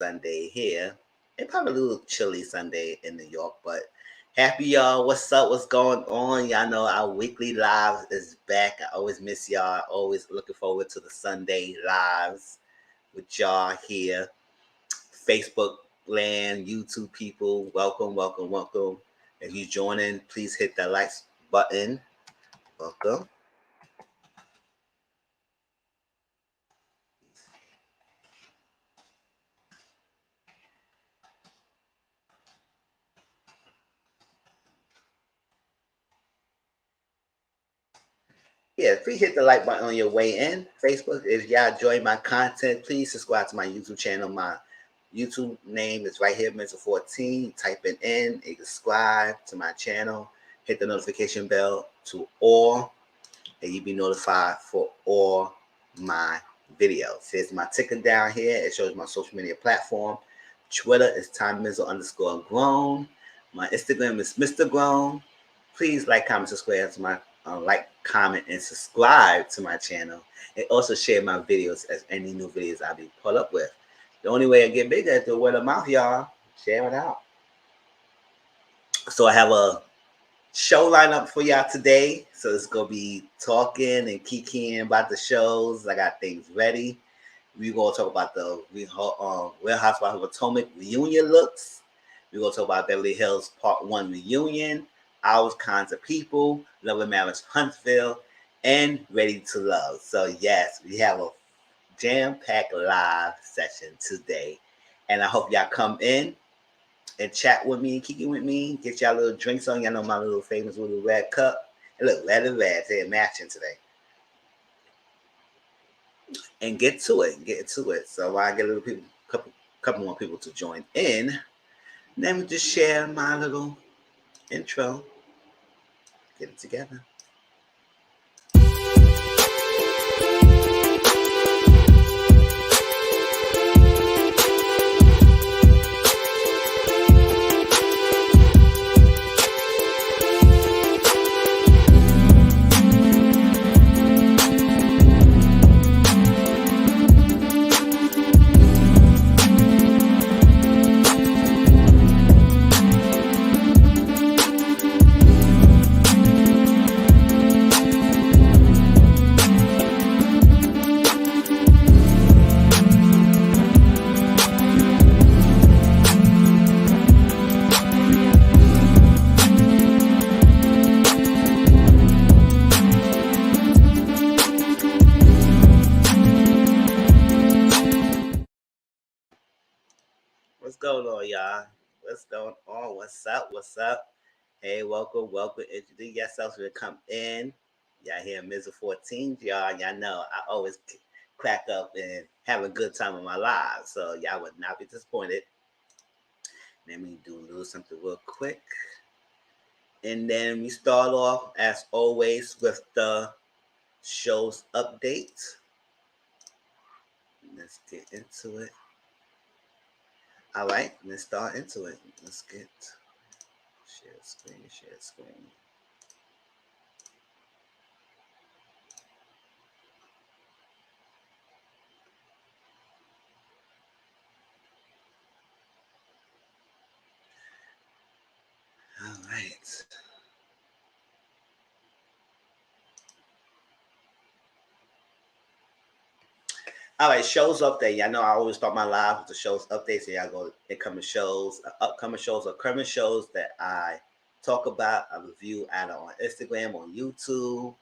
Sunday here. It's probably a little chilly Sunday in New York, but happy y'all. What's up? What's going on? Y'all know our weekly lives is back. I always miss y'all. Always looking forward to the Sunday lives with y'all here. Facebook land, YouTube people, welcome, welcome, welcome. If you joining, please hit that like button. Welcome. Yeah, please hit the like button on your way in. Facebook, if y'all enjoy my content, please subscribe to my YouTube channel. My YouTube name is right here, Mizzle14. Type it in, you can subscribe to my channel. Hit the notification bell to all, and you'll be notified for all my videos. Here's my ticker down here. It shows my social media platform. Twitter is TimeMizzle_grown. My Instagram is Mr. Grown. Please like, comment, subscribe to my like, comment, and subscribe to my channel. And also share my videos as any new videos I'll be put up with. The only way I get bigger is through word of mouth, y'all. Share it out. So I have a show lineup for y'all today. So it's gonna be talking and kikiing about the shows. I got things ready. We're gonna talk about the Real Housewives of Potomac reunion looks. We're gonna talk about Beverly Hills Part 1 reunion, Our Kinds of People, Love and Marriage Huntsville, and Ready to Love. So yes, we have a jam-packed live session today. And I hope y'all come in and chat with me, kicking with me, get y'all little drinks on. Y'all know my little famous little red cup. And look, red and red, they're matching today. And get to it. So I get a little people, couple more people to join in. Then we just share my little intro. Get it together. What's going on, y'all? What's going on? What's up? What's up? Hey, welcome. Introduce yourselves when you come in. Y'all hear Mizzle14, y'all. Y'all know I always crack up and have a good time in my live. So y'all would not be disappointed. Let me do a little something real quick. And then we start off, as always, with the show's update. Let's get into it. All right, let's start into it. Let's get share screen. All right. All right, shows update. Y'all know I always start my live with the shows updates. So y'all go incoming shows, upcoming shows, or current shows that I talk about. I review either on Instagram, on YouTube,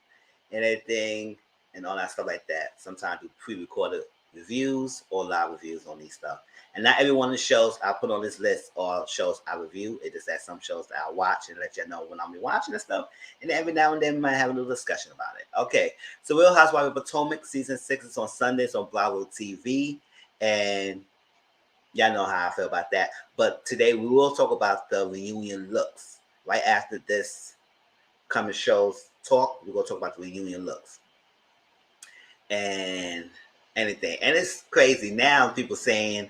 and everything, and all that stuff like that. Sometimes we pre-recorded reviews or live reviews on these stuff. And not every one of the shows I put on this list are shows I review. It is that some shows that I watch and let you know when I'm watching and stuff. And every now and then we might have a little discussion about it. Okay, so Real Housewives of Potomac season 6 is on Sundays on Bravo TV, and y'all know how I feel about that. But today we will talk about the reunion looks. Right after this coming shows talk, we're gonna talk about the reunion looks and anything. And it's crazy now. People saying,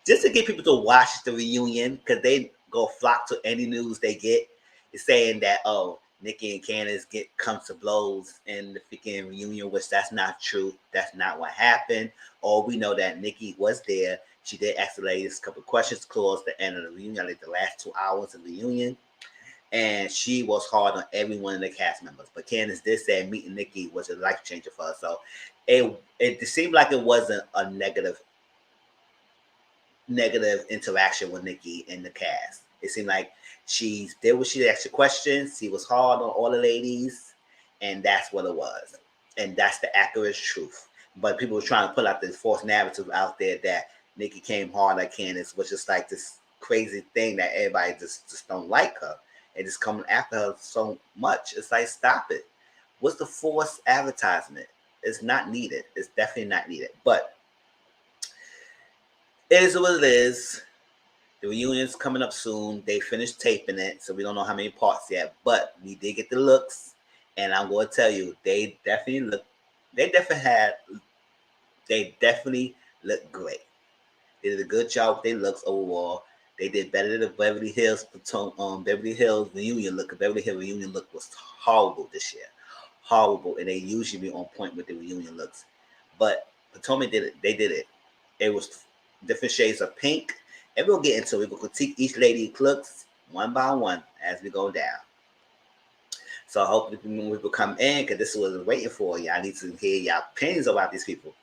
just to get people to watch the reunion, because they go flock to any news they get, is saying that, oh, Nikki and Candace come to blows in the freaking reunion, which that's not true. That's not what happened. Or we know that Nikki was there She did ask the ladies a couple of questions towards the end of the reunion, like the last 2 hours of the reunion. And she was hard on every one of the cast members. But Candace did say meeting Nikki was a life changer for her. So it seemed like it wasn't a negative interaction with Nikki and the cast. It seemed like she did what she asked the questions. She was hard on all the ladies, and that's what it was. And that's the accurate truth. But people were trying to put out this false narrative out there that Nikki came hard like Candace, which is like this crazy thing that everybody just don't like her and just coming after her so much. It's like, stop it. What's the forced advertisement? It's not needed. It's definitely not needed. But it is what it is. The reunion's coming up soon. They finished taping it, so we don't know how many parts yet. But we did get the looks, and I'm going to tell you, they definitely look. They definitely look great. They did a good job with their looks overall. They did better than the Beverly Hills reunion look. The Beverly Hills reunion look was horrible this year, horrible, and they usually be on point with the reunion looks. But Potomac did it. They did it. It was different shades of pink. And we'll get into it. We'll critique each lady's looks one by one as we go down. So I hope people come in, because this is what I was waiting for. Y'all need to hear y'all opinions about these people.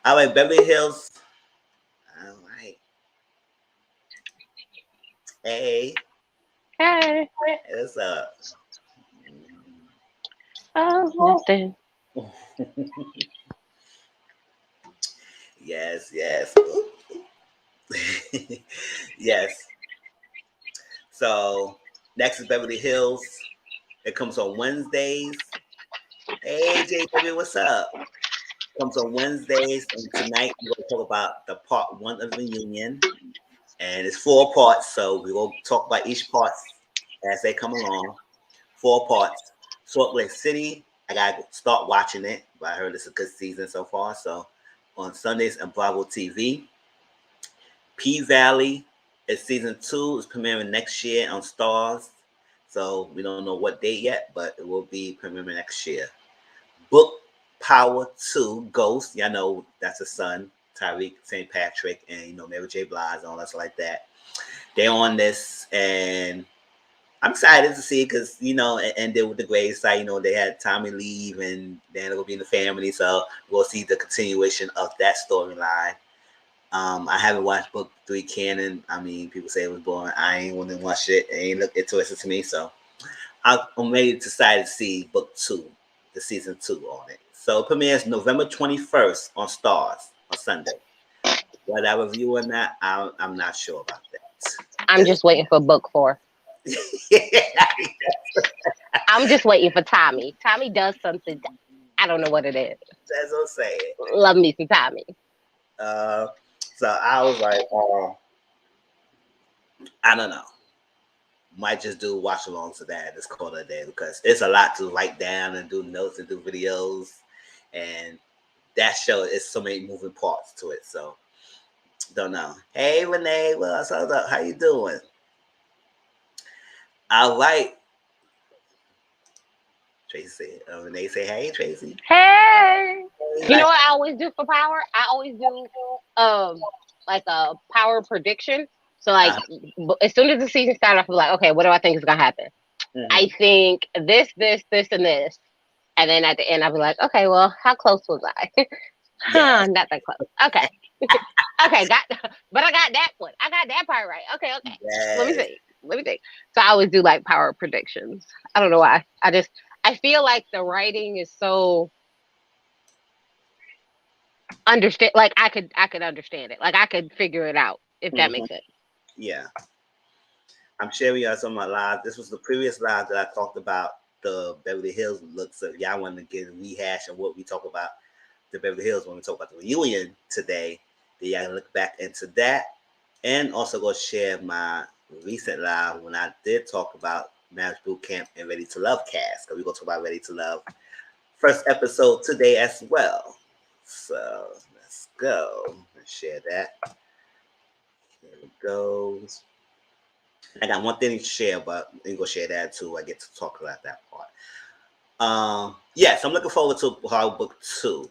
All right, Beverly Hills. All right. Hey. Hey. What's up? Oh, nothing. Yes. Yes. So next is Beverly Hills. It comes on Wednesdays. Hey, JW, what's up? It comes on Wednesdays, and tonight we're going to talk about the part 1 of the reunion. And it's 4 parts, so we're going to talk about each part as they come along. 4 parts. Salt Lake City, I got to start watching it, but I heard it's a good season so far. So on Sundays on Bravo TV. P-Valley is season 2. It's premiering next year on Stars. So we don't know what date yet, but it will be premiering next year. Book Power 2 Ghost. Y'all know that's a son, Tyreek St. Patrick, and Mary J. Blige and all that stuff like that. They're on this, and I'm excited to see it because and then with the Grave site, they had Tommy leave, and then it will be in the family, so we'll see the continuation of that storyline. I haven't watched book 3 canon. I mean, people say it was boring. I ain't want to watch it. It ain't look interesting to me, so I'm ready to decide to see book 2, the season 2 on it. So it premieres November 21st on Stars on Sunday. Whether I review or not, I'm not sure about that. I'm just waiting for book 4. I'm just waiting for Tommy. Tommy does something. I don't know what it is. That's what I'm saying. Love me some Tommy. So I was like, I don't know. Might just do watch along to that this quarter day, because it's a lot to write down and do notes and do videos, and that show is so many moving parts to it. So don't know. Hey Renee, what's up? How you doing? All right. Tracy. Renee say, hey Tracy. Hey. You know what I always do for power? I always do like a power prediction. So like as soon as the season starts off, I'm like, okay, what do I think is gonna happen? Mm-hmm. I think this, and this. And then at the end I'll be like, okay, well, how close was I? Yes. Not that close. Okay. Okay, but I got that one. I got that part right. Okay. Yes. Let me think. So I always do like power predictions. I don't know why. I feel like the writing is so understand. Like I could understand it. Like I could figure it out, if that makes sense. Yeah. I'm sharing y'all some of my lives. This was the previous live that I talked about the Beverly Hills look. So if y'all want to get a rehash of what we talk about the Beverly Hills when we talk about the reunion today, then y'all can look back into that. And also go share my recent live when I did talk about Marriage Boot Camp and Ready to Love cast. Because we're going to talk about Ready to Love first episode today as well. So let's go. Let's share that. Here it goes. I got one thing to share, but I'm gonna share that too. I get to talk about that part. Yes, I'm looking forward to Power Book 2.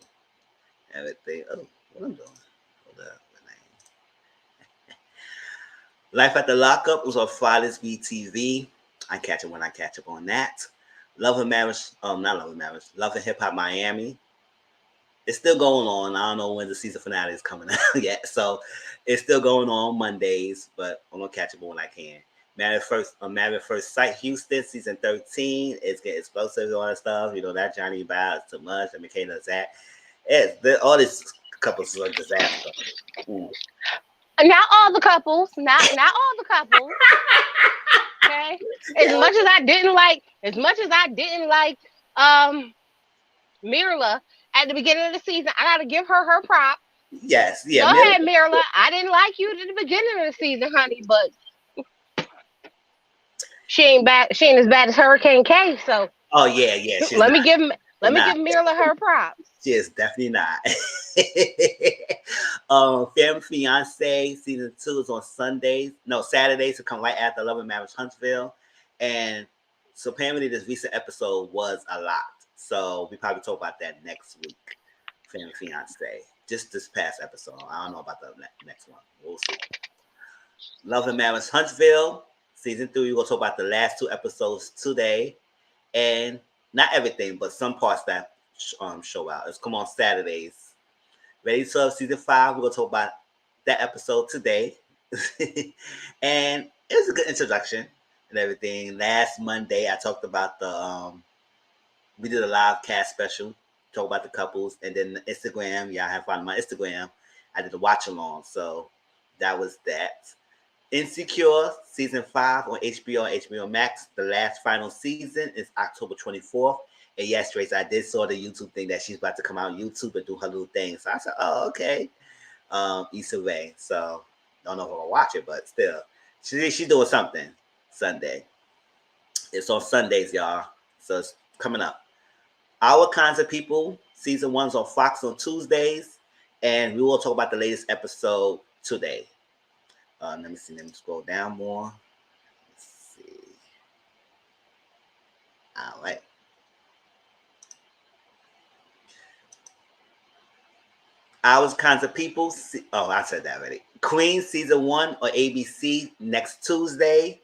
Everything. Oh, what I'm doing? Hold up, Life at the Lockup was on Friday's BTV. I catch it when I catch up on that. Love and Marriage, not Love and Marriage, Love and Hip Hop Miami. It's still going on. I don't know when the season finale is coming out yet. So it's still going on Mondays, but I'm going to catch up when I can. Married First Sight Houston, season 13. It's getting explosive and all that stuff. You know, that Johnny Biles too much. And Michaela Zach. All these couples are a disaster. Not all the couples. Not all the couples. Okay. As much as I didn't like Mirla at the beginning of the season, I gotta give her prop. Yes, yeah. Go ahead, Mirla. I didn't like you at the beginning of the season, honey, but she ain't as bad as Hurricane K. So yeah. Let me give Mirla her props. She is definitely not. Family Fiance season 2 is on Saturdays to come right after Love and Marriage Huntsville. And so apparently this recent episode was a lot. So we probably talk about that next week. Family Fiance. Just this past episode. I don't know about the next one. We'll see. Love and Marriage Huntsville season 3. We're gonna talk about the last 2 episodes today. And not everything, but some parts that show out. It's come on Saturdays. Ready to Serve season 5. We're gonna talk about that episode today. And it was a good introduction and everything. Last Monday I talked about we did a live cast special, talk about the couples, and then the Instagram. Yeah, I have found my Instagram. I did a watch along, so that was that. Insecure season 5 on HBO Max. The last final season is October 24th. And yes, Trace, I did saw the YouTube thing that she's about to come out on YouTube and do her little thing. So I said, oh, okay. Issa Rae. So don't know if I'm gonna watch it, but still, she's doing something Sunday. It's on Sundays, y'all. So it's coming up. Our Kinds of People season 1's on Fox on Tuesdays, and we will talk about the latest episode today. Let me see. Let me scroll down more. Let's see. All right. Our Kinds of People. I said that already. Queen season 1 on ABC next Tuesday,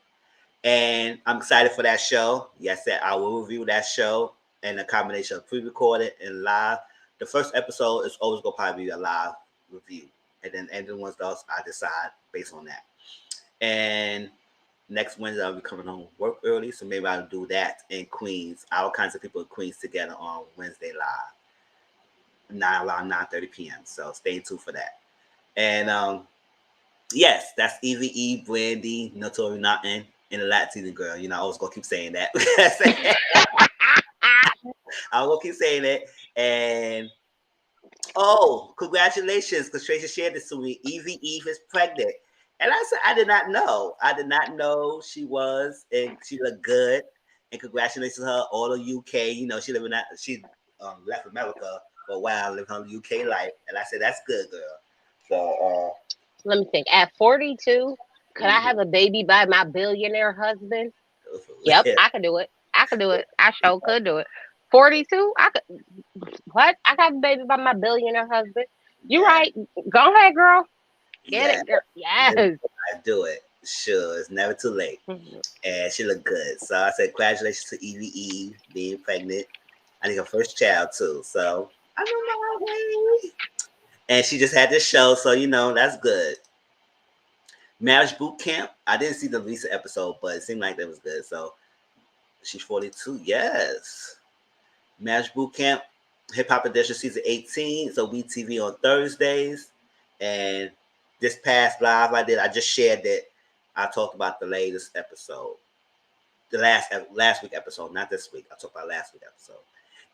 and I'm excited for that show. Yes, I will review that show and a combination of pre-recorded and live. The first episode is always gonna probably be a live review, and then once else I decide based on that. And next Wednesday I'll be coming home work early, so maybe I'll do that in Queens. Our Kinds of People in Queens together on Wednesday live, around 9:30 p.m. So stay tuned for that. And yes, that's EVE, Brandy, Notori Nothing, and the Latina girl. You know, I always gonna keep saying that. I'm gonna keep saying it. And congratulations, because Tracy shared this to me. Eve is pregnant. And I said, I did not know. I did not know she was, and she looked good. And congratulations to her, all the UK. You know, she left America for a while, living her UK life. And I said, that's good, girl. So let me think. At 42, could I have a baby by my billionaire husband? Yep, I could do it. I sure could do it. 42, I could. What? I got a baby by my billionaire husband. You right. Go ahead, girl. Get it, girl. Yes. I do it. Sure, it's never too late. Mm-hmm. And she looked good. So I said, congratulations to Eve being pregnant. I think her first child too. So I don't know. And she just had this show, so you know that's good. Marriage Boot Camp. I didn't see the recent episode, but it seemed like that was good. So she's 42. Yes. Marriage Boot Camp. Hip Hop Edition season 18. So WeTV on Thursdays. And this past live I just shared that I talked about the latest episode. The last week episode, not this week. I talked about last week episode.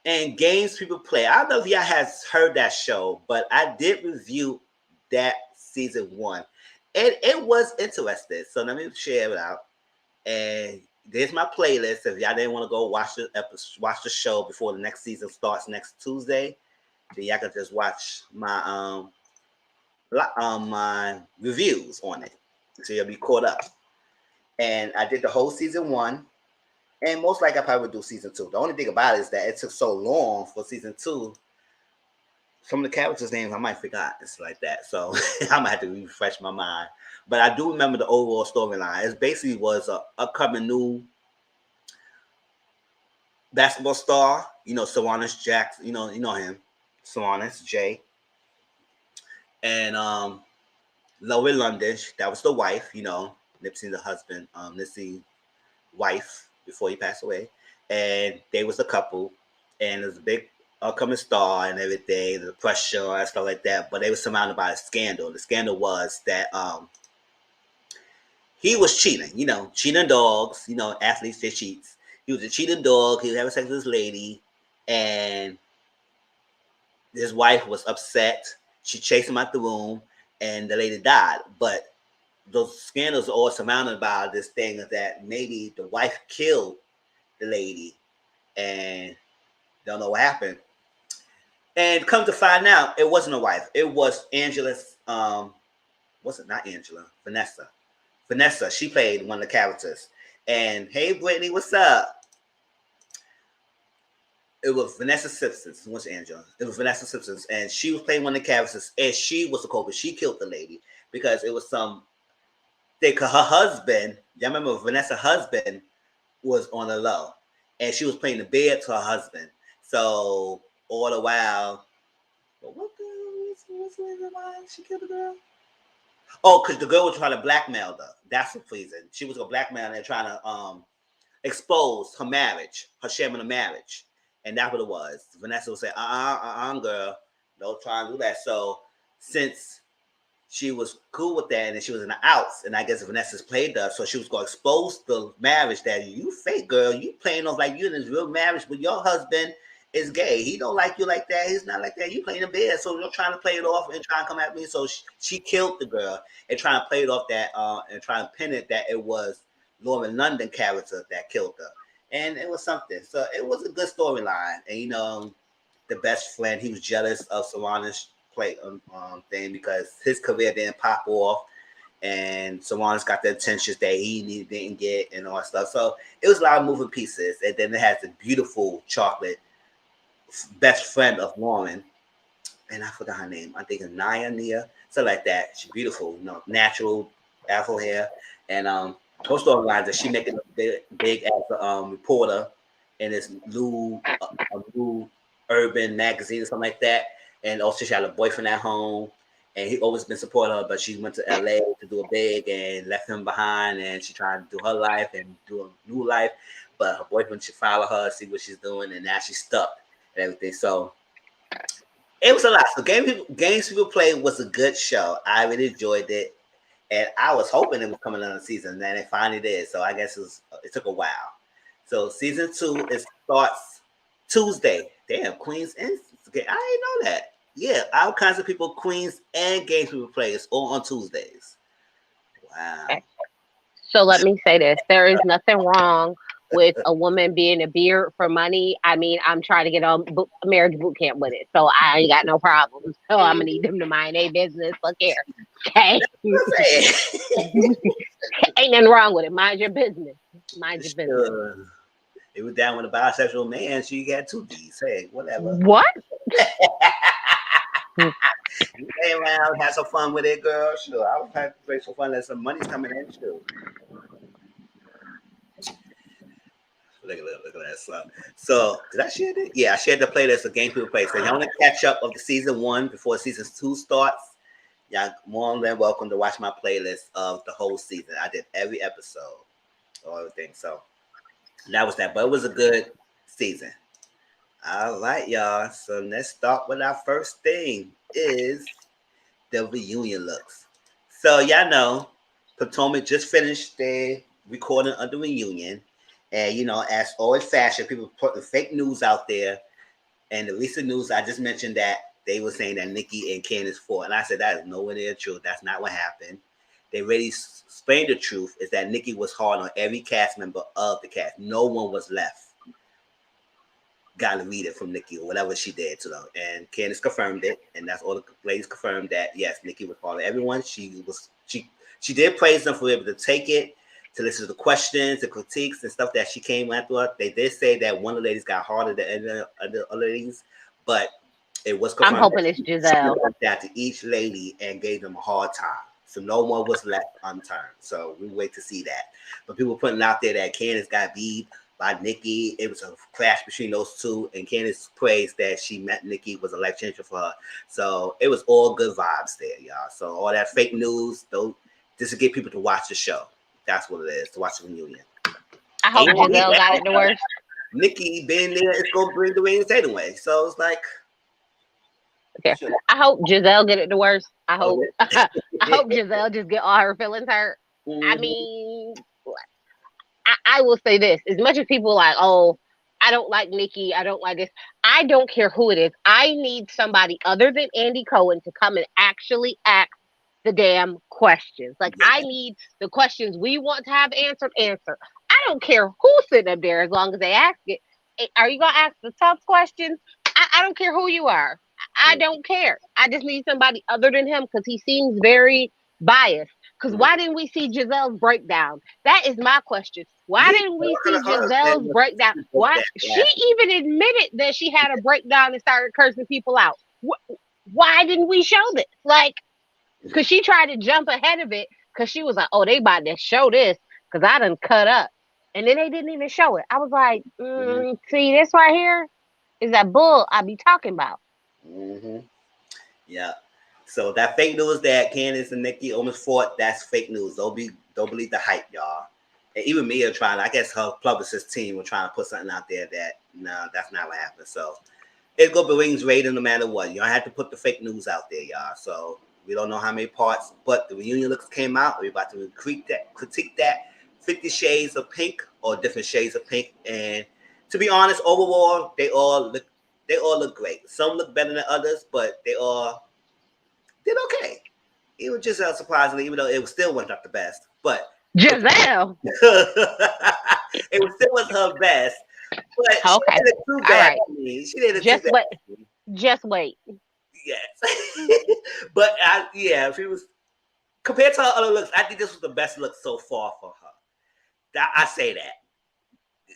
And Games People Play. I don't know if y'all has heard that show, but I did review that season 1. And it was interesting. So let me share it out. And there's my playlist. If y'all didn't want to go watch the show before the next season starts next Tuesday, then y'all can just watch my my reviews on it. So you'll be caught up. And I did the whole season 1. And most likely I probably would do season 2. The only thing about it is that it took so long for season 2 some of the characters' names I might forgot. It's like that. So I might have to refresh my mind. But I do remember the overall storyline. It basically was a upcoming new basketball star. Sarunas Jackson. You know him, Sarunas Jay, and Lower London. That was the wife. Nipsey the husband. Nipsey wife before he passed away, and they was a couple, and it was a big upcoming star and everything, the pressure and stuff like that. But they were surrounded by a scandal. The scandal was that he was cheating. Cheating dogs. Athletes they cheats. He was a cheating dog. He was having sex with this lady, and his wife was upset. She chased him out the room, and the lady died. But those scandals are all surrounded by this thing of that maybe the wife killed the lady and don't know what happened. And come to find out, it wasn't a wife. It was Angela's, was it not Angela? Vanessa. Vanessa, she played one of the characters. And hey, Brittany, what's up? It was Vanessa Simpsons. What's Angela? It was Vanessa Simpsons. And she was playing one of the characters. And she was the culprit. She killed the lady because it was some thing. Her husband, y'all remember Vanessa's husband was on the low. And she was playing the bed to her husband. So all the while, what's the reason why she killed the girl? Oh, because the girl was trying to blackmail her. That's the reason. She was going to blackmail her and trying to expose her marriage, her shame in the marriage. And that's what it was. Vanessa would say, girl, don't try and do that. So since she was cool with that and she was in the outs, and I guess Vanessa's played her, so she was going to expose the marriage that you fake, girl. You playing off like you in this real marriage, but your husband is gay. He don't like you like that. He's not like that. You playing in bed, so you're trying to play it off and try and come at me. So she killed the girl and trying to play it off that and trying to pin it that it was Lauren London character that killed her. And it was something. So it was a good storyline. And the best friend, he was jealous of Sarunas play thing because his career didn't pop off, and Sarunas got the attention that he didn't get and all that stuff. So it was a lot of moving pieces. And then it has the beautiful chocolate best friend of Lauren, and I forgot her name. I think it's Nia, something like that. She's beautiful, natural afro hair, and her storyline that she making a big as a reporter in this new urban magazine or something like that. And also she had a boyfriend at home, and he always been supporting her, but she went to LA to do a big and left him behind, and she tried to do her life and do a new life. But her boyfriend should follow her, see what she's doing, and now she's stuck and everything. So it was a lot. So Games People Played was a good show. I really enjoyed it. And I was hoping it was coming another season, and it finally did. So I guess it took a while. So season 2 starts Tuesday. Damn, Queens and I didn't know that. Yeah, all kinds of people, Queens and Games People Play, it's all on Tuesdays. Wow. So let me say this: there is nothing wrong with a woman being a beard for money. I mean, I'm trying to get on marriage boot camp with it, so I ain't got no problems. So I'm gonna need them to mind their business. Look here, okay? Ain't nothing wrong with it. Mind your business. Mind your business. It was down with a bisexual man. She got 2 D's. Hey, whatever. What? Hey, around, have some fun with it, girl. Sure, I was having some fun. There's some money's coming in too. Look at that. So did I share it? Yeah, I shared the playlist of Game People Play. So y'all want to catch up of the season 1 before season 2 starts? Y'all more than welcome to watch my playlist of the whole season. I did every episode or everything. So that was that. But it was a good season. All right, y'all. So let's start with our first thing is the reunion looks. So y'all know Potomac just finished their recording of the reunion. And, as always fashion, people put the fake news out there. And the recent news, I just mentioned that they were saying that Nikki and Candace fought. And I said, that is nowhere near the truth. That's not what happened. They really explained the truth is that Nikki was hard on every cast member of the cast. No one was left. Got to read it from Nikki or whatever she did to them. And Candace confirmed it. And that's all the ladies confirmed that, yes, Nikki was hard on everyone. She did praise them for able to take it, to listen to the questions, the critiques, and stuff that she came after her. They did say that one of the ladies got harder than the other ladies, but It was I'm confirmed hoping it's Giselle. that to each lady and gave them a hard time. So no one was left unturned. So we wait to see that. But people putting out there that Candace got beat by Nikki. It was a clash between those two. And Candace praised that she met Nikki was a life changer for her. So it was all good vibes there, y'all. So all that fake news, though, just to get people to watch the show. That's what it is, to watch the reunion. I hope Giselle got it the worst. Nikki being there is going to bring the ratings anyway. So it's like, okay. Sure. I hope Giselle get it the worst. I hope I hope Giselle just get all her feelings hurt. I mean, I will say this: as much as people like, oh, I don't like Nikki, I don't like this. I don't care who it is. I need somebody other than Andy Cohen to come and actually ask the damn questions. Like, I need the questions we want to have answered. I don't care who's sitting up there as long as they ask it. Are you gonna ask the tough questions? I don't care who you are. I don't care. I just need somebody other than him because he seems very biased. Because why didn't we see Giselle's breakdown? That is my question. Why didn't we see Giselle's breakdown? Why she even admitted that she had a breakdown and started cursing people out? Why didn't we show this? Like, because she tried to jump ahead of it because she was like, oh, they about to show this because I done cut up. And then they didn't even show it. I was like, see, this right here is that bull I be talking about. Yeah. So that fake news that Candace and Nikki almost fought, that's fake news. Don't believe the hype, y'all. And even me are trying, I guess her publicist team were trying to put something out there that, no, that's not what happened. So it's going to be Wings rated no matter what. You don't have to put the fake news out there, y'all. So we don't know how many parts, but the reunion looks came out. We're about to critique that 50 Shades of Pink or different shades of pink. And to be honest, overall, they all look great. Some look better than others, but they all did okay. Even Giselle, surprisingly, even though it still wasn't the best. But Giselle, it still was her best. But okay. She did it too bad. Right. She did it just too wait. bad. Just wait. Yes. But if it was compared to her other looks, I think this was the best look so far for her. I say that.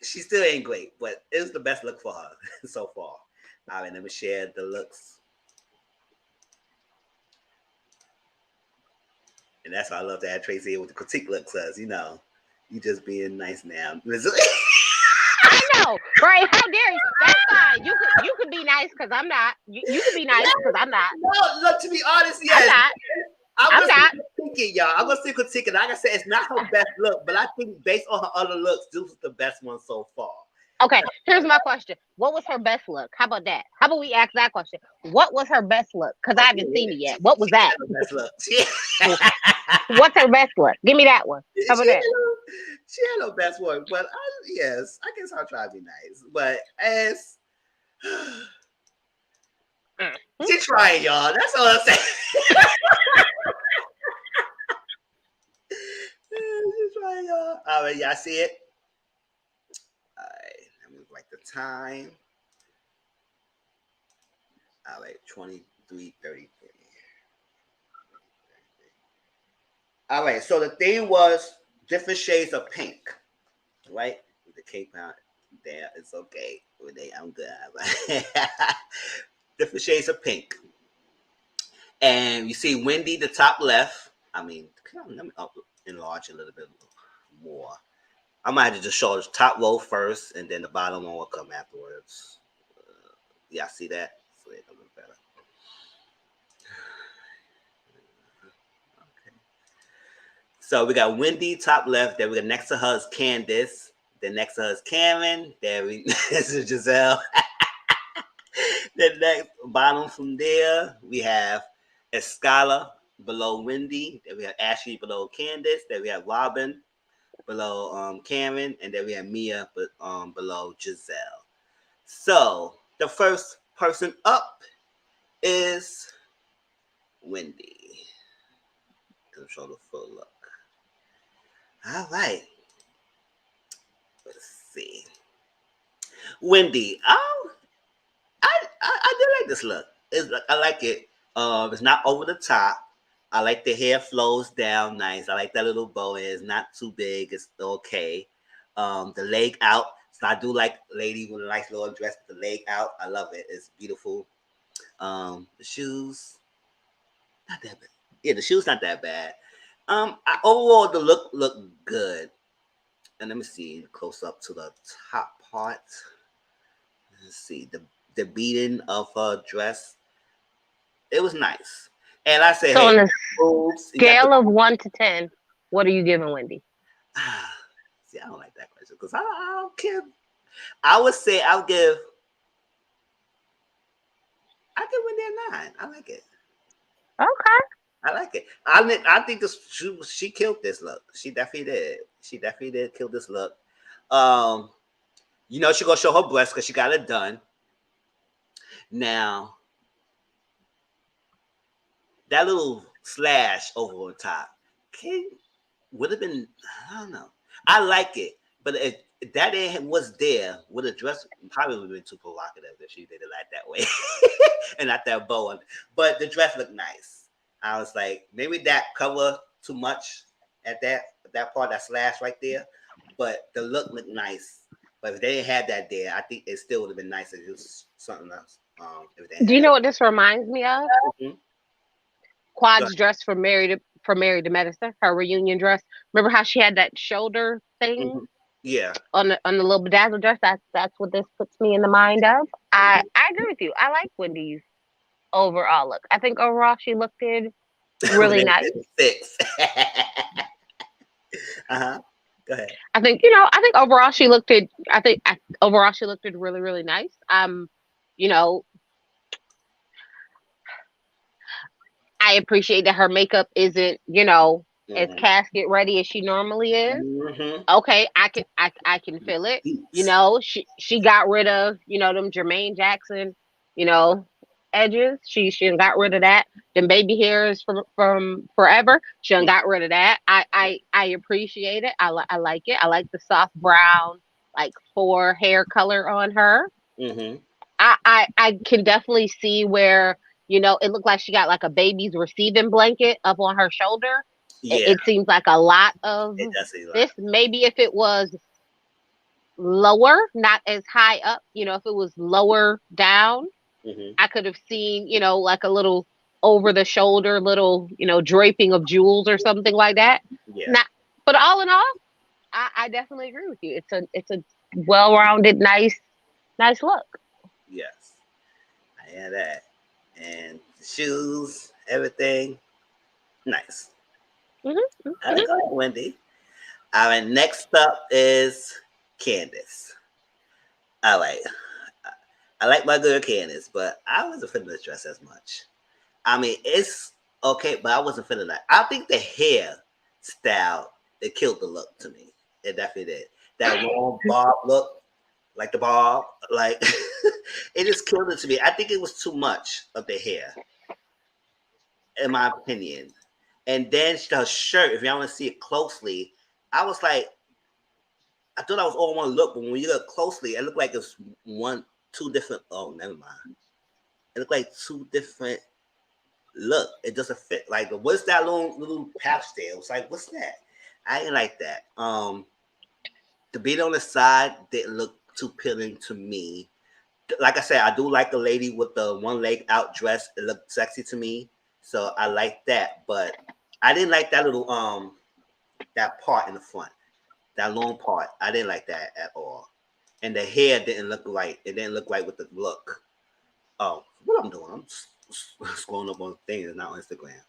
She still ain't great, but it was the best look for her so far. All right, let me share the looks. And that's why I love to have Tracy here with the critique looks, because, you know, you just being nice now. I know, right? How dare you? That's fine. You could be nice because I'm not. You could be nice because I'm not. No, look, to be honest, yes. I'm not. I'm not critiquing, y'all. I'm gonna still critiquing. Like I said, it's not her best look, but I think based on her other looks, this was the best one so far. Okay, here's my question. What was her best look? How about that? How about we ask that question? What was her best look? Because I haven't seen it yet. What was that? Best look. What's her best look? Give me that one. How about that? She had her best one, but yes, I guess I'll try to be nice. But as she trying, y'all. That's all I'm saying. She's trying, y'all. All right, y'all see it? All right, let me write the time. All right, 23:33. All right, so the theme was different shades of pink, right? With the cape out there, it's okay. I'm good. Different shades of pink. And you see Wendy, the top left. I mean, let me enlarge a little bit more. I might have to just show the top row first, and then the bottom one will come afterwards. Yeah, see that? So it's a little better. Okay. So we got Wendy, top left. Then we got next to her is Candace. Then next to her is Karen. This is Giselle. Then next bottom from there, we have Escala below Wendy. Then we have Ashley below Candace. Then we have Robin below Karen, and then we have Mia below Giselle. So the first person up is Wendy. Control the full look. All right. Let's see. Wendy. Oh, I do like this look. I like it. It's not over the top. I like the hair flows down nice. I like that little bow. It's not too big. It's okay. The leg out. So I do like lady with a nice little dress with the leg out. I love it. It's beautiful. The shoes, not that bad. Yeah, the shoes not that bad. Overall, the looked good. And let me see close up to the top part. Let's see the beating of her dress. It was nice. And I say, So hey, on a boobs. You got the scale of 1 to 10, what are you giving Wendy? see. I don't like that question because I don't care. I would say I give Wendy a 9. I like it. Okay. I like it. I think she killed this look. She definitely did. She definitely did kill this look. Um, she gonna show her breast because she got it done. Now that little slash over on top would have been. I don't know. I like it, but if that ain't was there, would the dress probably would have been too provocative if she did it like that way, and not that bow on. But the dress looked nice. I was like, maybe that cover too much at that part, that slash right there. But the look looked nice. But if they didn't have that there, I think it still would have been nice if it was something else. If they Do had you know that. what this reminds me of? Mhm. Quad's dress for Married to Medicine, her reunion dress. Remember how she had that shoulder thing Mhm. Yeah. on the little bedazzled dress? That's what this puts me in the mind of. Mhm. I agree with you. I like Wendy's overall look. I think overall she looked good, When really they nice. did the 6. Uh-huh. Go ahead. I think overall she looked good. Overall she looked good really, really nice. You know, I appreciate that her makeup isn't, as Mm-hmm. casket ready as she normally is. Mm-hmm. Okay, I can feel it. Beats. She got rid of, them Jermaine Jackson, you know, edges. She done got rid of that. Them baby hairs from forever. She done got rid of that. I appreciate it. I like it. I like the soft brown, like four hair color on her. Mm-hmm. I can definitely see where, it looked like she got like a baby's receiving blanket up on her shoulder. it, Yeah, it seems like a lot of it does seem like. this. Maybe if it was lower, not as high up, if it was lower down, Mm-hmm. I could have seen, like a little over the shoulder, little, draping of jewels or something like that. Yeah. Not, but all in all, I definitely agree with you. It's a well-rounded, nice look. Yes. I hear that. And the shoes, everything, nice. Hmm. All right, go ahead, Wendy. All right, next up is Candace. All right. I like my girl Candace, but I wasn't feeling this dress as much. I mean, it's okay, but I wasn't feeling that. I think the hair style, it killed the look to me. It definitely did. That long bob look, like the bob, like it just killed it to me. I think it was too much of the hair, in my opinion. And then her shirt, if y'all want to see it closely, I was like, I thought I was all one look, but when you look closely, it looked like it's two different. Oh, never mind. It looked like two different look. It doesn't fit. Like, what's that little patch there? It was like, what's that? I didn't like that. The beat on the side didn't look too appealing to me. Like I said, I do like the lady with the one leg out dress. It looked sexy to me, so I like that. But I didn't like that little that part in the front, that long part. I didn't like that at all. And the hair didn't look right. It didn't look right with the look. Oh, what I'm doing? I'm scrolling up on things, not on Instagram.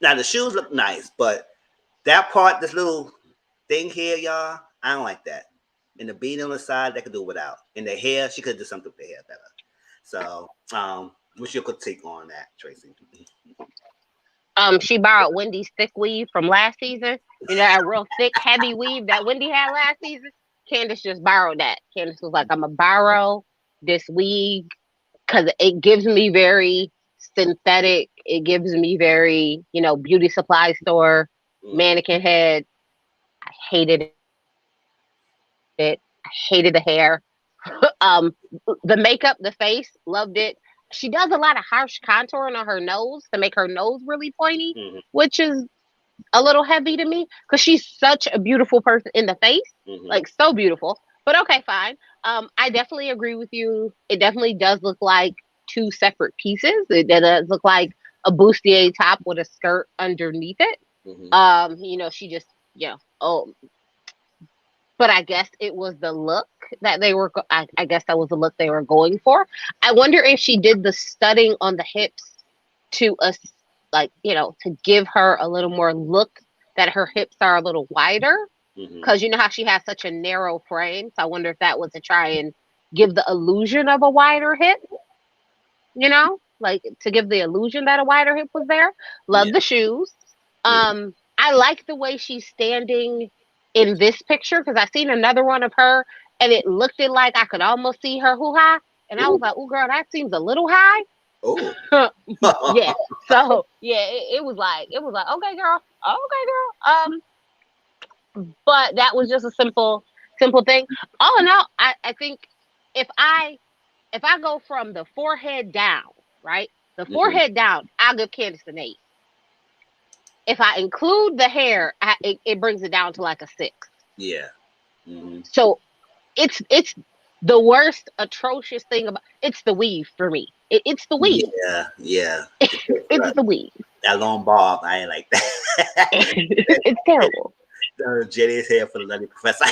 Now the shoes look nice, but that part, this little thing here, y'all, I don't like that. And the bead on the side, they could do without. And the hair, she could do something with the hair better. So, what's your critique on that, Tracy? She borrowed Wendy's thick weave from last season. That real thick, heavy weave that Wendy had last season. Candace just borrowed that. Candace was like, "I'm gonna borrow this weave because it gives me very synthetic. It gives me very, beauty supply store Mm-hmm. mannequin head. I hated it. I hated the hair. um, the makeup, the face, loved it. She does a lot of harsh contouring on her nose to make her nose really pointy, Mm-hmm. which is a little heavy to me because she's such a beautiful person in the face, Mm-hmm. like so beautiful. But okay, fine. I definitely agree with you. It definitely does look like two separate pieces. It does look like a bustier top with a skirt underneath it. She just, oh, but I guess it was the look that they were, I guess that was the look they were going for. I wonder if she did the studding on the hips to us, like, to give her a little more look that her hips are a little wider. Because you know how she has such a narrow frame. So I wonder if that was to try and give the illusion of a wider hip, like to give the illusion that a wider hip was there. Love the shoes. I like the way she's standing in this picture because I seen another one of her and it looked like I could almost see her hoo-ha. And I was like, oh, girl, that seems a little high. Oh. Yeah. So, yeah, it was like, okay, girl. But that was just a simple thing. All in all, I think if I go from the forehead down, right? The forehead down, I'll give Candace an 8. If I include the hair, it brings it down to like a 6. Yeah. So it's the worst atrocious thing about it's the weave for me. It's the weave. Yeah. It's the weave. That long bob, I ain't like that. It's terrible. Jenny's hair for the Nutty Professor.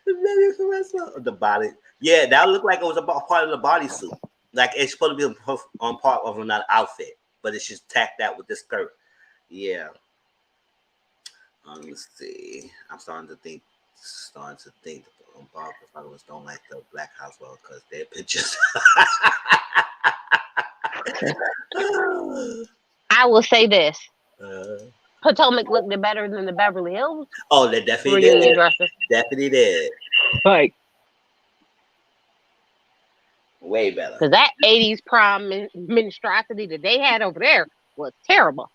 The Nutty Professor. The body. Yeah, that looked like it was a part of the bodysuit. Like it's supposed to be on part of another outfit, but it's just tacked out with this skirt. Yeah. Let me see. I'm starting to think the Bob followers don't like the Black House well because their pictures. I will say this. Potomac looked better than the Beverly Hills. Oh, they definitely did. Dresses. Definitely did. Like, way better. Because that 80s prom monstrosity that they had over there was terrible.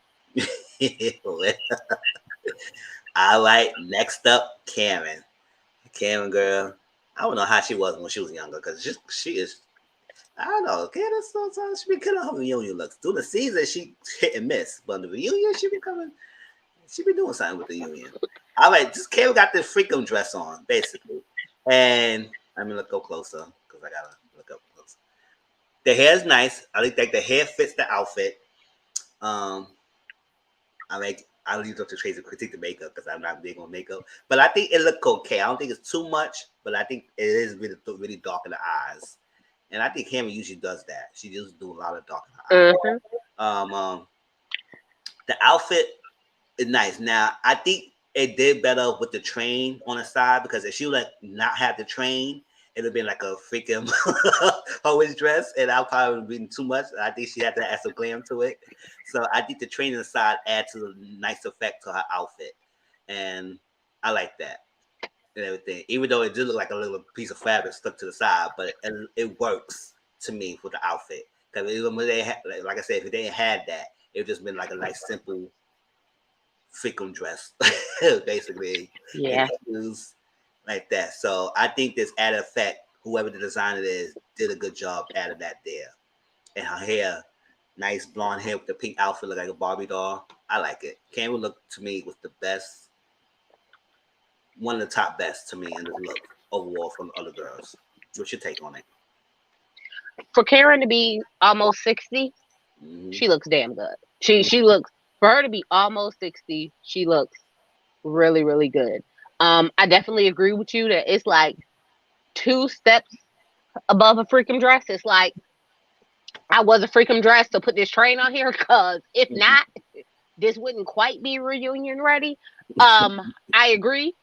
All right, next up, Karen. Karen girl. I don't know how she was when she was younger because she is. I don't know. Karen sometimes she be killing her reunion looks. Through the season, she hit and miss, but the reunion, she be doing something with the reunion. All right, just Karen got this freakum dress on, basically, and let me go closer because I gotta look up closer. The hair is nice. I think the hair fits the outfit. I leave it up to Tracy to critique the makeup because I'm not big on makeup. But I think it looked okay. I don't think it's too much, but I think it is really dark in the eyes. And I think Cameron usually does that. She usually do a lot of dark in the eyes. The outfit is nice. Now, I think it did better with the train on the side because if she would not have the train, it would have been like a freaking always dress, and I probably would have been too much. I think she had to add some glam to it. So I think the train inside adds a nice effect to her outfit. And I like that and everything. Even though it did look like a little piece of fabric stuck to the side, but it works to me with the outfit. Because like I said, if they didn't have that, it would just been like a nice, simple freaking dress, basically. Yeah. Like that. So I think this added effect, whoever the designer is, did a good job adding that there. And her hair, nice blonde hair with the pink outfit, look like a Barbie doll. I like it. Cameron look to me was the best, one of the top best to me in this look overall from the other girls. What's your take on it? For Karen to be almost 60, she looks damn good. She looks, for her to be almost 60, she looks really, really good. I definitely agree with you that it's like 2 steps above a freakum dress. It's like, I was a freakum dress to put this train on here because if not, this wouldn't quite be reunion ready. I agree.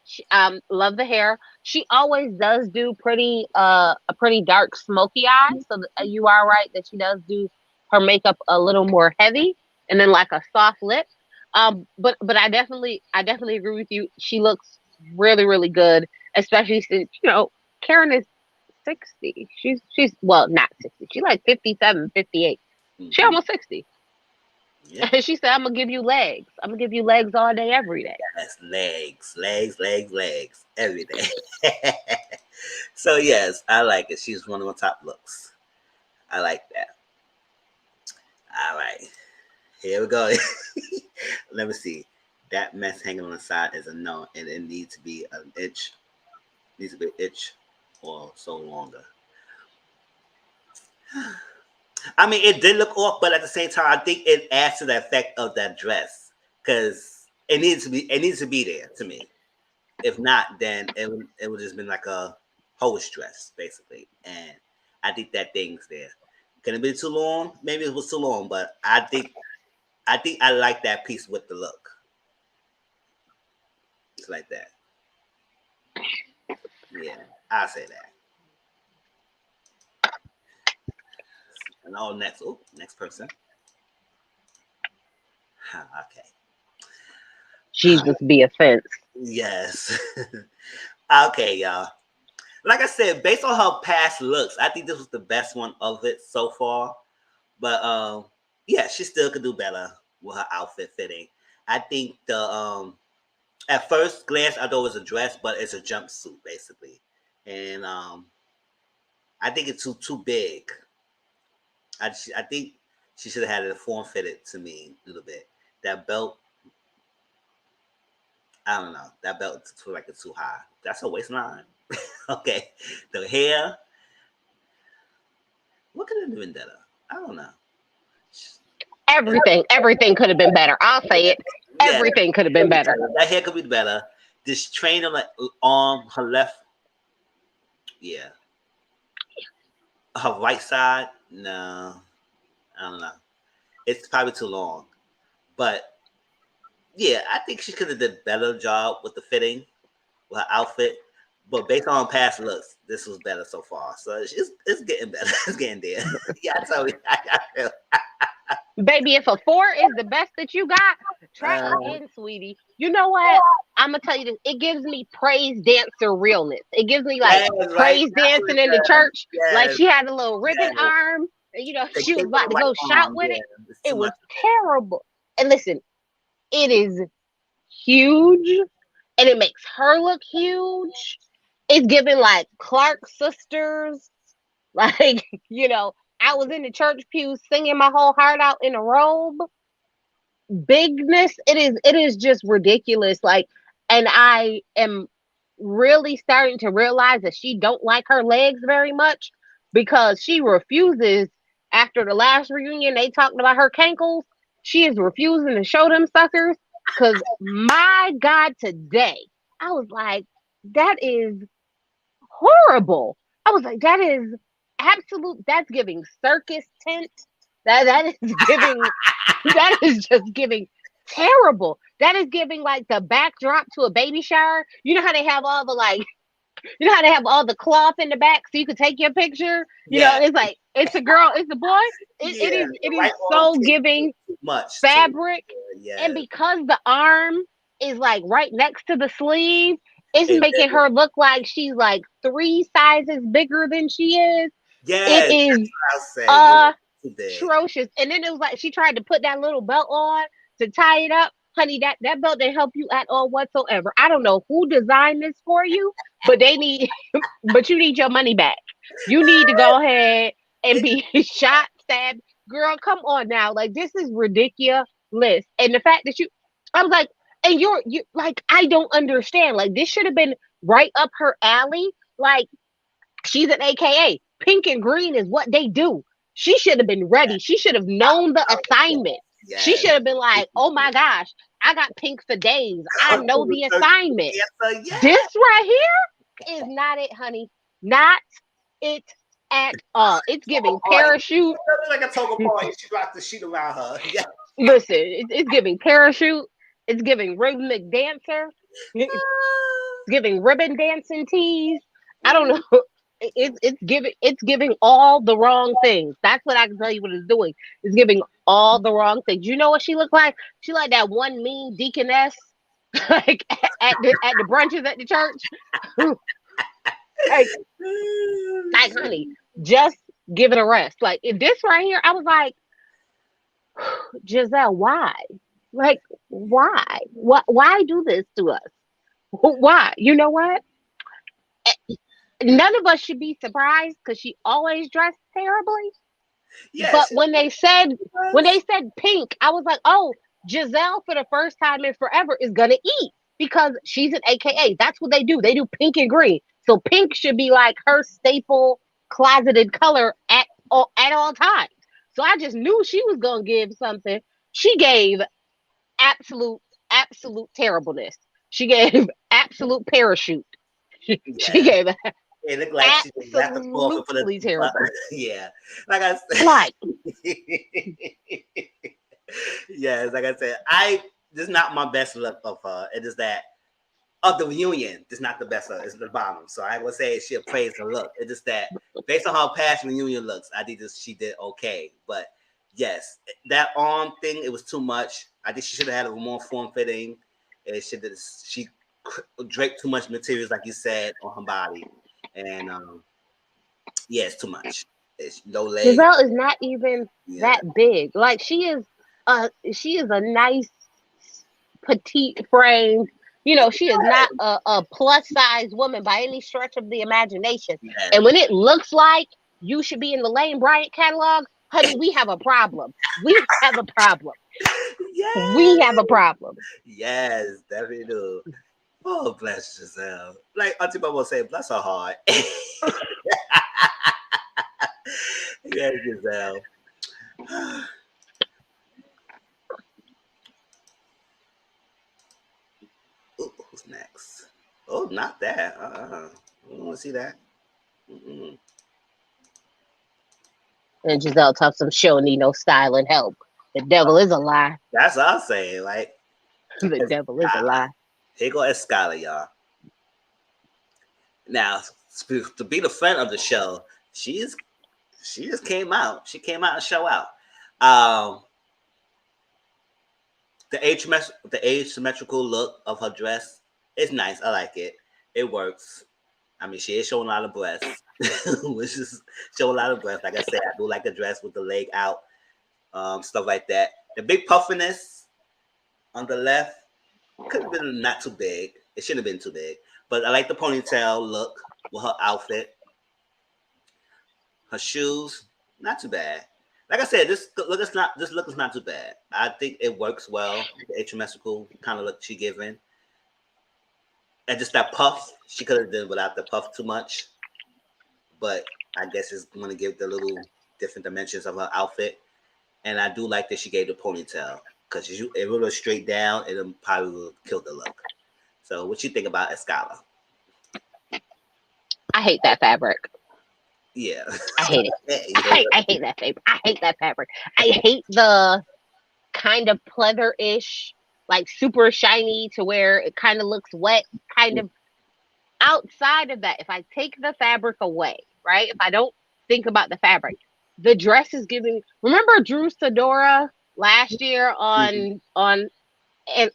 Love the hair. She always does do a pretty dark smoky eye. So you are right that she does do her makeup a little more heavy and then like a soft lip. But I definitely agree with you. She looks really, really good, especially since, Karen is 60. She's well, not 60. She's like 57, 58. She almost 60. Yeah. And she said, I'm gonna give you legs. I'm gonna give you legs all day, every day. Yes, legs every day. So yes, I like it. She's one of my top looks. I like that. All right. Here we go. Let me see. That mess hanging on the side is a no, and it needs to be an itch. Needs to be an itch or so longer. I mean, it did look off, but at the same time, I think it adds to the effect of that dress because it needs to be there to me. If not, then it would just been like a hoish dress basically, and I think that thing's there. Can it be too long? Maybe it was too long, but I think I like that piece with the look. It's like that. Yeah, I'll say that. And next person. Okay. Jesus be offense. Yes. Okay, y'all. Like I said, based on her past looks, I think this was the best one of it so far. But yeah, she still could do better with her outfit fitting. I think the at first glance I thought it was a dress, but it's a jumpsuit basically. And I think it's too big. I think she should have had it form fitted to me a little bit. That belt, I don't know. That belt feel like it's too high. That's her waistline. Okay. The hair. What could have been better? I don't know. Everything could have been better. I'll say it. Yeah, Everything could have been better. that hair could be better. This train on the arm, her left, yeah. Her right side, no. I don't know. It's probably too long. But yeah, I think she could have did a better job with the fitting, with her outfit. But based on past looks, this was better so far. So it's getting better. It's getting there. Yeah, I tell you. Baby, if a 4 is the best that you got, try again, sweetie. You know what? I'm gonna tell you this. It gives me praise dancer realness. It gives me like praise dancing in the church. Yes. Like she had a little ribbon arm. And, you know, she was about to go shout with it. It was terrible. And listen, it is huge, and it makes her look huge. It's giving like Clark sisters, like, you know. I was in the church pew singing my whole heart out in a robe. Bigness, it is just ridiculous. Like, and I am really starting to realize that she don't like her legs very much because she refuses. After the last reunion, they talked about her cankles. She is refusing to show them suckers. Cause my God, today I was like, that is horrible. I was like, that is absolute. That's giving circus tent. That is giving. That is just giving terrible. That is giving like the backdrop to a baby shower. You know how they have all the like. You know how they have all the cloth in the back so you can take your picture. You know, it's like it's a girl, it's a boy. It is so giving much fabric, and because the arm is like right next to the sleeve, it's making her look like she's like 3 sizes bigger than she is. It is atrocious. And then it was like she tried to put that little belt on to tie it up. Honey, that belt didn't help you at all whatsoever. I don't know who designed this for you, but but you need your money back. You need to go ahead and be shot, stabbed. Girl, come on now. Like, this is ridiculous. And the fact that I was like, and you're like, I don't understand. Like, this should have been right up her alley. Like, she's an AKA. Pink and green is what they do. She should have been ready. She should have known the assignment. Yes. She should have been like, oh my gosh, I got pink for days. I know the assignment. Yes. This right here is not it, honey. Not it at all. It's giving parachute. Like a toga party. She wrapped the sheet around her. Yeah. Listen, it's giving parachute. It's giving rhythmic dancer. It's giving ribbon dancing tees. I don't know. It's giving all the wrong things. That's what I can tell you what it's doing. It's giving all the wrong things. You know what she looked like? She like that one mean deaconess, like at the brunches at the church. like, honey, just give it a rest. Like, if this right here, I was like, Giselle, why? Like, why? Why do this to us? Why? You know what? None of us should be surprised because she always dressed terribly. Yes. But when they said pink, I was like, oh, Giselle for the first time in forever is gonna eat because she's an AKA. That's what they do. They do pink and green. So pink should be like her staple closeted color at at all times. So I just knew she was gonna give something. She gave absolute, absolute terribleness. She gave absolute parachute. She Yeah. gave It looked like she was back and forth for absolutely terrible. yeah. Like I said. Like, yes, like I said, this is not my best look of her. It is that of the reunion, this is not the best look. It's the bottom. So I would say she'll praise her look. It's just that based on her past reunion looks, I think she did okay. But yes, that arm thing, it was too much. I think she should have had a more form fitting. She draped too much materials, like you said, on her body. And yeah, it's too much. It's no legs. Giselle is not even Yeah. that big. Like she is a nice petite frame. You know, she is not a plus size woman by any stretch of the imagination. Yes. And when it looks like you should be in the Lane Bryant catalog, honey, we have a problem. We have a problem. Yes. We have a problem. Yes, definitely do. Oh, bless Giselle. Like Auntie Bobo said, bless her heart. Yes, Giselle. Ooh, who's next? Oh, not that. I don't want to see that. Mm-mm. And Giselle talks some she don't need no style and help. The devil is a lie. That's what I'm saying. Like, The devil is a lie. Here go Escala, y'all. Now, to be the friend of the show, she just came out. She came out and show out. The asymmetrical look of her dress is nice. I like it. It works. I mean, she is showing a lot of breasts, which is showing a lot of breasts. Like I said, I do like the dress with the leg out, stuff like that. The big puffiness on the left could have been not too big. It shouldn't have been too big. But I like the ponytail look with her outfit. Her shoes, not too bad. Like I said, this look is not too bad. I think it works well. The asymmetrical kind of look she giving. And just that puff, she could have done without the puff too much. But I guess it's going to give the little different dimensions of her outfit. And I do like that she gave the ponytail. Because if it would have straight down, it probably would have killed the look. So what you think about Escala? I hate that fabric. Yeah. I hate it. I hate that fabric. I hate that fabric. I hate the kind of pleather-ish, like super shiny to where it kind of looks wet. Kind of outside of that, if I take the fabric away, right? If I don't think about the fabric, the dress is giving. Remember Drew Sidora last year on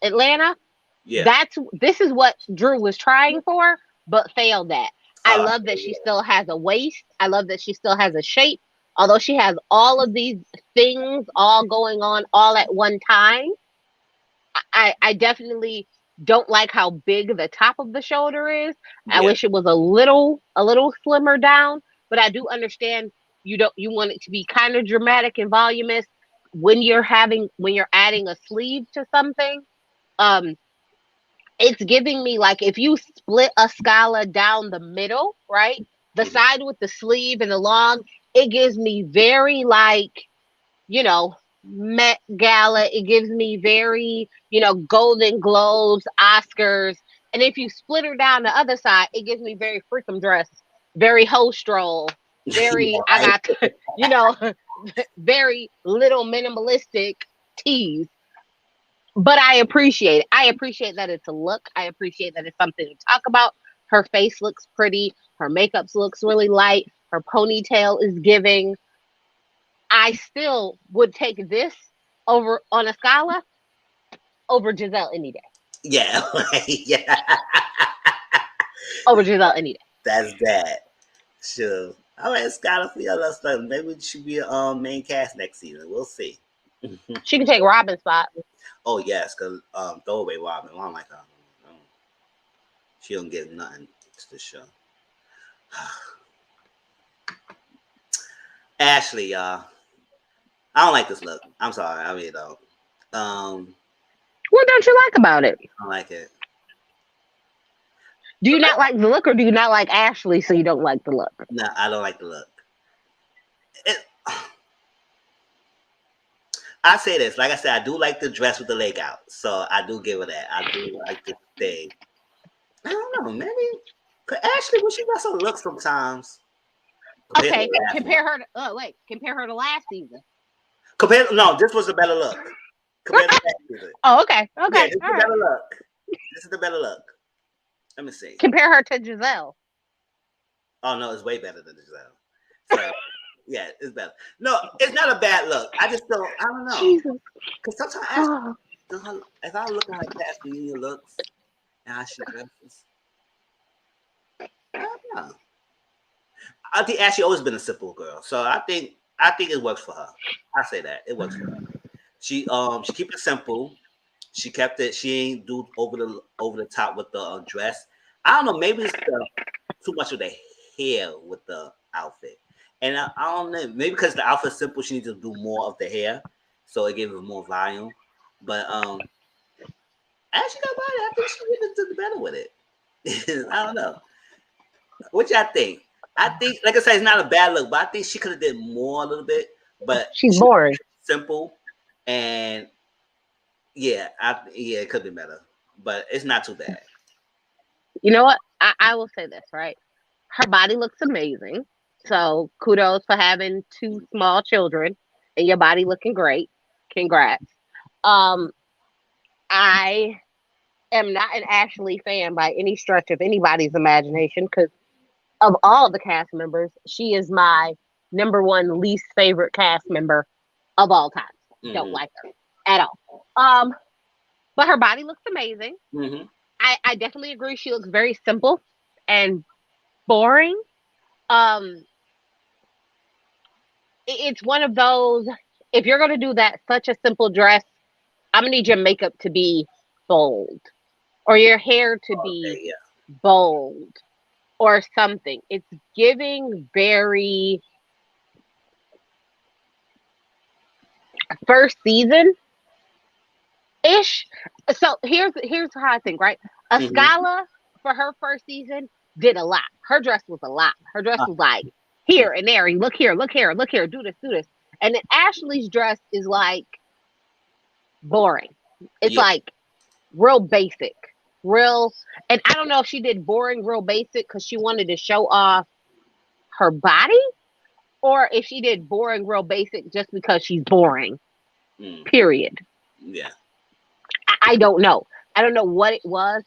Atlanta? Yeah. This is what Drew was trying for, but failed at. I love that she still has a waist. I love that she still has a shape. Although she has all of these things all going on all at one time, I definitely don't like how big the top of the shoulder is. I wish it was a little slimmer down, but I do understand you want it to be kind of dramatic and voluminous when you're adding a sleeve to something. It's giving me like if you split a scala down the middle, right? The side with the sleeve and the long, it gives me very like, Met Gala. It gives me very, Golden Globes, Oscars. And if you split her down the other side, it gives me very freakum dress, very hoe stroll, very, I got, very little minimalistic tees. But I appreciate it. I appreciate that it's a look. I appreciate that it's something to talk about. Her face looks pretty. Her makeup looks really light. Her ponytail is giving. I still would take this over on a scala over Giselle any day. Yeah. Yeah. Over Giselle any day. That's that. Sure. All right, Scala, for your last stuff. Maybe it should be a main cast next season. We'll see. She can take Robin's spot. Oh yes, because throwaway Robin. I don't like her. She don't get nothing to the show. Ashley, y'all. I don't like this look. I'm sorry. I really don't. What don't you like about it? I don't like it. Do you not like the look, or do you not like Ashley, so you don't like the look? No, I don't like the look. it, I say this, like I said, I do like the dress with the leg out, so I do give her that. I do like the thing. I don't know, maybe. Cause Ashley, when she does her look sometimes. Okay, compare her to last season. No, this was a better look. Compared to last season. Oh, okay. Yeah, this is a better look. This is the better look. Let me see. Compare her to Giselle. Oh no, it's way better than Giselle. So yeah, it's better. No, it's not a bad look. I don't know. Because sometimes if I look at her past reunion looks and how she dresses, I don't know. I think Ashley always been a simple girl, so I think it works for her. I say that it works for her. She keep it simple. She kept it. She ain't do over the top with the dress. I don't know. Maybe it's too much of the hair with the outfit, and I don't know. Maybe because the outfit's simple, she needs to do more of the hair, so it gives her more volume. But Ashley got body. I think she really did better with it. I don't know. What y'all think? I think, like I said, it's not a bad look, but I think she could have did more a little bit. But she's boring. Simple, and yeah, it could be better, but it's not too bad. You know what? I will say this, right? Her body looks amazing. So kudos for having 2 small children and your body looking great. Congrats. I am not an Ashley fan by any stretch of anybody's imagination because of all the cast members, she is my number 1 least favorite cast member of all time. Mm-hmm. Don't like her at all. But her body looks amazing. Mm-hmm. I definitely agree. She looks very simple and boring. It's one of those, if you're going to do that, such a simple dress, I'm going to need your makeup to be bold or your hair to be bold or something. It's giving very first season ish. So here's how I think, right? Scala for her first season did a lot. Her dress was a lot. Her dress was like here and there, and look here, do this. And then Ashley's dress is like boring. It's like real basic, and I don't know if she did boring, real basic because she wanted to show off her body, or if she did boring, real basic just because she's boring. Period. Yeah. I don't know. I don't know what it was.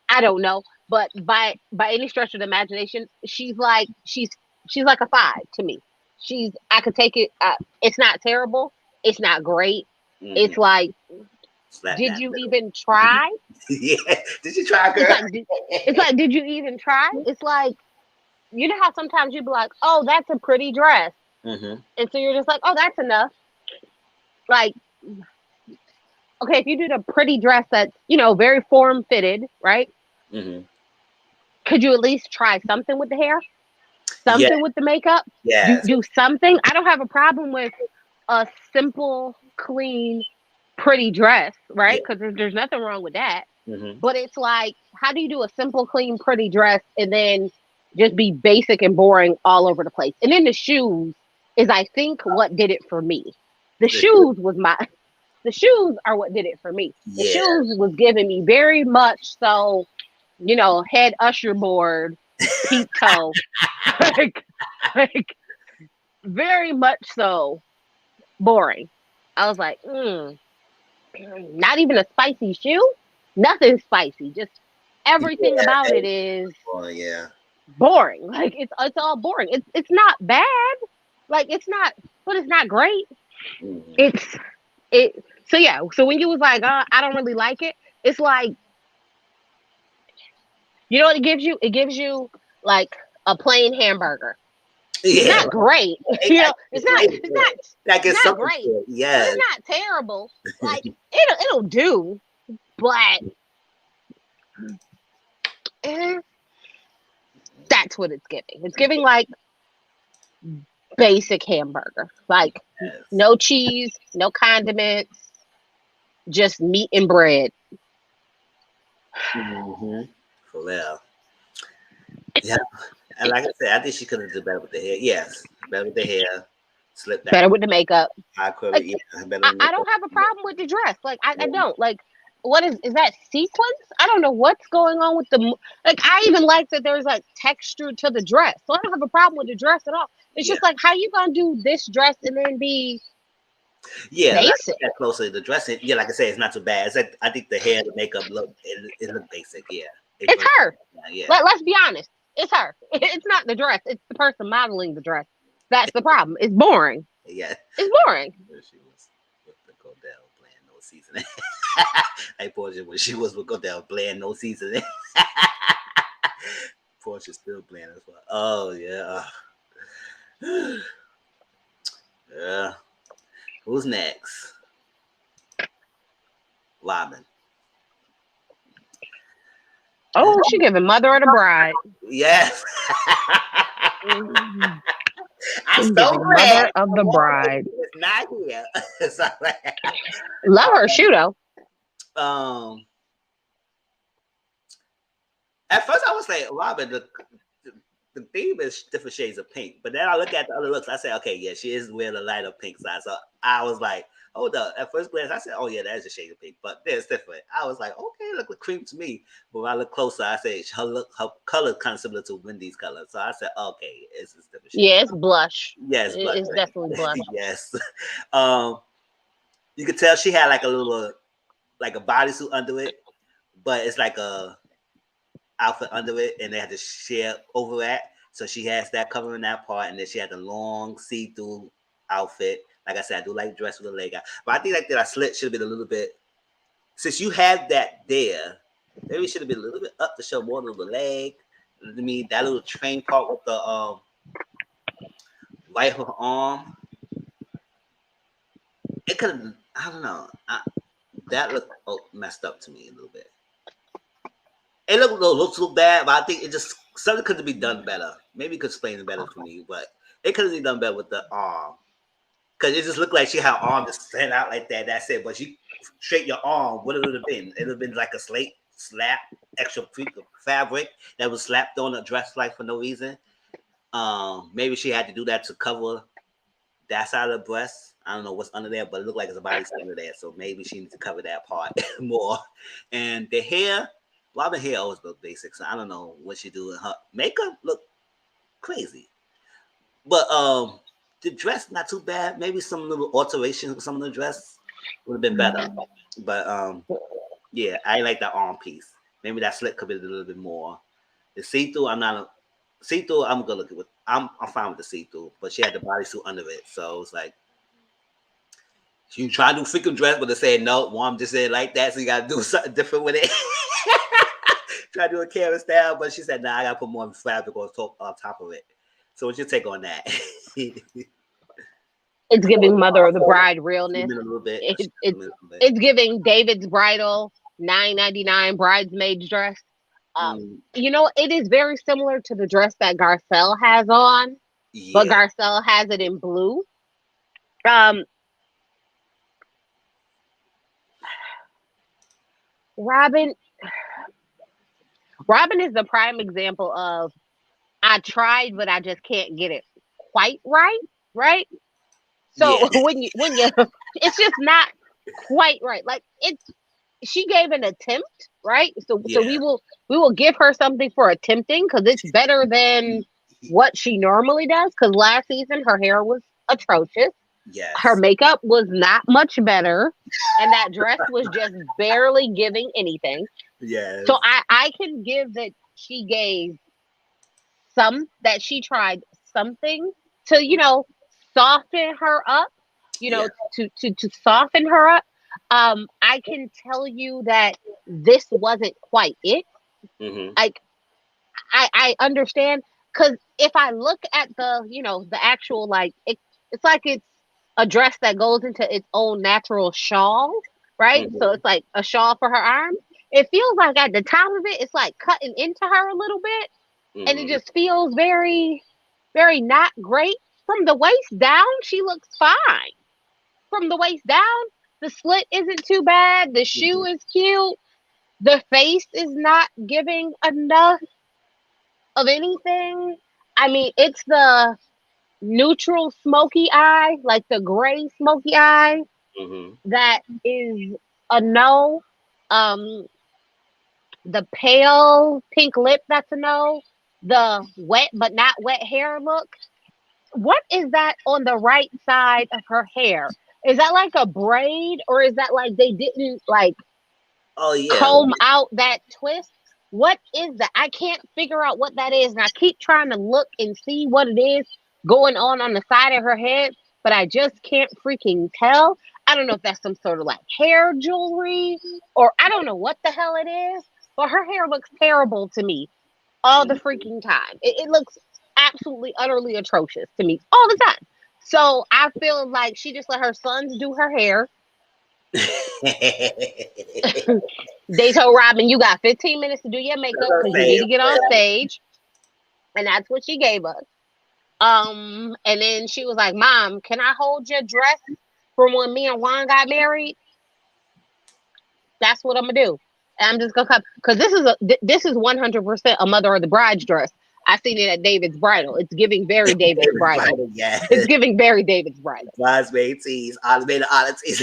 I don't know. But by any stretch of the imagination, she's like a 5 to me. I could take it. It's not terrible. It's not great. It's like, did you even try? Yeah. Did you try, girl? It's like, did you even try? It's like, you know how sometimes you'd be like, oh, that's a pretty dress. And so you're just like, oh, that's enough. Like, okay, if you did a pretty dress that's, very form-fitted, right? Could you at least try something with the hair? Something with the makeup? Yeah. Do something? I don't have a problem with a simple, clean, pretty dress, right? Because there's nothing wrong with that. But it's like, how do you do a simple, clean, pretty dress and then just be basic and boring all over the place? And then the shoes is, I think, what did it for me. The shoes are what did it for me. The shoes was giving me very much so, head usher board, peep toe, like very much so boring. I was like, not even a spicy shoe, nothing spicy. Just everything about it is boring. Like it's all boring. It's not bad. Like it's not, but it's not great. So yeah. So when you was like, I don't really like it. It's like, you know what it gives you? It gives you like a plain hamburger. It's not great. It's not great. Yeah. It's not terrible. Like it'll do, but that's what it's giving. It's giving like basic hamburger. Like no cheese, no condiments, just meat and bread. For real. Yeah. And like I said, I think she could have done better with the hair. Yes, better with the hair. Slip that. Better with the makeup. High quality. Like, Yeah, better with I makeup. don't have a problem with the dress. Like, I Yeah. don't. Like, what is that sequence? I don't know what's going on with like, I even like that there's like texture to the dress. So I don't have a problem with the dress at all. It's Yeah. just like, how you gonna do this dress and then be Yeah, like basic? that closer. The dressing, yeah, like I said, it's not too bad. It's like I think the hair, the makeup it look basic. Yeah, It's her. yeah, Let's be honest. It's her. It's not the dress. It's the person modeling the dress. That's the problem. It's boring. yeah. It's boring. When she was with the Godell playing no seasoning. Like Portia when she was with Godell playing no seasoning. Portia still playing as well. Oh yeah. Yeah. Who's next? Robin. Oh, she giving mother of the bride. Yes. Mhm. I'm She's so giving glad mother of the bride. it's not here. So, Love her shoe though. At first I was like, Robin, the theme is different shades of pink. But then I look at the other looks, I say, okay, yeah, she is wearing a lighter pink side. So I was like, hold up. At first glance, I said, oh yeah, that's a shade of pink. But it's different. I was like, okay, look like cream to me. But when I look closer, I say her color is kind of similar to Wendy's color. So I said, okay, it's a different shade. Yeah, it's blush. Yes, blush. It's definitely blush. Yes. You could tell she had like a little, like a bodysuit under it, but it's like a outfit under it, and they had to share over that. So she has that covering that part, and then she had the long see-through outfit. Like I said, I do like dress with a leg out, but I think like that slit should have been a little bit. Since you had that there, maybe it should have been a little bit up to show more of the leg. I mean, that little train part with the right her arm. It could have. I don't know. That looked messed up to me a little bit. It looks so bad, but I think it just something could be done better. Maybe you could explain it better for me, but it could have been done better with the arm. Because it just looked like she had her arm just stand out like that. That's it. But you straight your arm, what would it have been? It would have been like a slap, extra piece of fabric that was slapped on a dress like for no reason. Maybe she had to do that to cover that side of the breast. I don't know what's under there, but it looked like it's a body under there. So maybe she needs to cover that part more. And the hair, Robin hair always look basic. So I don't know what she do. Her makeup look crazy. But the dress not too bad. Maybe some little alteration with some of the dress would have been better. But yeah, I like that arm piece. Maybe that slit could be a little bit more. The see-through, I'm gonna look at with. I'm fine with the see-through, but she had the bodysuit under it, so it's like she tried to do freaking dress, but they said no. Mom just said like that, so you gotta do something different with it. Try to do a Karen style, but she said, "Nah, I gotta put more fabric on top of it." So what's your take on that? It's giving mother of the bride realness. A little bit. It's giving David's bridal $9.99 bridesmaid's dress. You know, it is very similar to the dress that Garcelle has on, but Garcelle has it in blue. Robin is the prime example of I tried, but I just can't get it quite right. Right? So when you it's just not quite right. Like she gave an attempt, right? So we will give her something for attempting because it's better than what she normally does. Because last season her hair was atrocious. Yes. Her makeup was not much better, and that dress was just barely giving anything. Yes. So I can give that she gave that she tried something to soften her up, to soften her up. I can tell you that this wasn't quite it. Mm-hmm. Like I understand, because if I look at the actual, like it's like it's a dress that goes into its own natural shawl, right? Mm-hmm. So it's like a shawl for her arms. It feels like at the top of it, it's like cutting into her a little bit, and it just feels very, very not great. From the waist down, she looks fine. From the waist down, the slit isn't too bad. The shoe is cute. The face is not giving enough of anything. I mean, it's the neutral smoky eye, like the gray smoky eye, Mm-hmm. that is a no. Um, the pale pink lip, that's a no. The wet but not wet hair look. What is that on the right side of her hair? Is that like a braid, or is that like they didn't like Oh yeah. comb out that twist? What is that? I can't figure out what that is, and I keep trying to look and see what it is going on the side of her head, but I just can't freaking tell. I don't know if that's some sort of like hair jewelry, or I don't know what the hell it is, but her hair looks terrible to me all the Mhm. freaking time. It looks absolutely, utterly atrocious to me all the time. So I feel like she just let her sons do her hair. They told Robin, you got 15 minutes to do your makeup because you need to get on stage. And that's what she gave us. And then she was like, Mom, can I hold your dress from when me and Juan got married? That's what I'm gonna do. And I'm just gonna come because this is 100% a mother of the bride's dress. I seen it at David's bridal. It's giving very David's bridal. Yeah. It's giving very David's bridal. Bridesmaid tees, automated oddities.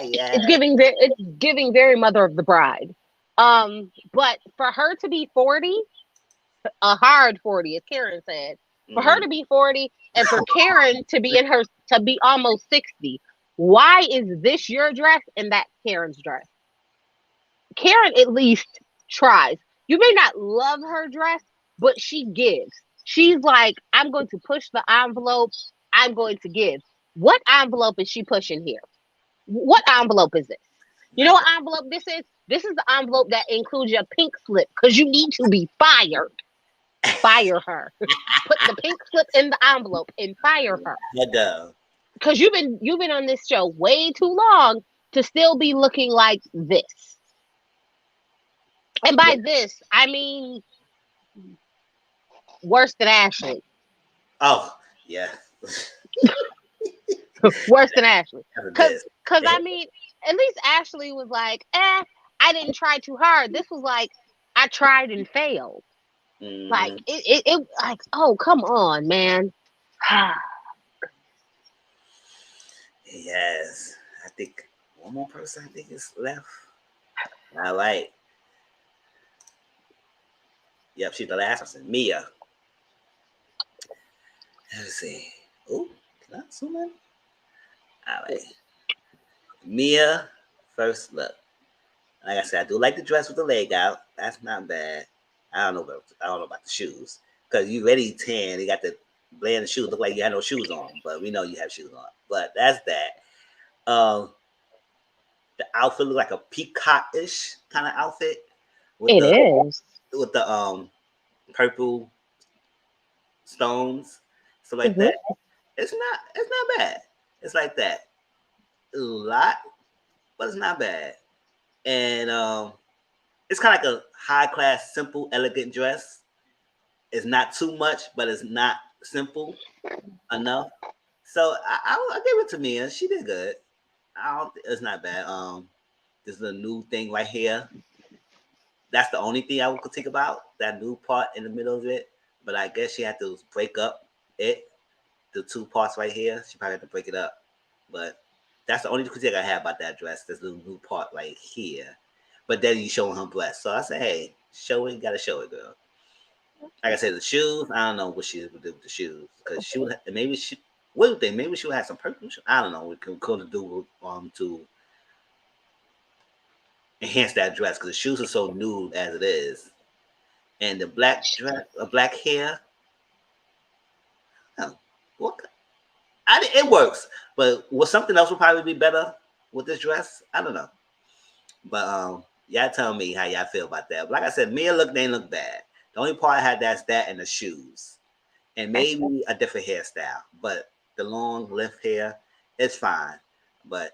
Yeah. It's giving very mother of the bride. But for her to be 40, a hard 40, as Karen said, for her Mm-hmm. to be 40 and for Karen to be almost 60, why is this your dress and that Karen's dress? Karen at least tries. You may not love her dress, but she gives. She's like, I'm going to push the envelope. I'm going to give. What envelope is she pushing here? What envelope is this? You know what envelope this is? This is the envelope that includes your pink slip because you need to be fired. Fire her. Put the pink slip in the envelope and fire her. Hello. Because you've been on this show way too long to still be looking like this. And Yeah. by this, I mean worse than Ashley. Oh, yeah. Worse than Ashley. That's Cause, this. cause I mean, at least Ashley was like, I didn't try too hard. This was like, I tried and failed. Like Mm-hmm. it like, oh come on, man. Yes. I think one more person I think is left. All right. Yep, she's the last person. Mia. Let's see. Oh, can I zoom in? All right. Mia, first look. Like I said, I do like the dress with the leg out. That's not bad. I don't know about the shoes because you already tan. You got the bland shoes. Look like you had no shoes on, but we know you have shoes on. But that's that. The outfit look like a peacock-ish kind of outfit with It the is. with the purple stones, stuff like Mm-hmm. that. It's not bad. It's like that. A lot, but it's not bad. And it's kind of like a high class, simple, elegant dress. It's not too much, but it's not simple enough. So I give it to Mia. She did good. It's not bad. This is a new thing right here. That's the only thing I could think about. That new part in the middle of it. But I guess she had to break up it. The two parts right here. She probably had to break it up. But that's the only critique I have about that dress. This little new part right here. But then you showing her breast. So I said, hey, show it. You gotta show it, girl. Like I said, the shoes. I don't know what she would do with the shoes because she would maybe she. What do you think? Maybe she would have some purple shoes. I don't know. We could do to enhance that dress because the shoes are so nude as it is, and the black dress, black hair. Oh, what? It works, but was something else would probably be better with this dress? I don't know. But y'all tell me how y'all feel about that. But like I said, Mia look they look bad. The only part I had that's that and the shoes. And maybe a different hairstyle. But the long length hair, it's fine. But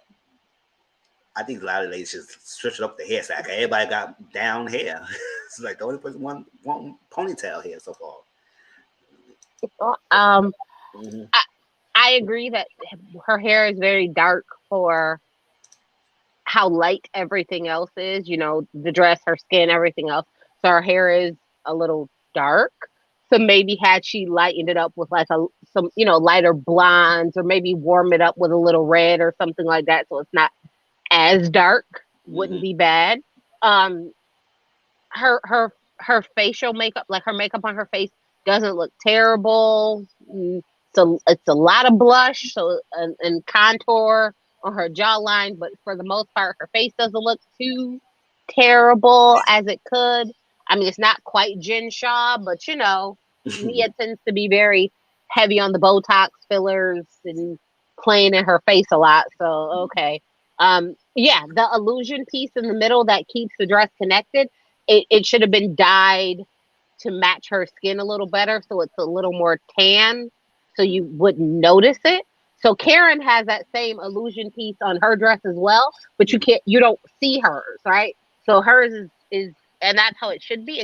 I think a lot of ladies should switch up the hairstyle. Everybody got down hair. It's like the only person one ponytail hair so far. Um, Mm-hmm. I agree that her hair is very dark for how light everything else is. You know, the dress, her skin, everything else. So her hair is a little dark. So maybe had she lightened it up with like some lighter blondes, or maybe warm it up with a little red or something like that, so it's not as dark, wouldn't be bad. Um, her facial makeup, like her makeup on her face, doesn't look terrible. So it's a lot of blush, so and contour on her jawline, but for the most part, her face doesn't look too terrible as it could. I mean, it's not quite Jen Shaw, but Mia tends to be very heavy on the Botox fillers and playing in her face a lot. So okay, yeah, the illusion piece in the middle that keeps the dress connected, it should have been dyed to match her skin a little better, so it's a little more tan, so you wouldn't notice it. So Karen has that same illusion piece on her dress as well, but you don't see hers, right? So hers is and that's how it should be.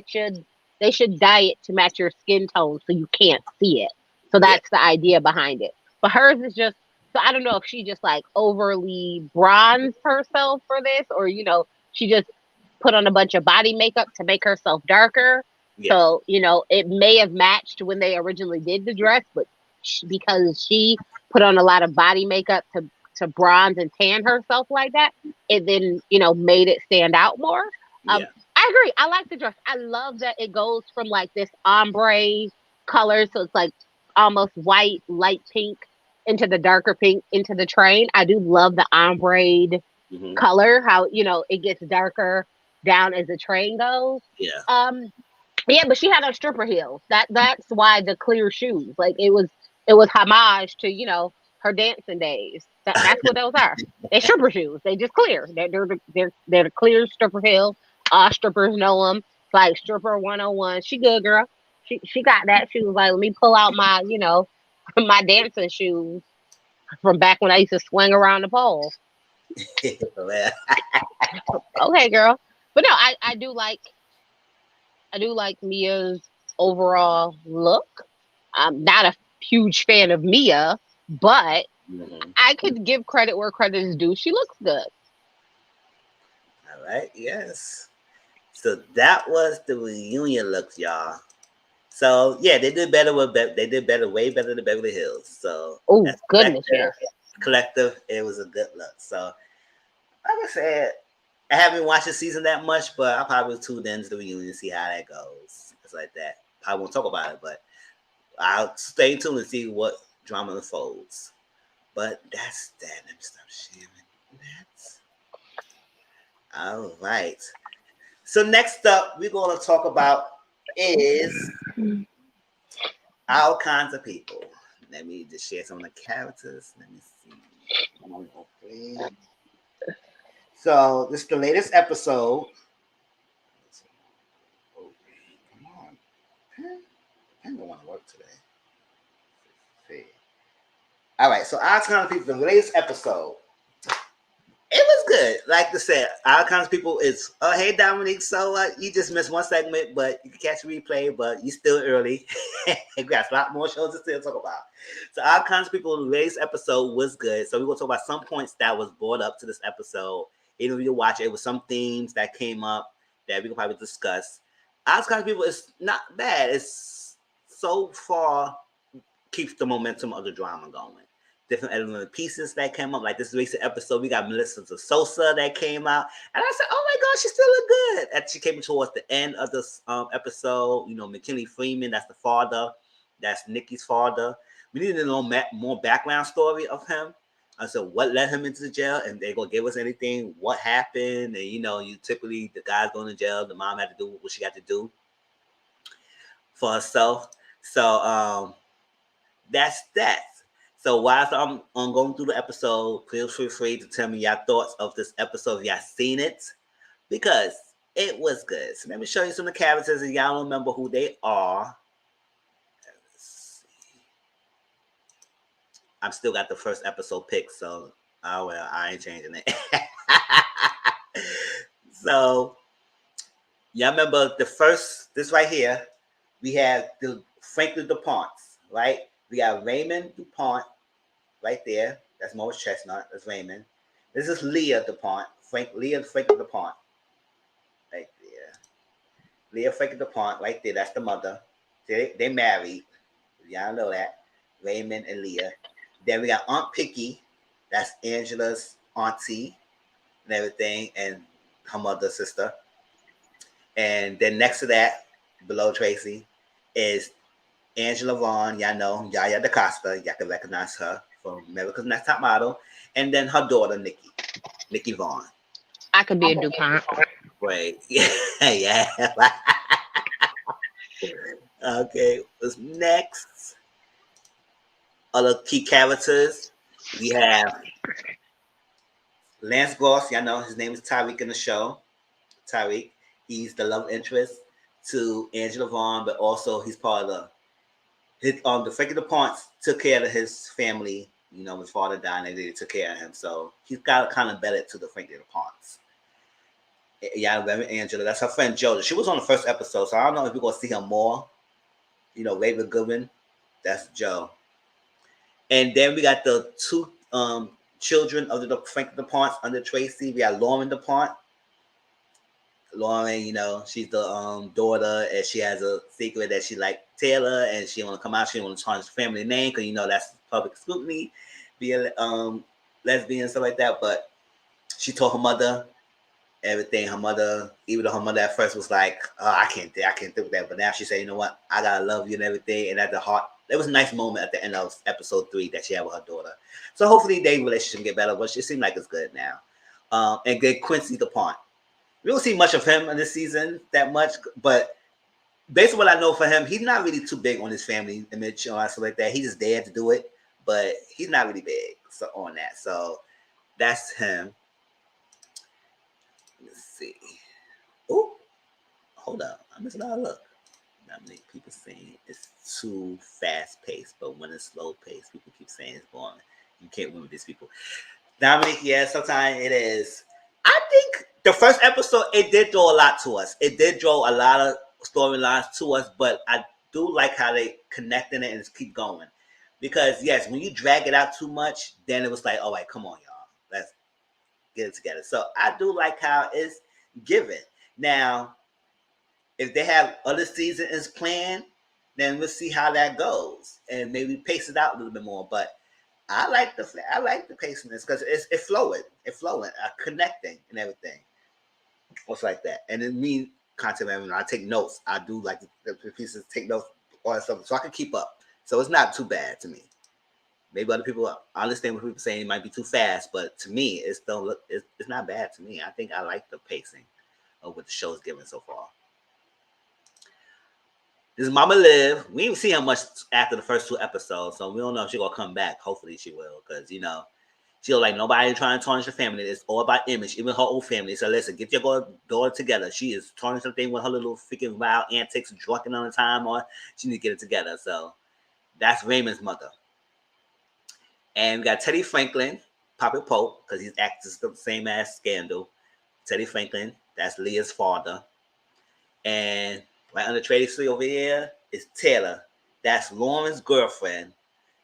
They should dye it to match your skin tone so you can't see it. So Yeah. that's the idea behind it. But hers is just, so I don't know if she just like overly bronzed herself for this, or she just put on a bunch of body makeup to make herself darker. Yeah. So, it may have matched when they originally did the dress, but because she put on a lot of body makeup to bronze and tan herself like that, it then, made it stand out more. Yeah. I agree. I like the dress. I love that it goes from like this ombre color, so it's like almost white, light pink, into the darker pink, into the train. I do love the ombre color, how it gets darker down as the train goes. Yeah. Yeah, but she had her stripper heels. That's why the clear shoes. Like it was homage to her dancing days. That's what those are. They're stripper shoes. They just clear. They're the clear stripper heels. All strippers know them. It's like stripper 101. She good, girl. She got that. She was like, let me pull out my my dancing shoes from back when I used to swing around the pole. Okay, girl. But no, I do like Mia's overall look. I'm not a huge fan of Mia, but I could give credit where credit is due. She looks good. All right. Yes. So that was the reunion looks, y'all. So yeah, they did better they did better, way better than Beverly Hills. So Oh that's goodness, yes. collective. It was a good look. So like I said, I haven't watched the season that much, but I probably tune into the reunion and see how that goes. It's like that. I won't talk about it, but I'll stay tuned and see what drama unfolds. But that's that. Let me stop sharing that. All right. So next up, we're going to talk about is all kinds of people. Let me just share some of the characters. Let me see. Okay. So this is the latest episode. Oh, come on. I don't want to work today. See. All right. So all kinds of people. The latest episode. It was good. Like I said, all kinds of people is, oh, hey, Dominique, so you just missed one segment, but you can catch a replay, but you still early. We got a lot more shows to still talk about. So all kinds of people, the latest episode was good. So we're going to talk about some points that was brought up to this episode. Even if you watch it, was some themes that came up that we can probably discuss. All kinds of people, it's not bad. It's so far keeps the momentum of the drama going. Different element pieces that came up. Like this recent episode, we got Melissa Sosa that came out, and I said, "Oh my God, she still look good." And she came towards the end of this episode. McKinley Freeman, that's the father, that's Nikki's father. We need to know more background story of him. I said, what led him into the jail, and they gonna give us anything, what happened, and you typically the guy's going to jail, the mom had to do what she got to do for herself. So that's that. So whilst I'm going through the episode, please feel free to tell me your thoughts of this episode if y'all seen it, because it was good. So let me show you some of the characters and y'all don't remember who they are. Let's see. I'm still got the first episode picked, so I ain't changing it. So y'all remember this right here, we have the Franklin DuPonts, right? We got Raymond DuPont right there. That's Morris Chestnut. That's Raymond. This is Leah DuPont. Leah Franklin DuPont. Right there. Leah Franklin DuPont right there. That's the mother. They married. Y'all know that. Raymond and Leah. Then we got Aunt Picky. That's Angela's auntie and everything, and her mother, sister. And then next to that, below Tracy, is Angela Vaughn. Y'all know Yaya DaCosta. Y'all can recognize her from America's Next Top Model. And then her daughter, Nikki Vaughn. I could be a DuPont. Wait. Yeah. Okay. What's next? Other key characters. We have Lance Goss. Y'all know his name is Tyreek in the show. Tyreek. He's the love interest to Angela Vaughn, but also he's part of the Frankie DuPont took care of his family. You know, his father died and they took care of him. So he's got kind of better to the Frankie DuPonts. Yeah, Angela. That's her friend Joe. She was on the first episode, so I don't know if we're going to see her more. You know, Raven Goodman. That's Joe. And then we got the two children of the Frankie DuPonts under Tracy. We got Lauren DuPont. Lauren, you know, she's the daughter, and she has a secret that she like Taylor, and she want to come out. She want to change the family name because you know that's public scrutiny, being lesbian and stuff like that. But she told her mother everything. Her mother, even though her mother at first was like, oh, I can't do that. But now she said, you know what, I gotta love you and everything. And at the heart, there was a nice moment at the end of episode 3 that she had with her daughter. So hopefully their relationship get better. But it seems like it's good now. And then Quincy DuPont. We don't see much of him in this season that much, but based on what I know for him, he's not really too big on his family image or stuff like that. He's just there to do it, but he's not really big on that. So that's him. Let's see. Oh, hold up. I missed a lot of look. Not many people saying it's too fast paced, but when it's slow paced, people keep saying it's boring. You can't win with these people. Dominic, yeah, sometimes it is. I think the first episode, it did draw a lot to us. It did draw a lot of storylines to us, but I do like how they connecting it and just keep going. Because, yes, when you drag it out too much, then it was like, all right, come on, y'all. Let's get it together. So I do like how it's given. Now, if they have other seasons planned, then we'll see how that goes. And maybe pace it out a little bit more. But I like the pacing because it's flowing, connecting and everything. What's like that, and it means content. I take notes. I do like the pieces, take notes, all that stuff, so I can keep up. So it's not too bad to me. Maybe other people, I understand what people saying it might be too fast, but to me, it's not bad to me. I think I like the pacing of what the show's given so far. This is Mama Liv. We didn't see her much after the first 2 episodes, so we don't know if she's gonna come back. Hopefully she will, because you know, she's like nobody trying to tarnish her family. It's all about image, even her old family. So listen, get your daughter together. She is tarnishing something with her little freaking wild antics, drunken on the time, or she need to get it together. So that's Raymond's mother. And we got Teddy Franklin, Papa Pope, because he's acting the same as Scandal. Teddy Franklin, that's Leah's father. And right under Tracy over here is Taylor. That's Lauren's girlfriend.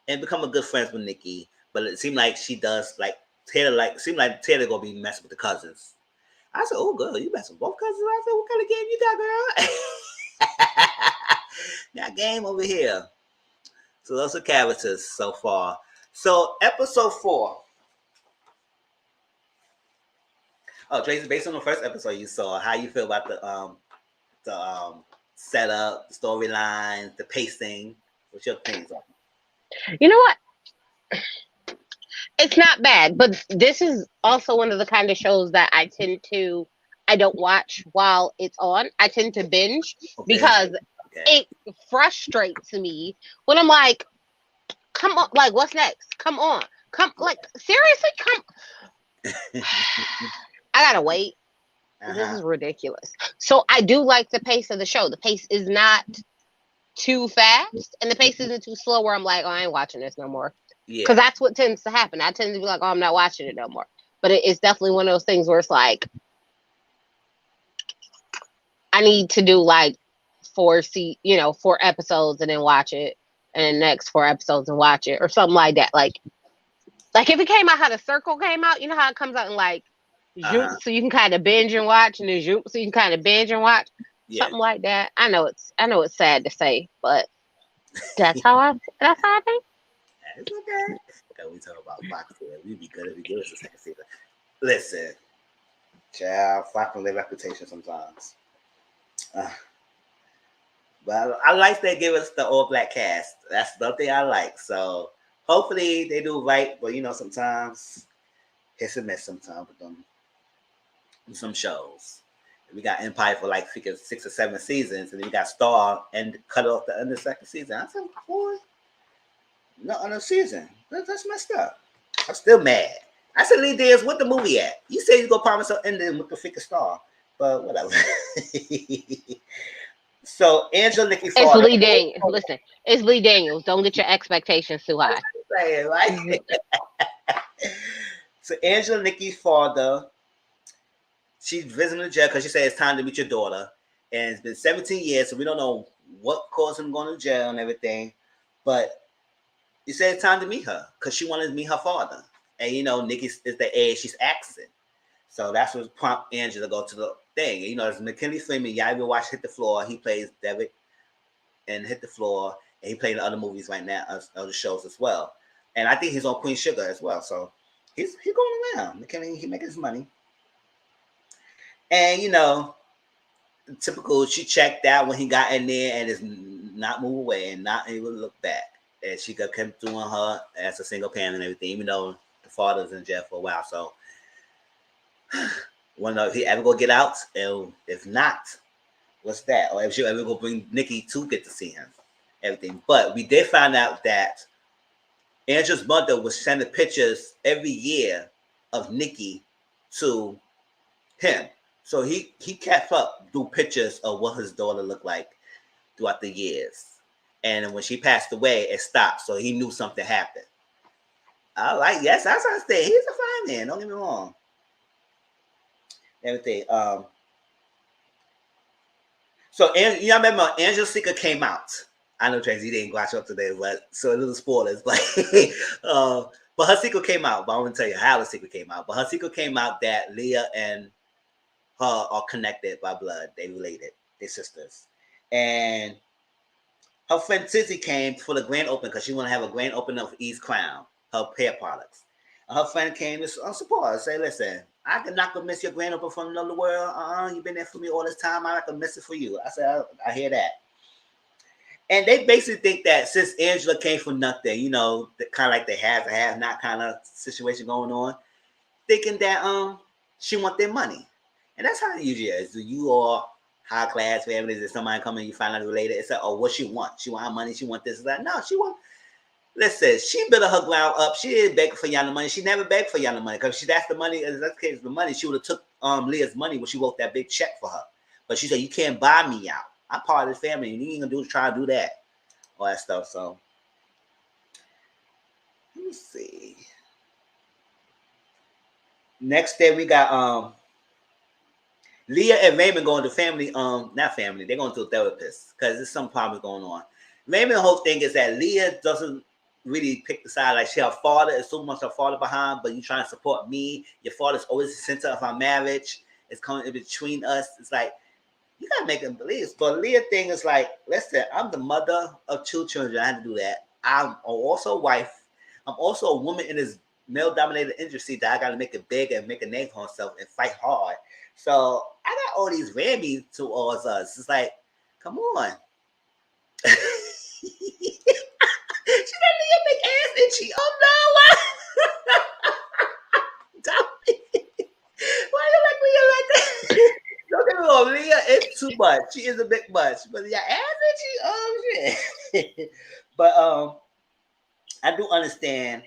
And become a good friend with Nikki. But it seemed like she does like Taylor, seemed like Taylor gonna be messing with the cousins. I said, oh girl, you messing with both cousins? I said, what kind of game you got, girl? Got game over here. So those are characters so far. So episode 4. Oh, Tracy, based on the first episode you saw, how you feel about the setup, the storyline, the pacing? What's your opinions on it? You know what? It's not bad, but this is also one of the kind of shows that I don't watch while it's on. I tend to binge because it frustrates me when I'm like, come on, like, what's next? Come on. Like, seriously, come. I gotta wait. This is ridiculous. So I do like the pace of the show. The pace is not too fast, and the pace isn't too slow where I'm like, oh, I ain't watching this no more. Because that's what tends to happen. I tend to be like, oh, I'm not watching it no more. But it's definitely one of those things where it's like, I need to do like 4 episodes and then watch it, and then next 4 episodes and watch it, or something like that. Like if it came out how the Circle came out, you know how it comes out in like zoom, so you can kind of binge and watch, and then zoom, so you can kind of binge and watch. something like that. I know it's sad to say, but that's how I think. It's okay. Because we talk about Fox here. We'd be good if we give us a second season. Listen, child, Fox can live reputation sometimes. But I like they give us the all black cast. That's the thing I like. So hopefully they do right. But sometimes hit and miss sometimes with them some shows. We got Empire for like 6 or 7 seasons, and then we got Star and cut off the end of the second season. I said, boy, no another season. That's messed up. I'm still mad. I said, Lee Diaz, what the movie at? You said you gonna promise an ending with the freaking Star, but whatever. So Angela Nikki It's Father. Lee Daniels. Listen, it's Lee Daniels. Don't get your expectations too high. Saying, right? So Angela Nikki's father, she's visiting the jail because she said it's time to meet your daughter. And it's been 17 years, so we don't know what caused him going to jail and everything. But he said it's time to meet her because she wanted to meet her father. And Nikki is the age she's asking. So that's what prompted Angela to go to the thing. It's McKinley Freeman. Y'all ever watch Hit the Floor? He plays David and Hit the Floor. And he played in other movies right now, other shows as well. And I think he's on Queen Sugar as well. So he's going around. McKinley, he making his money. And typical, she checked out when he got in there and is not move away and not even look back. And she kept doing her as a single parent and everything, even though the father's in jail for a while. So want to know if he ever gonna get out, and if not, what's that? Or if she'll ever go bring Nikki to get to see him, everything. But we did find out that Angela's mother was sending pictures every year of Nikki to him. So he kept up do pictures of what his daughter looked like throughout the years. And when she passed away, it stopped. So he knew something happened. I like, yes, that's what I said. He's a fine man. Don't get me wrong. Everything. So I remember Angela Seeker came out. I know Tracy didn't watch up today, but so a little spoilers. But but her secret came out. But I want to tell you how the secret came out. But her secret came out that Leah and her are connected by blood. They related. They're sisters. And her friend Tizzy came for the grand opening because she want to have a grand opening of Eve's Crown, her hair products. And her friend came to support her. Say, listen, I could not gonna miss your grand opening from another world. You've been there for me all this time. I'm not gonna miss it for you. I said, I hear that. And they basically think that since Angela came from nothing, kind of like the have not kind of situation going on, thinking that she want their money. And that's how it usually is. You are high class families, if somebody come and you find out related, it's like, oh, what she want? She want her money, she want this. It's like, no, she want. Listen, she built her ground up. She didn't beg for y'all the money. She never begged for y'all the money. Because that's the money, in that case, the money, she would have took Leah's money when she wrote that big check for her. But she said, you can't buy me out. I'm part of this family. You ain't gonna try to do that. All that stuff. So let me see. Next day we got Leah and Raymond going to family, not family, they're going to a therapist because there's some problems going on. Raymond's whole thing is that Leah doesn't really pick the side. Like her father is so much her father behind, but you trying to support me. Your father's always the center of our marriage. It's coming in between us. It's like, you gotta make them believe. But Leah thing is like, listen, I'm the mother of 2 children. I had to do that. I'm also a wife. I'm also a woman in this male-dominated industry that I gotta make it big and make a name for myself and fight hard. So I got all these Rammies towards us. It's like, come on. She got Leah big ass itchy. Oh no! Why you like Leah like that? Don't get me wrong, Leah is too much. She is a bit much, but yeah, ass itchy. Oh shit! But I do understand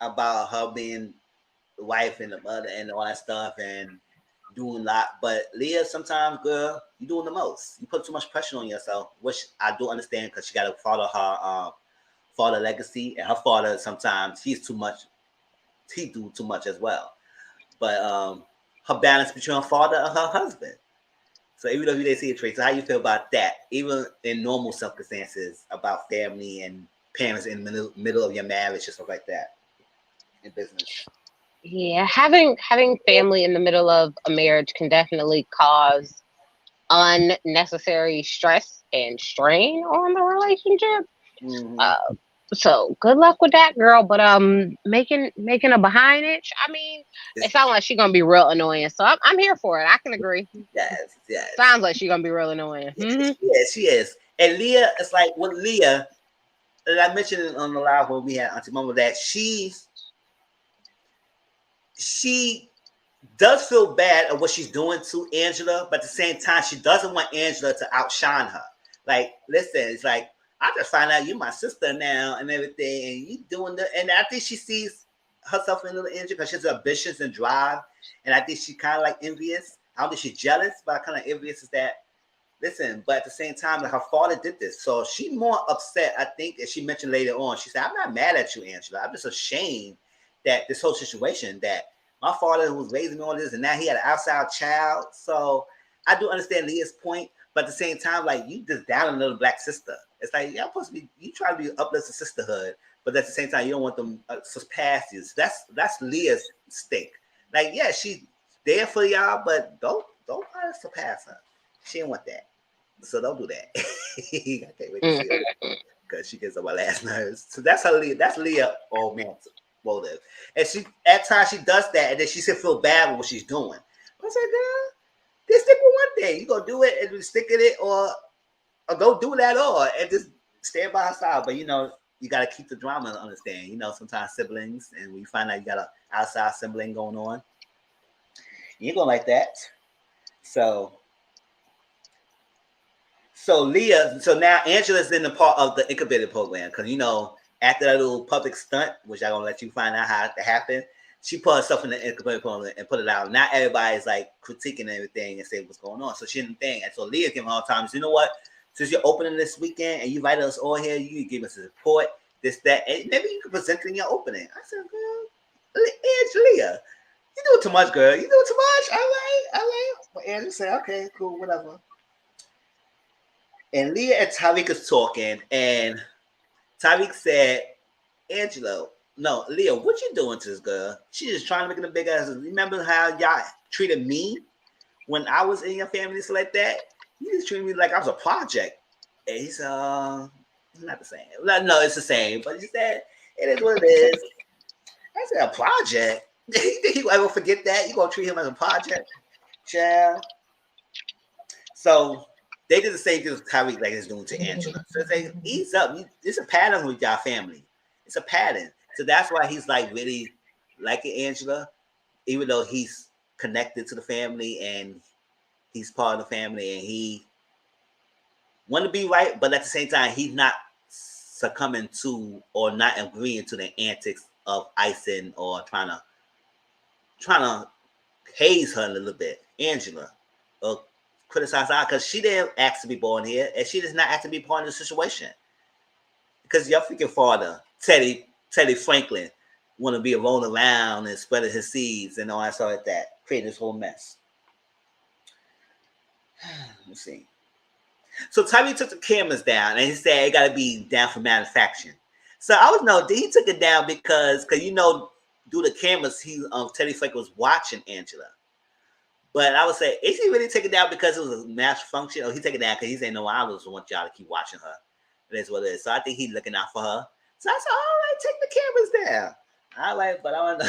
about her being the wife and the mother and all that stuff and doing a lot. But Leah, sometimes, girl, you doing the most. You put too much pressure on yourself, which I do understand because she got to follow her father legacy, and her father sometimes he's too much. He do too much as well. But her balance between her father and her husband. So even though you didn't see a trait, so how you feel about that? Even in normal circumstances, about family and parents in the middle of your marriage and stuff like that in business. Yeah, having family in the middle of a marriage can definitely cause unnecessary stress and strain on the relationship. Mm-hmm. So good luck with that, girl. But making a behind itch. I mean, it sounds like she's gonna be real annoying. So I'm here for it. I can agree. Yes, yes. Sounds like she's gonna be real annoying. Mm-hmm. She is. And Leah, it's like with Leah, as I mentioned on the live when we had Auntie Mama, that she does feel bad of what she's doing to Angela, but at the same time, she doesn't want Angela to outshine her. Like, listen, it's like, I just find out you're my sister now and everything, and you doing the, and I think she sees herself in little Angela because she's ambitious and drive, and I think she kind of like envious. I don't think she's jealous, but I kind of envious is that, listen, but at the same time, like her father did this. So she's more upset, I think, as she mentioned later on. She said, I'm not mad at you, Angela. I'm just ashamed that this whole situation, that my father was raising me all this, and now he had an outside child. So I do understand Leah's point, but at the same time, like, you just down a little black sister. It's like, y'all supposed to be, you try to be uplift the sisterhood, but at the same time, you don't want them surpass you. So that's Leah's stink. Like, yeah, she's there for y'all, but don't try to surpass her. She didn't want that. So don't do that. I can't wait to see her because she gets on my last nerves. So that's how Leah. That's Leah, old man motive. And she at times she does that, and then she still feel bad with what she's doing. I said, girl, just stick with one thing. You gonna do it and just stick in it, or go do that, or and just stand by her side. But you gotta keep the drama and understand. Sometimes siblings, and when you find out you got an outside sibling going on, you ain't gonna like that. So Leah, so now Angela's in the part of the incubator program because after that little public stunt, which I'm gonna let you find out how it happened, she put herself in the incubator program and put it out. Now everybody's like critiquing everything and saying what's going on. So she didn't think, and so Leah gave her all the time. So you know what? Since you're opening this weekend and you invited us all here, you give us a report, this, that, and maybe you can present it in your opening. I said, girl, Leah, you doing too much, girl. You doing too much. I like. But Angela said, okay, cool, whatever. And Leah and Tyreek is talking, and Tyreek said, Angela, no, Leah, what you doing to this girl? She just trying to make it a big ass. Remember how y'all treated me when I was in your family, so like that? You just treated me like I was a project. And he said, not the same. No, it's the same. But he said, it is what it is. I said, a project? You think he will ever forget that? You gonna treat him as a project? Child. So they did the same thing with Tyreek like he's doing to Angela. So it's like, ease up. It's a pattern with y'all family. It's a pattern. So that's why he's like really liking Angela, even though he's connected to the family and he's part of the family and he want to be right, but at the same time, he's not succumbing to or not agreeing to the antics of icing or trying to haze her a little bit, Angela, or criticize her because she didn't ask to be born here and she does not ask to be part of the situation. Because your freaking father, Teddy Franklin, want to be rolling around and spreading his seeds and all that stuff like that, creating this whole mess. Let's see. So Tyree took the cameras down and he said it got to be down for manufacturing. So I was no, he took it down because through the cameras, Teddy Franklin was watching Angela. But I would say, is he really taking it down because it was a match function, or he take it down because he's saying, no, I just want y'all to keep watching her. That's what it is. So I think he's looking out for her. So I said, all right, take the cameras down. All right, but I want to,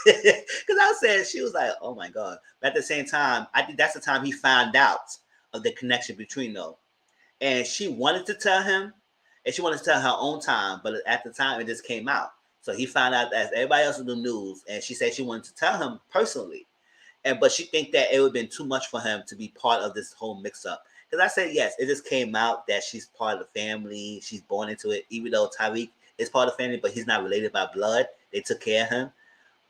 because I said, she was like, oh my God. But at the same time, I think that's the time he found out of the connection between them. And she wanted to tell him, and she wanted to tell her own time, but at the time it just came out. So he found out as everybody else in the news, and she said she wanted to tell him personally. But she think that it would have been too much for him to be part of this whole mix-up. Because I said, yes, it just came out that she's part of the family. She's born into it, even though Tyreek is part of the family, but he's not related by blood. They took care of him,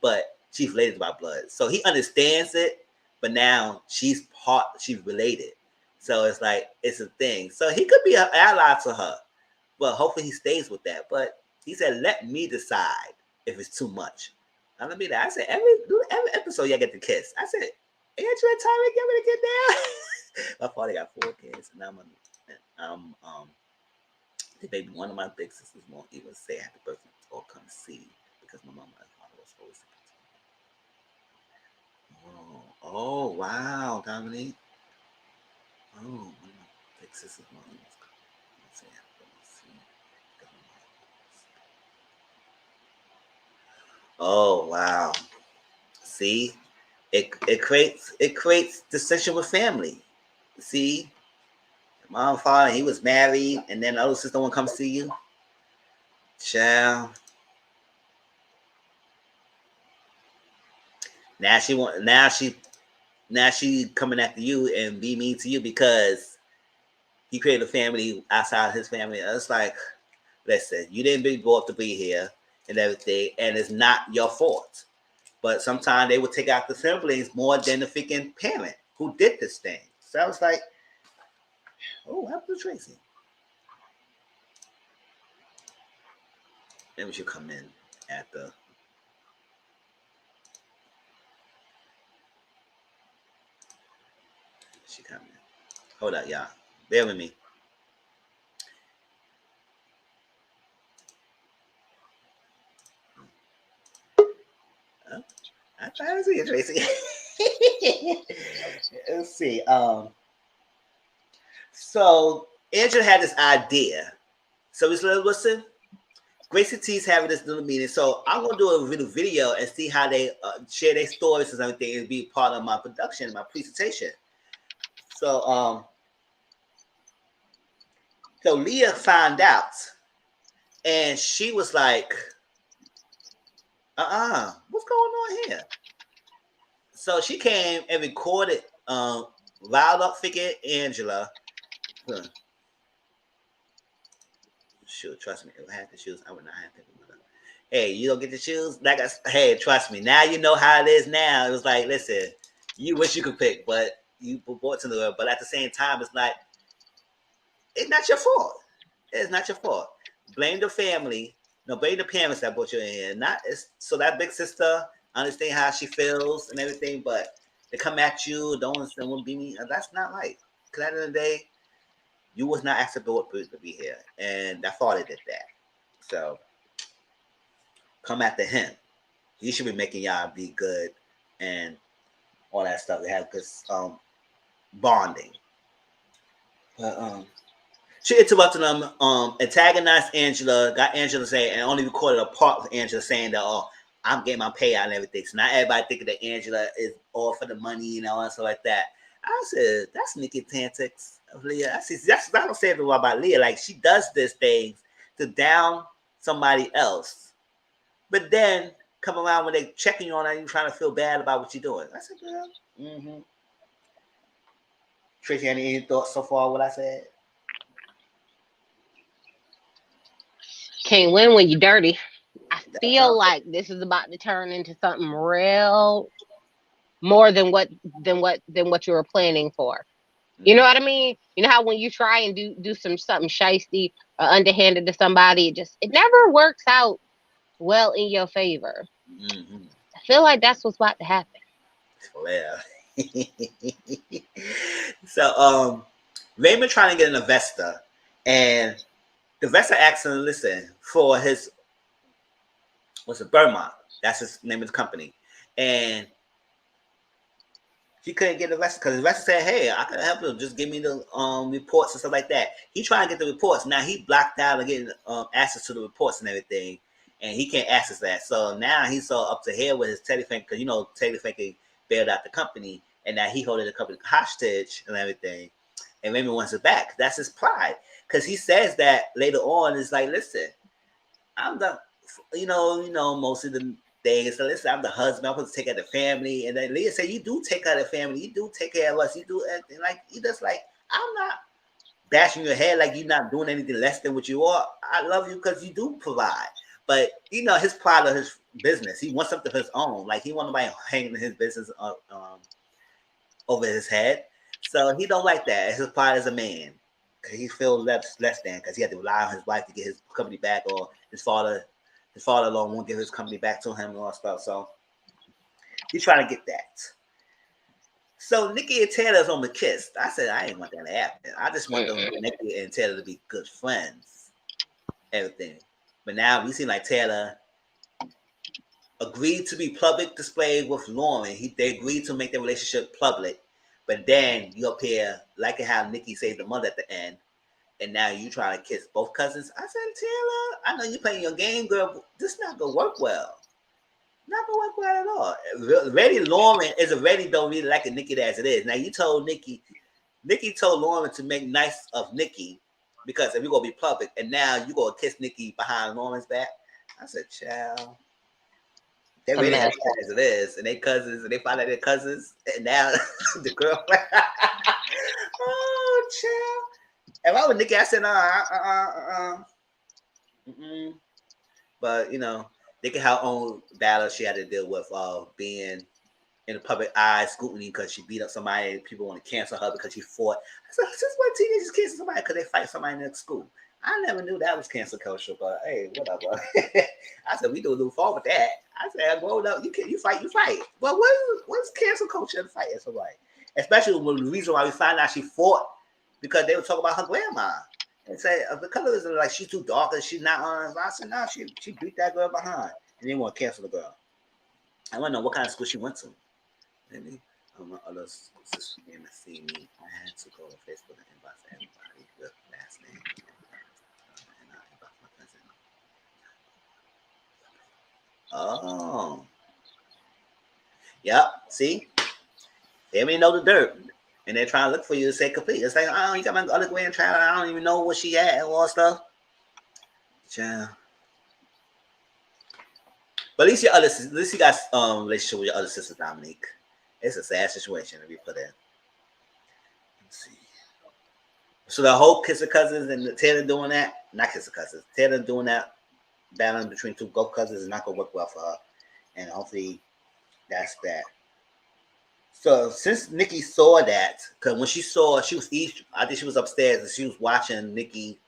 but she's related by blood. So he understands it, but now she's related. So it's like, it's a thing. So he could be an ally to her, but hopefully he stays with that. But he said, let me decide if it's too much. Now let me that. I said, every episode y'all get the kiss. I said, Angela and Tyreek, get me to get down. My father got 4 kids, and the baby, one of my big sisters won't even say happy birthday or come see because my mom and father was always oh wow, Dominique. Oh, oh wow. See, it creates dissension with family. See, mom, father, he was married, and then the other sister won't come see you. Child. Now she want. Now she coming after you and be mean to you because he created a family outside his family. It's like, listen, you didn't be brought to be here and everything, and it's not your fault. But sometimes they would take out the siblings more than the freaking parent who did this thing. So I was like, oh, what happened to Tracy? Maybe she'll come in after. She come in. Hold up, y'all. Bear with me. Oh, I try to see it, Tracy. Let's see. So Angela had this idea. So we said, listen, Gracie T's having this little meeting. So I'm gonna do a little video and see how they share their stories and everything and be part of my production, my presentation. So so Leah found out and she was like, what's going on here? So she came and recorded riled up figure Angela. Shoot, trust me, if I had the shoes, I would not have to. Hey, you don't get the shoes? Hey, trust me. Now you know how it is now. It was like, listen, you wish you could pick, but you were brought to the world. But at the same time, it's like, it's not your fault. It's not your fault. Blame the family. No, blame the parents that brought you in here. So that big sister understand how she feels and everything, but they come at you, don't understand what be me. That's not right. Because at the end of the day, you was not acceptable to be here, and that father did that. So come after him. He should be making y'all be good and all that stuff. They have good bonding. But she interrupted them, antagonized Angela, got Angela saying, and only recorded a part of Angela saying that, oh, I'm getting my payout and everything. So now everybody thinking that Angela is all for the money and all that stuff like that. I said, that's Nikki Tantix of Leah. That's what I'm saying about Leah. Like, she does this thing to down somebody else. But then come around when they checking you on and you trying to feel bad about what you're doing. I said, girl. Mm-hmm. Tracy, any thoughts so far what I said? Can't win when you're dirty. I feel like this is about to turn into something real more than what you were planning for. You know what I mean? You know how when you try and do something shisty or underhanded to somebody, it never works out well in your favor. Mm-hmm. I feel like that's what's about to happen. Well, so Raymond trying to get an investor, and the investor asked him, listen, for his Burma, that's his name of the company, and he couldn't get the investor because the investor said, hey, I can help you, just give me the reports and stuff like that. He trying to get the reports. Now he blocked out and getting access to the reports and everything, and he can't access that. So now he's so up to here with his Teddy Fink, because Teddy Fink bailed out the company, and now he holding the company hostage and everything, and Raymond wants it back. That's his pride, because he says that later on. It's like, listen, I'm the, most of the things. So listen, I'm the husband. I'm supposed to take care of the family. And then Leah said, you do take care of the family. You do take care of us. You do everything. Like, you just like, I'm not bashing your head like you're not doing anything less than what you are. I love you because you do provide. But, his pride of his business, he wants something of his own. Like, he wants nobody hanging his business over his head. So he don't like that. His pride as a man. He feels less than because he had to rely on his wife to get his company back, or his father-in-law won't give his company back to him and all that stuff. So he's trying to get that. So Nikki and Taylor's on the kiss. I said I ain't want that to happen. I just want Nikki and Taylor to be good friends. Everything. But now we seem like Taylor agreed to be public display with Lauren. They agreed to make their relationship public. But then you up here liking how Nikki saved the mother at the end, and now you trying to kiss both cousins. I said, Taylor, I know you playing your game, girl. But this not gonna work well. Not gonna work well at all. Reddy Lauren is already don't really like a Nikki as it is. Now you told Nikki told Lauren to make nice of Nikki because if you're gonna be public, and now you gonna kiss Nikki behind Lauren's back. I said, child. They really have as it is, and they cousins, and they find out they're cousins, and now the girl. Oh, child. If I was Nikki, I said, But, you know, Nikki had her own battle she had to deal with being in the public eye scrutiny because she beat up somebody and people want to cancel her because she fought. I said, since when teenagers cancel somebody because they fight somebody in the school? I never knew that was cancel culture, but hey, whatever. I said, we do a little fall with that. I said, grown up, you fight. Well, what's cancel culture in fighting somebody? Especially when the reason why we find out she fought because they were talking about her grandma. And say the color is like she's too dark and she's not on. I said, no, she beat that girl behind. And they want to cancel the girl. I want to know what kind of school she went to. Maybe my other sister came to see me. I had to go to Facebook and inbox everybody with last name. And I inbox my cousin. Oh. Yep. See? They already know the dirt. And they're trying to look for you to say complete. It's like, oh, you got my other grandchild. I don't even know what she had and all stuff. Yeah. But at least you got relationship with your other sister, Dominique. It's a sad situation to be put in. Let's see. So the whole Kiss of Cousins and Taylor doing that, not Kiss of Cousins, Taylor doing that, battling between two GOAT cousins is not going to work well for her. And hopefully that's that. So since Nikki saw that, because when she was I think she was upstairs and she was watching Nikki,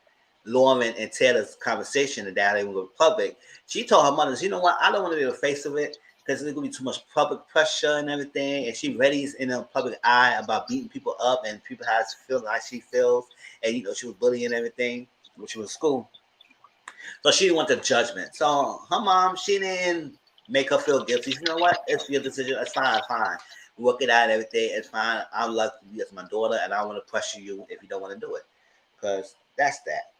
Lauren, and Taylor's conversation and that they were public. She told her mother, you know what, I don't want to be the face of it because there's going to be too much public pressure and everything. And she readies in the public eye about beating people up and people have to feel like she feels. And, you know, she was bullying and everything when she was in school. So she didn't want the judgment. So her mom, she didn't make her feel guilty. You know what? It's your decision. It's fine. Work it out, everything. It's fine. I'm lucky you as my daughter, and I don't want to pressure you if you don't want to do it. Because that's that.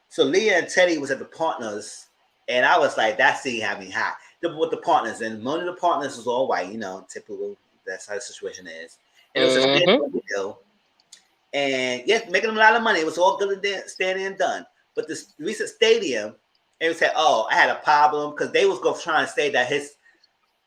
So Leah and Teddy was at the partners, and I was like, that scene had me hot. With the partners, and one of the partners was all white, you know, typical. That's how the situation is. And it was a deal. And yes, making them a lot of money. It was all good and standing and done. But this recent stadium, and we said, oh, I had a problem because they was going to try and say that his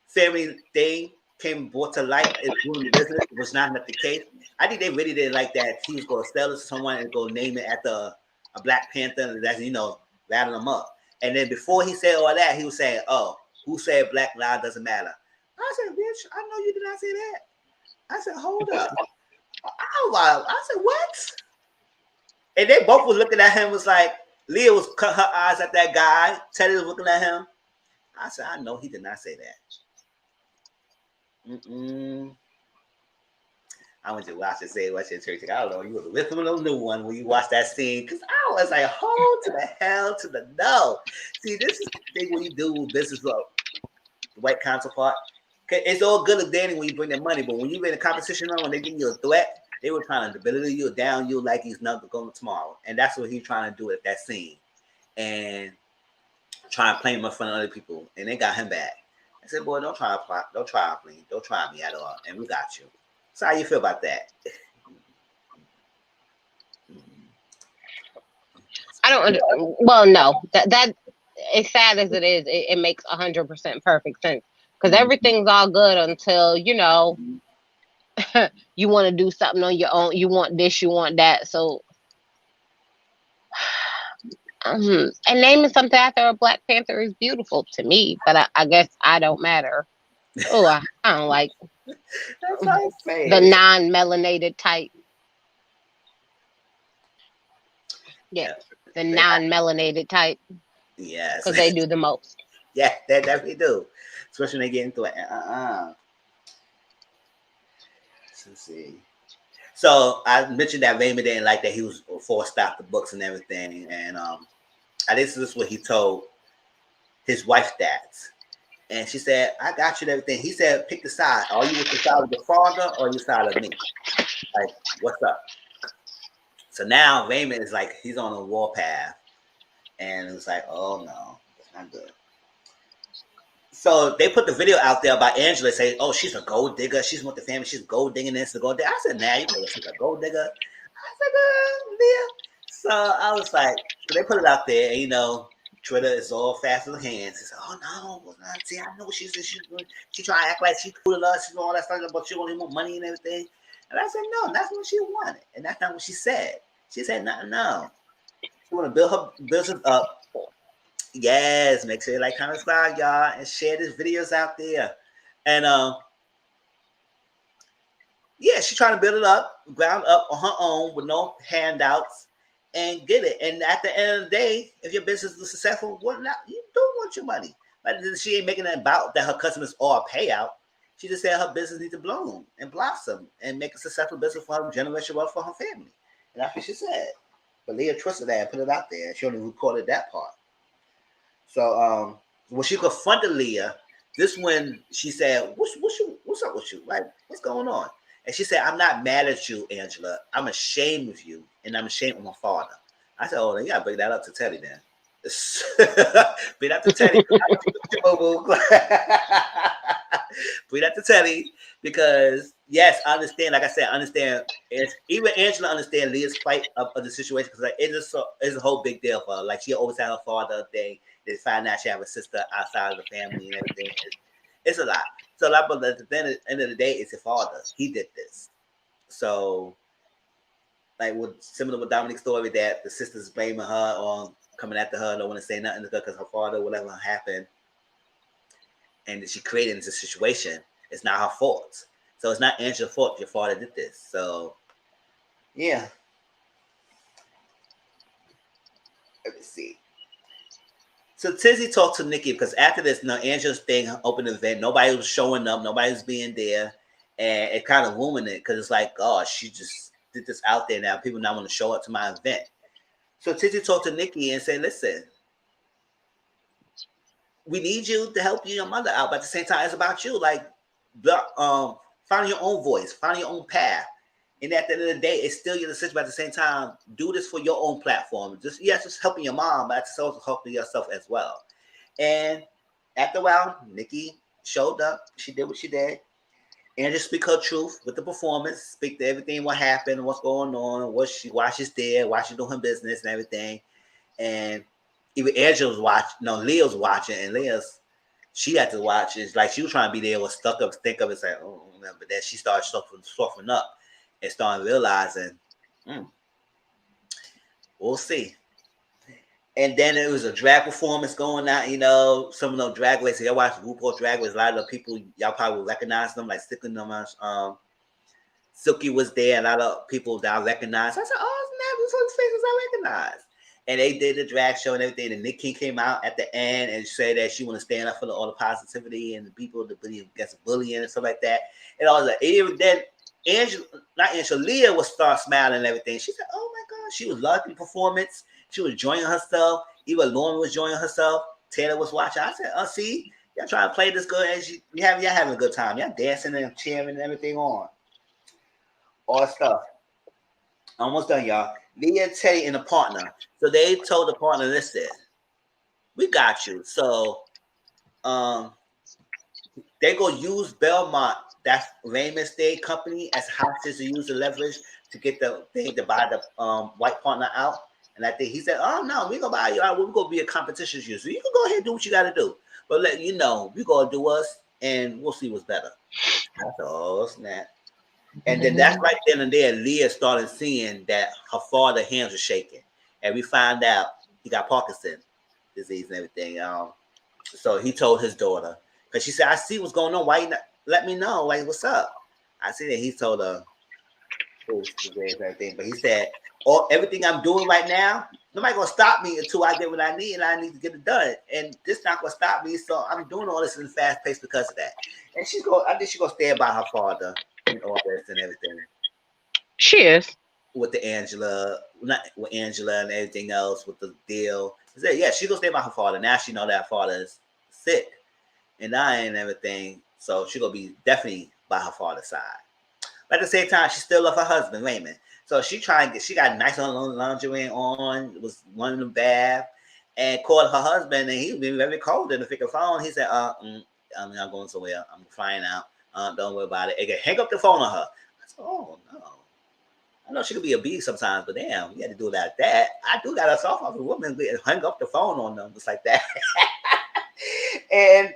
family thing came brought to light is doing the business. It was not the case. I think they really didn't like that he was going to sell it to someone and go name it after a Black Panther and that's, you know, rattle them up. And then before he said all that, he was saying, oh, who said Black Lives doesn't matter? I said, bitch, I know you did not say that. I said, hold up. I said, what? And they both was looking at him, was like, Leah was cutting her eyes at that guy. Teddy was looking at him. I said, I know he did not say that. I went to watch it church. I don't know. You were with him on the new one when you watched that scene. Because I was like, hold to the hell to the no. See, this is the thing when you do business with the white counterpart. It's all good and dandy when you bring their money, but when you're in a competition when they give you a threat, they were trying to belittle you down you like he's not going tomorrow. And that's what he's trying to do at that scene. And trying to play him in front of other people. And they got him back. I said, boy, don't try me. Don't try me at all. And we got you. So how you feel about that? I don't. Well, no. That as sad as it is, it makes 100% perfect sense because everything's all good until you know you want to do something on your own. You want this, you want that. So, and naming something after a Black Panther is beautiful to me, but I guess I don't matter. Oh, I don't like the non-melanated type. Yeah, the non-melanated type. Yes. Because they do the most. Yeah, they definitely do. Especially when they get into it. Let's see. So I mentioned that Raymond didn't like that he was forced out the books and everything. And I think this is what he told his wife that. And she said, I got you and everything. He said, pick the side. Are you with the side of the father or you side of me? Like, what's up? So now Raymond is like, he's on a warpath. And it's like, oh no, it's not good. So they put the video out there about Angela saying, oh, she's a gold digger. She's with the family. She's gold digging this, the gold digger. I said, nah, you know she's a gold digger. I said, yeah. So I was like, so they put it out there, and you know, Twitter is all fast in the hands. He said, oh no, see, I know she trying to act like she's cool to us, she's all that stuff, but she wanted more money and everything. And I said, no, that's what she wanted. And that's not what she said. She said, no. She want to build her business up. Yes, make sure you like, comment, subscribe, y'all, and share these videos out there. And yeah, she's trying to build it up, ground up on her own with no handouts, and get it. And at the end of the day, if your business is successful, what not? You don't want your money. Like she ain't making it about that her customers all a payout. She just said her business needs to bloom and blossom and make a successful business for her, generation wealth for her family. And that's what she said. But Leah trusted that and put it out there, and she only recorded that part. So when she confronted Leah, this when she said, what's up with you? Like, what's going on? And she said, I'm not mad at you, Angela. I'm ashamed of you, and I'm ashamed of my father. I said, oh, then you gotta bring that up to Teddy then. Bring that to Teddy. Bring that to Teddy, because yes, I understand. Like I said, I understand. Even Angela understands Leah's plight of the situation, because like it's a whole big deal for her. Like she always had her father thing. They find out she have a sister outside of the family and everything. It's a lot. So like, but at the end of the day, it's your father. He did this. So like with similar with Dominique's story, that the sister's blaming her or coming after her, don't want to say nothing to her because her father, whatever happened, and she created this situation. It's not her fault. So it's not Angela's fault your father did this. So yeah. Let me see. So Tizzy talked to Nikki because after this, Angela's thing opened the event. Nobody was showing up. Nobody was being there. And it kind of ruined it because it's like, oh, she just did this out there now. People not want to show up to my event. So Tizzy talked to Nikki and said, listen, we need you to help you and your mother out. But at the same time, it's about you. Like, find your own voice. Find your own path. And at the end of the day, it's still your decision. But at the same time, do this for your own platform. Just helping your mom, but it's also helping yourself as well. And after a while, Nikki showed up. She did what she did. And just speak her truth with the performance. Speak to everything, what happened, what's going on, why she's there, why she's doing her business and everything. And even Angela's watching, Leah's watching, and she had to watch. It's like she was trying to be there, was stuck up, think of it, like, oh, but then she started softening up and started realizing, we'll see. And then it was a drag performance going on. Some of those drag races. Y'all watch RHOBH Drag Race. A lot of the people y'all probably will recognize them, like Silky was there. A lot of people that I recognized. I said, "Oh, snap! These are the faces I recognize." And they did the drag show and everything. And Nick King came out at the end and said that she want to stand up for all the positivity and the people that believe against bullying and stuff like that. And all that. And then Leah would start smiling and everything. She said, "Oh my God!" She was loving the performance. She was enjoying herself. Even Lauren was enjoying herself. Taylor was watching. I said, "Oh, see, y'all trying to play this good, and y'all having a good time. Y'all dancing and cheering and everything on, all stuff." Almost done, y'all. Leah, Teddy, and the partner. So they told the partner, "Listen, we got you." So, they go use Belmont, that's Raymond State Company, as hostage to use the leverage to get the thing to buy the white partner out. And I think he said, "Oh no, we're gonna buy you out. We're gonna be a competition to you. So you can go ahead and do what you gotta do. But let you know, we're gonna do us and we'll see what's better." I said, "Oh snap." And then that's right then and there, Leah started seeing that her father's hands were shaking. And we found out he got Parkinson's disease and everything. So he told his daughter, because she said, "I see what's going on. Why you not let me know? Like, what's up?" I see that he told her everything. But he said, everything I'm doing right now, nobody gonna stop me until I get what I need, and I need to get it done. And this not gonna stop me. So I'm doing all this in fast pace because of that. And I think she's gonna stand by her father and all this and everything. She is. With Angela and everything else with the deal. Yeah, she's gonna stay by her father. Now she know that her father is sick. and dying and everything. So she's gonna be definitely by her father's side. But at the same time, she still love her husband, Raymond. So she got nice lingerie on, was one in the bath, and called her husband, and he was being very cold in the freaking phone. He said, I'm going somewhere. I'm flying out. Don't worry about it. And hang up the phone on her. I said, oh, no. I know she could be a beast sometimes, but damn, you had to do it like that. I do got a soft off a woman hang up the phone on them just like that. And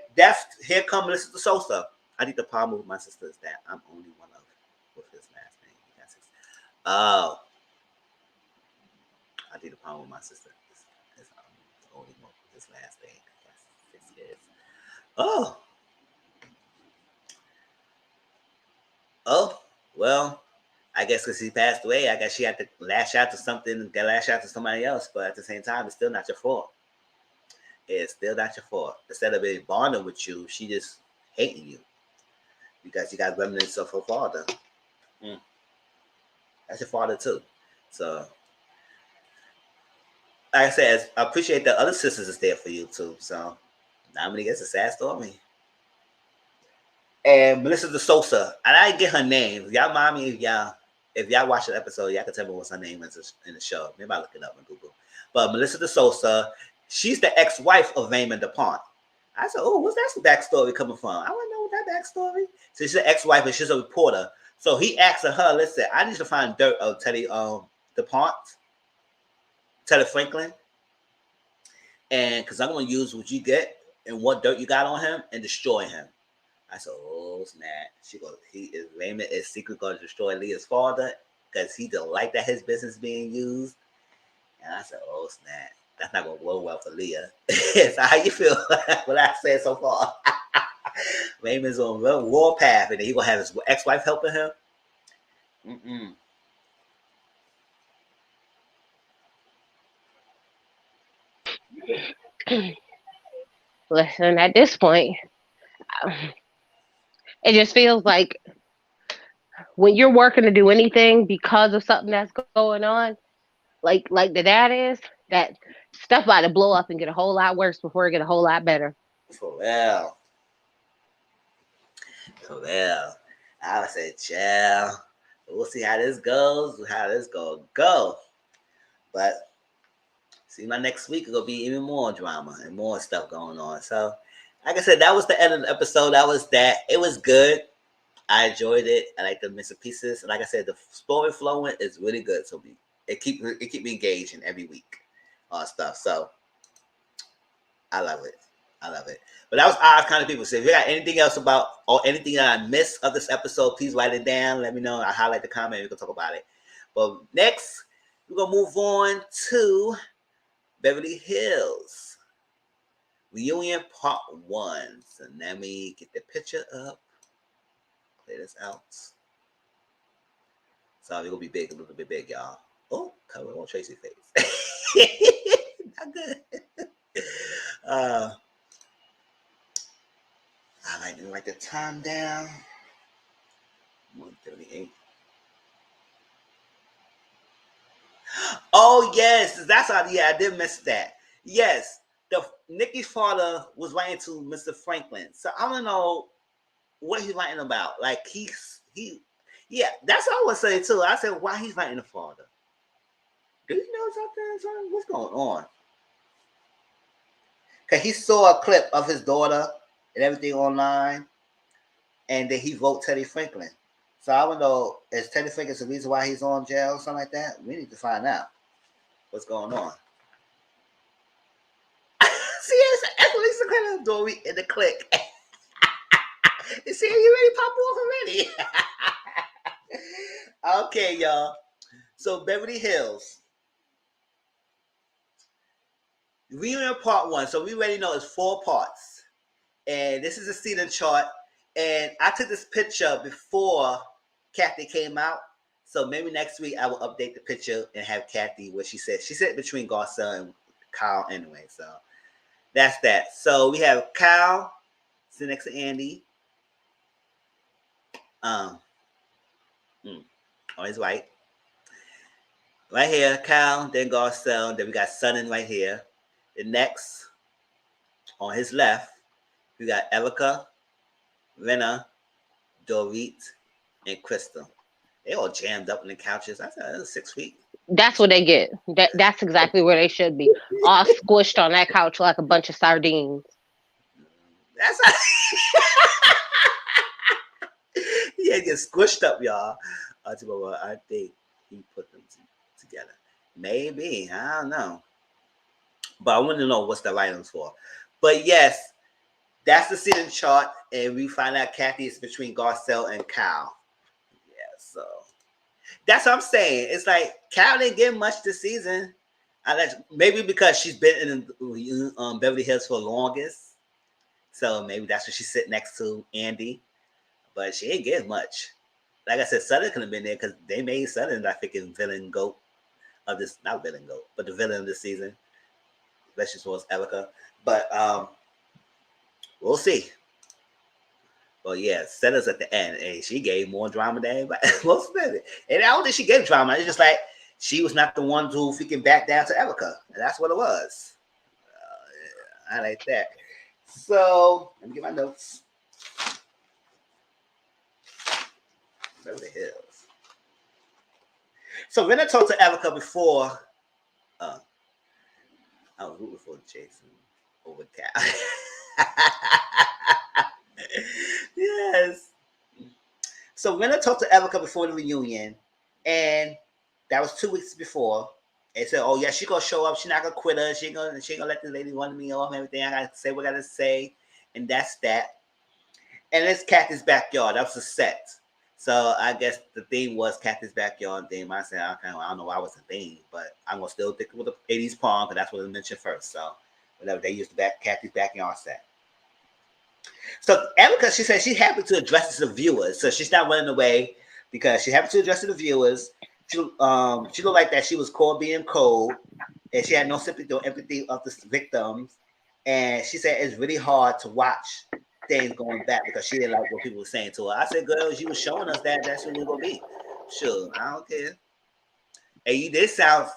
here come Melissa de Sosa. I need to problem with my sisters that I'm only one of with his last name. Oh, I need to problem with my sister. It's only one with his last name. That's 6 years. Oh, well. I guess because he passed away, I guess she had to lash out to something, lash out to somebody else. But at the same time, it's still not your fault. It's still not your fault. Instead of being bonding with you, she just hating you because you got remnants of her father. That's your father too. So, like I said, I appreciate the other sisters is there for you too. So, I mean, it's a sad story. And Melissa de Sosa, and I didn't get her name. Y'all mind me if y'all watch the episode, y'all can tell me what's her name in the show. Maybe I'll look it up on Google. But Melissa de Sosa, she's the ex-wife of Raymond DuPont. I said, oh, what's that backstory coming from? I want to know that backstory. So she's the ex-wife and she's a reporter. So he asked her, listen, I need to find dirt of Teddy DuPont, Teddy Franklin. And because I'm going to use what you get and what dirt you got on him and destroy him. I said, oh, snap. Raymond is secretly going to destroy Leah's father because he don't like that his business being used. And I said, oh, snap. That's not going to go well for Leah. So how you feel what I said so far? Raymond's on a war path and he going to have his ex-wife helping him? Listen, at this point, it just feels like when you're working to do anything because of something that's going on, like the dad is, that stuff about to blow up and get a whole lot worse before it get a whole lot better. For real. I would say, chill. We'll see how this goes, go. But see, my next week is going to be even more drama and more stuff going on. So, like I said, that was the end of the episode. That was that. It was good. I enjoyed it. I like the missing pieces. And like I said, the story flowing is really good. So it keep me engaging every week on stuff. So I love it. But that was our kind of people. So if you got anything else about or anything that I missed of this episode, please write it down. Let me know. I'll highlight the comment. We can talk about it. But next, we're going to move on to Beverly Hills Reunion Part 1. So let me get the picture up. Clear this out. So we're going to be big, a little bit big, y'all. Oh, cover on Tracy's face. Not good. I like to write the time down. 1:38. Oh yes, that's how. Yeah, I did miss that. Yes, Nikki's father was writing to Mr. Franklin. So I don't know what he's writing about. Like yeah, that's what I would say too. I said, why he's writing the father? Do you know something? What's going on? Because he saw a clip of his daughter and everything online, and then he wrote Teddy Franklin. So I don't know, is Teddy Franklin the reason why he's on jail or something like that? We need to find out what's going on. See, that's what Lisa Clinton doing in the click. You see, you ready to pop off already? Okay, y'all. So Beverly Hills. Reunion Part 1. So we already know it's 4 parts. And this is a season chart. And I took this picture before Kathy came out. So maybe next week I will update the picture and have Kathy what she said. She said between Garcelle and Kyle anyway. So that's that. So we have Kyle sitting next to Andy. On his right. Right here, Kyle, then Garcelle. Then we got Sonnen right here. The next, on his left, We got Erica, Rena, Dorit, and Crystal. They all jammed up on the couches. I said, 6 feet. That's what they get. That's exactly where they should be. All squished on that couch like a bunch of sardines. That's yeah, get squished up, y'all. I think he put them together. Maybe. I don't know. But I want to know what's the items for. But yes, that's the season chart. And we find out Kathy is between Garcelle and Kyle. Yeah, so that's what I'm saying. It's like Kyle didn't get much this season. Maybe because she's been in Beverly Hills for the longest. So maybe that's what she sit next to Andy. But she ain't getting much. Like I said, Southern could have been there because they made Southern, I think, villain goat of this, not villain goat, but the villain of this season. Especially towards Erica. But we'll see. Well, yeah, Southern's at the end. And she gave more drama than anybody. Most of it. And I don't think she gave drama. It's just like she was not the one to freaking back down to Erica. And that's what it was. I like that. So, let me get my notes. Beverly Hills. So, when I talked to Erica before, I was rooting for Jason over Cal. Yes. So, when I talked to Erica before the reunion, and that was 2 weeks before, and said, "Oh yeah, she gonna show up. She not gonna quit her. She ain't gonna let the lady run me off and everything. I gotta say what I gotta say," and that's that. And it's Kathy's backyard. That was a set. So I guess the theme was Kathy's backyard theme. I said, okay, well, I don't know why it was a theme, but I'm gonna still stick with the 80s prom because that's what I mentioned first. So whatever, they used Kathy's backyard set. So Erica, she said she's happy to address the viewers. So she's not running away because she's happy to address the viewers. She looked like that she was caught being cold, and she had no sympathy or empathy of the victims. And she said it's really hard to watch things going back because she didn't like what people were saying to her. I said, girl, you were showing us that's what we're gonna be. Sure, I don't care. And you did sound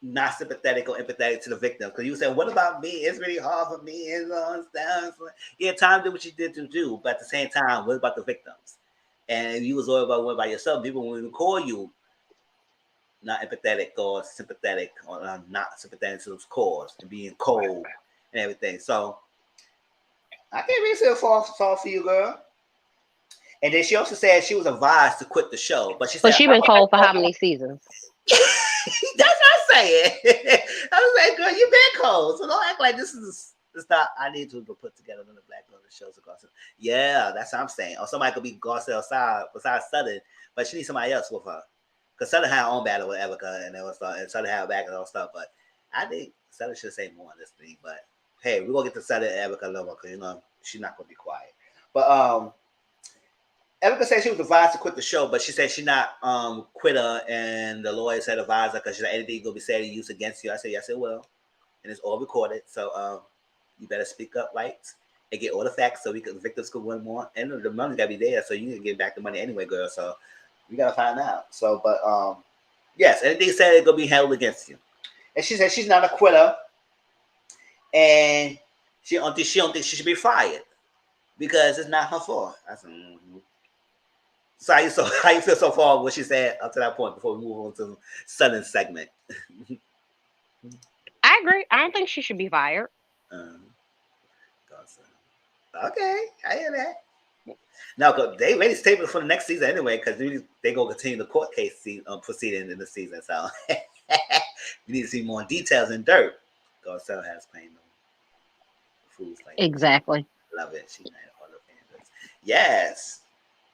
not sympathetic or empathetic to the victim because you said, what about me? It's really hard for me and stuff. Yeah, time did what you did to do, but at the same time, what about the victims? And you was all about what about yourself. People will even call you not empathetic or sympathetic or not sympathetic to those cause and being cold and everything. So I can't really say fall for you, girl. And then she also said she was advised to quit the show, but she said, but she been cold for how many seasons? That's what I'm saying. I was like, girl, you been cold, so don't act like this is not. I need to put together another black girl that shows a Garcelle. Yeah, that's what I'm saying. Or somebody could be Garcelle side besides Southern, but she needs somebody else with her. Because Southern had her own battle with Erica and Southern had her back and all stuff. But I think Southern should say more on this thing. But hey, we're gonna get to Southern and Erica level because she's not gonna be quiet. But Erica said she was advised to quit the show, but she said she not quit her, and the lawyer said advise her because she said anything gonna be said and used against you. I said yes, it will, and it's all recorded. So you better speak up, right, and get all the facts so the victims could win more, and the money gotta be there so you can get back the money anyway, girl. So we gotta find out. So, but yes, anything said it's gonna be held against you, and she said she's not a quitter, and she don't think she should be fired because it's not her fault. I said. So how you feel so far what she said up to that point before we move on to the Southern segment? I agree. I don't think she should be fired. Okay, I hear that. Now, they ready to tape it for the next season anyway because they going to continue the court case proceeding in the season. So we need to see more details in dirt. Garcelle has playing them fools like exactly. That. Love it. She made all the fans. Yes.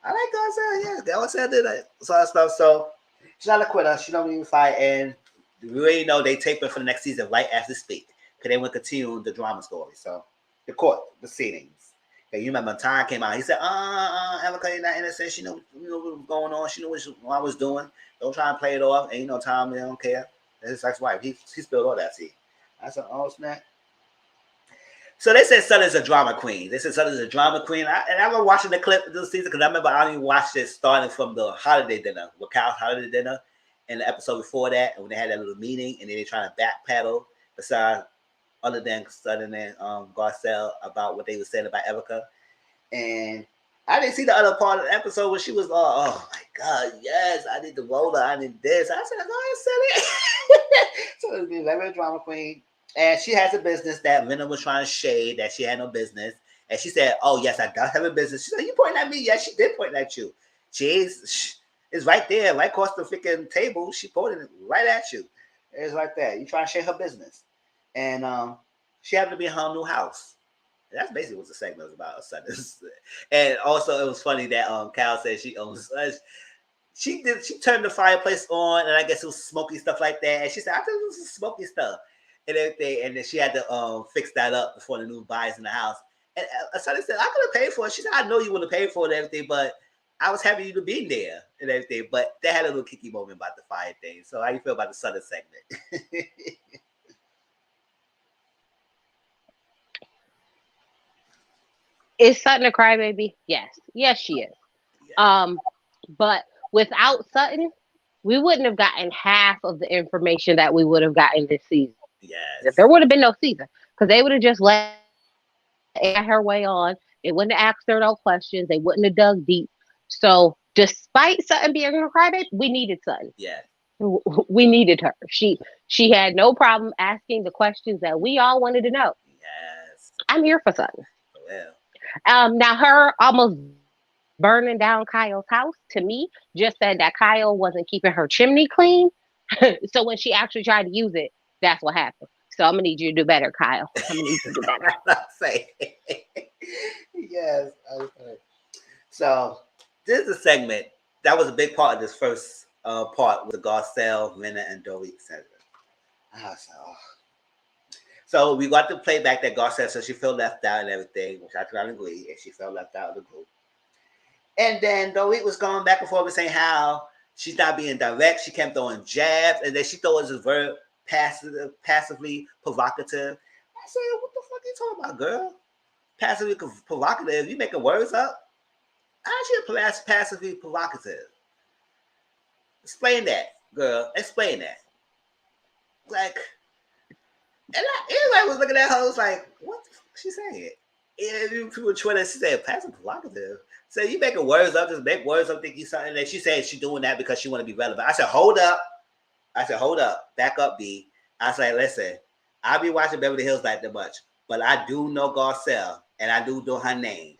I like Garcelle, yes. Garcelle did that sort of stuff. So she's not a quitter. She don't even fight. And we already know they tape it for the next season right as they speak. Because they want to continue the drama story. So the court, the proceedings. Okay, you remember when Ty came out, he said, Erica, you're not innocent. She knew what was going on. She knew what I was doing. Don't try and play it off. And Tom, they don't care. That's his ex-wife. He spilled all that tea. I said, oh, snap. So they said Southern's a drama queen. They said Southern's a drama queen. I was watching the clip this season because I remember I only watched it starting from the holiday dinner, with Kyle's holiday dinner, and the episode before that, and when they had that little meeting, and then they trying to backpedal beside other than Sutton and Garcelle about what they were saying about Erica. And I didn't see the other part of the episode where she was oh my God, yes, I need the roller, I need this. I said, no, I said it. So it was being very drama queen. And she has a business that Minna was trying to shade that she had no business. And she said, oh, yes, I do have a business. She said, you pointing at me? Yes, she did point at you. It's right there, right across the freaking table. She pointed it right at you. It's right there. You trying to share her business. And she happened to be in her new house. That's basically what the segment was about. And also, it was funny that Cal said she owns. She turned the fireplace on, and I guess it was smoky stuff like that. And she said, "I think it was smoky stuff and everything." And then she had to fix that up before the new buyers in the house. And Sonny said, "I could have paid for it." She said, "I know you would have paid for it and everything, but I was happy you to be there and everything." But they had a little kicky moment about the fire thing. So, how you feel about the Southern segment? Is Sutton a crybaby? Yes. Yes, she is. Yeah. But without Sutton, we wouldn't have gotten half of the information that we would have gotten this season. Yes. There would have been no season because they would have just let her way on. They wouldn't have asked her no questions. They wouldn't have dug deep. So, despite Sutton being a crybaby, we needed Sutton. Yeah. We needed her. She had no problem asking the questions that we all wanted to know. Yes. I'm here for Sutton. Well. Now her almost burning down Kyle's house to me just said that Kyle wasn't keeping her chimney clean. So when she actually tried to use it, that's what happened. So I'm gonna need you to do better, Kyle. I'm gonna need you to do better. Yes. Okay. So this is a segment that was a big part of this first part with the Garcelle, Minna, and Dorit segment. So we got to play back that Garcelle said she felt left out and everything, which I can agree, and she felt left out of the group. And then Dorit was going back and forth and saying how she's not being direct. She kept throwing jabs, and then she thought it was very passively provocative. I said, what the fuck are you talking about, girl? Passively provocative? You making words up? How's she passively provocative? Explain that, girl. Explain that. Like, and everybody was looking at her, was like, what the fuck is she saying? And people on Twitter, she said, passive provocative. So you making words up, just make words up, thinking something. And she said she's doing that because she want to be relevant. I said, hold up. Back up, B. I said, listen, I be watching Beverly Hills like that much, but I do know Garcelle, and I do know her name.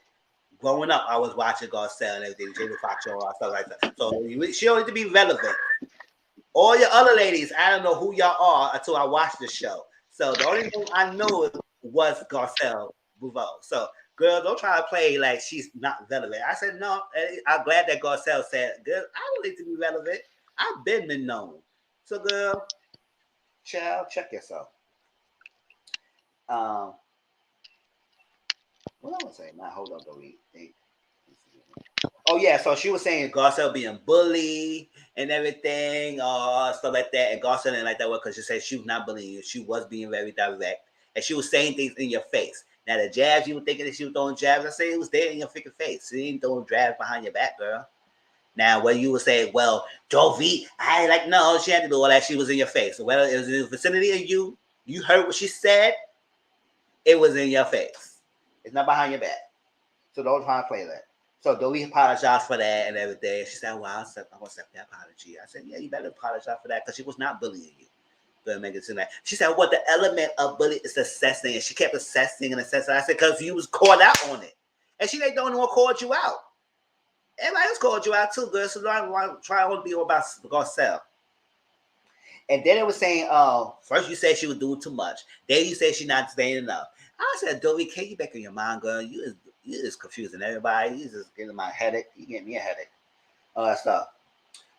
Growing up, I was watching Garcelle and everything, Jamie Foxx show, and stuff like that. So she don't need to be relevant. All your other ladies, I don't know who y'all are until I watch the show. So the only thing I know was Garcelle Bouveau. So, girl, don't try to play like she's not relevant. I said, no, I'm glad that Garcelle said, girl, I don't need to be relevant. I've been known. So, girl, child, check yourself. What I was saying? Now, hold on, Dorit. Oh, yeah, so she was saying Garcelle being bullied and everything, stuff like that. And Garcelle didn't like that word because she said she was not bullying you. She was being very direct. And she was saying things in your face. Now, the jabs, you were thinking that she was throwing jabs. I say it was there in your freaking face. She ain't throwing jabs behind your back, girl. Now, where you would say, well, Dorit, I like, no, she had to do all that. She was in your face. So whether it was in the vicinity of you, you heard what she said, it was in your face. It's not behind your back. So don't try to play that. So Dorit apologized for that and everything. She said, well, I'm going to accept that apology. I said, yeah, you better apologize for that because she was not bullying you. But make it seem like she said, well, the element of bullying is assessing. And she kept assessing and assessing. I said, because you was caught out on it. And she ain't the only one called you out. Everybody else called you out too, girl. So don't try to be all about Garcelle. And then it was saying, first you said she was doing too much. Then you said she's not saying enough. I said, Dorit, can you back in your mind, girl? You is confusing everybody. You just getting my headache. You getting me a headache. All that stuff.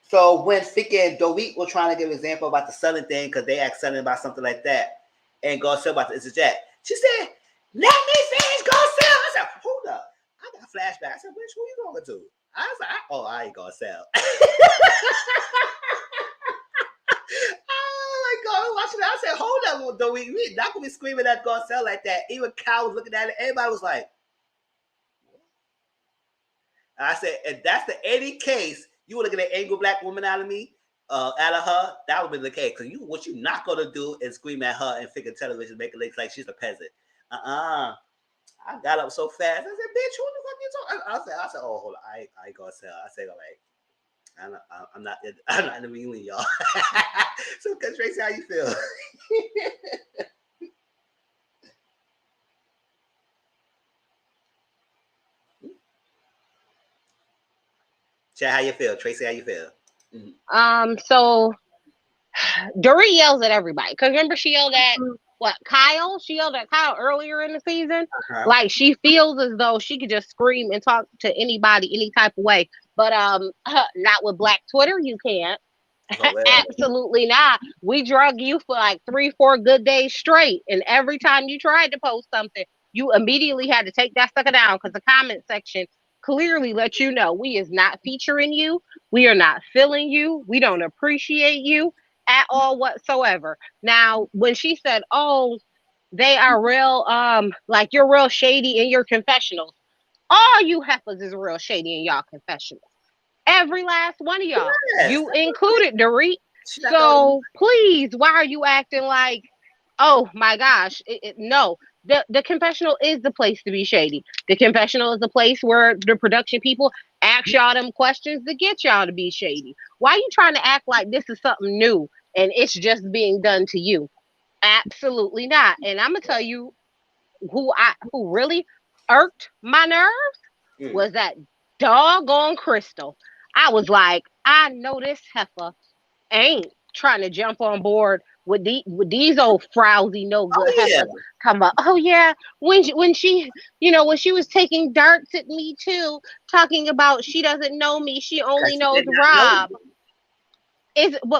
So when Ficky and Dorit were trying to give an example about the Southern thing, because they asked Southern about something like that, and Garcelle about to interject, she said, let me finish, Garcelle. I said, hold up. I got a flashback. I said, which who you going to? I was like, I ain't Garcelle. Oh my God, I was watching that. I said, hold up, Dorit. We not going to be screaming at Garcelle like that. Even Cal was looking at it. Everybody was like, I said, if that's the any case, you were looking at angry black woman out of me, out of her, that would be the case. Because what you not gonna do is scream at her and figure television, make it look like she's a peasant. I got up so fast. I said, "Bitch, who the fuck you talking?" I said, "Oh, hold on, I ain't gonna tell." I said, "Like, I'm not in the reunion, y'all." So, Tracy, how you feel? Chad, how you feel? Tracy, how you feel? So Dorit yells at everybody. Because remember, she yelled at Kyle? She yelled at Kyle earlier in the season. Like, she feels as though she could just scream and talk to anybody any type of way. But not with Black Twitter, you can't. Absolutely not. We drug you for like 3-4 good days straight. And every time you tried to post something, you immediately had to take that sucker down because the comment section clearly let you know we is not featuring you. We are not feeling you. We don't appreciate you at all whatsoever. Now, when she said, "Oh, they are real, like you're real shady in your confessionals," all you heifers is real shady in y'all confessionals. Every last one of y'all. Yes, you included, Dorit. So please, why are you acting like, oh my gosh, no. The confessional is the place to be shady. The confessional is the place where the production people ask y'all them questions to get y'all to be shady. Why are you trying to act like this is something new and it's just being done to you? Absolutely not. And I'm gonna tell you who really irked my nerves was that doggone Crystal. I was like, I know this heifer ain't trying to jump on board with these old frowsy no good heifers. Come up, oh yeah, when she when she was taking darts at me too, talking about she doesn't know me, she only knows Rob.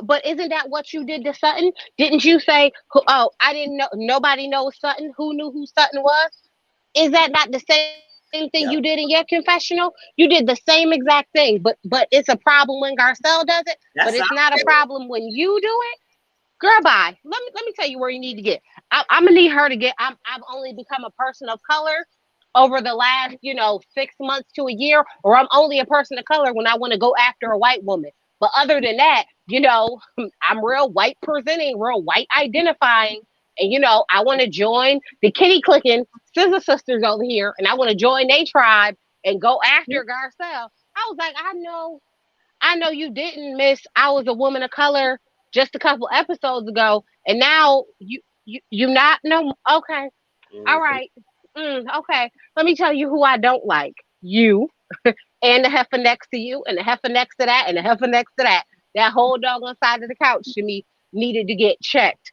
But isn't that what you did to Sutton? Didn't you say, oh, I didn't know, nobody knows Sutton? Who knew who Sutton was? Is that not the same thing you did in your confessional? You did the same exact thing, but it's a problem when Garcelle does it, but it's not a problem when you do it. Girl, bye. Let me tell you where you need to get. I'm gonna need her to get. I've only become a person of color over the last 6 months to a year, or I'm only a person of color when I want to go after a white woman. But other than that, I'm real white presenting, real white identifying. And, I want to join the kitty clicking Scissor Sisters over here. And I want to join their tribe and go after Garcelle. I was like, I know you didn't, miss. I was a woman of color just a couple episodes ago. And now you not know. Okay. All right. Okay. Let me tell you who I don't like. You and the heifer next to you and the heifer next to that and the heifer next to that. That whole doggone side of the couch to me needed to get checked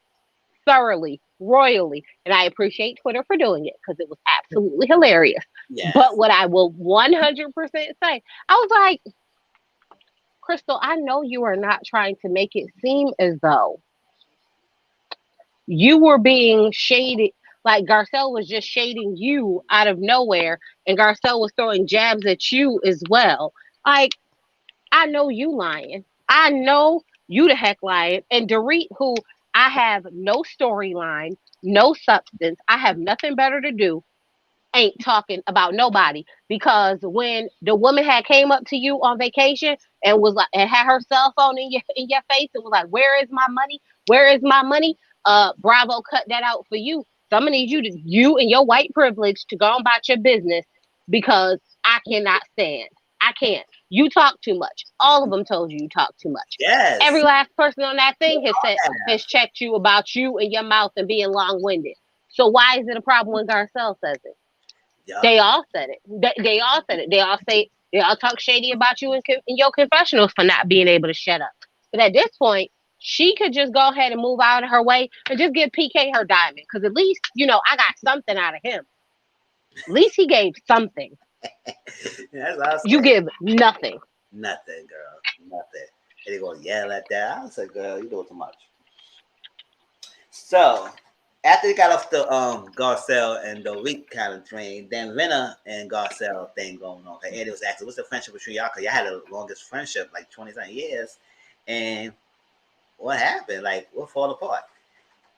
thoroughly, royally. And I appreciate Twitter for doing it because it was absolutely hilarious. Yes. But what I will 100% say, I was like, Crystal, I know you are not trying to make it seem as though you were being shaded. Like Garcelle was just shading you out of nowhere, and Garcelle was throwing jabs at you as well. Like, I know you lying. I know you the heck lying. And Dorit, who I have no storyline, no substance, I have nothing better to do, ain't talking about nobody. Because when the woman had came up to you on vacation and was like, and had her cell phone in your face and was like, "Where is my money? Where is my money?" Bravo cut that out for you. So I'm gonna need you and your white privilege to go on about your business because I cannot stand. I can't. You talk too much. All of them told you talk too much. Yes. Every last person on that thing has checked you about you and your mouth and being long-winded. So why is it a problem when Garcelle says it? Yep. They all said it. They all said it. They all talk shady about you in your confessionals for not being able to shut up. But at this point, she could just go ahead and move out of her way and just give PK her diamond. Because at least, I got something out of him. At least he gave something. You give nothing. Nothing, girl. Nothing. And they're going to yell at that. I said, girl, you doing too much. So, after they got off the Garcelle and Dorit kind of train, then Renna and Garcelle thing going on. And it was asking, what's the friendship between y'all? Because y'all had the longest friendship, like 20-something years. And what happened? Like, what fall apart?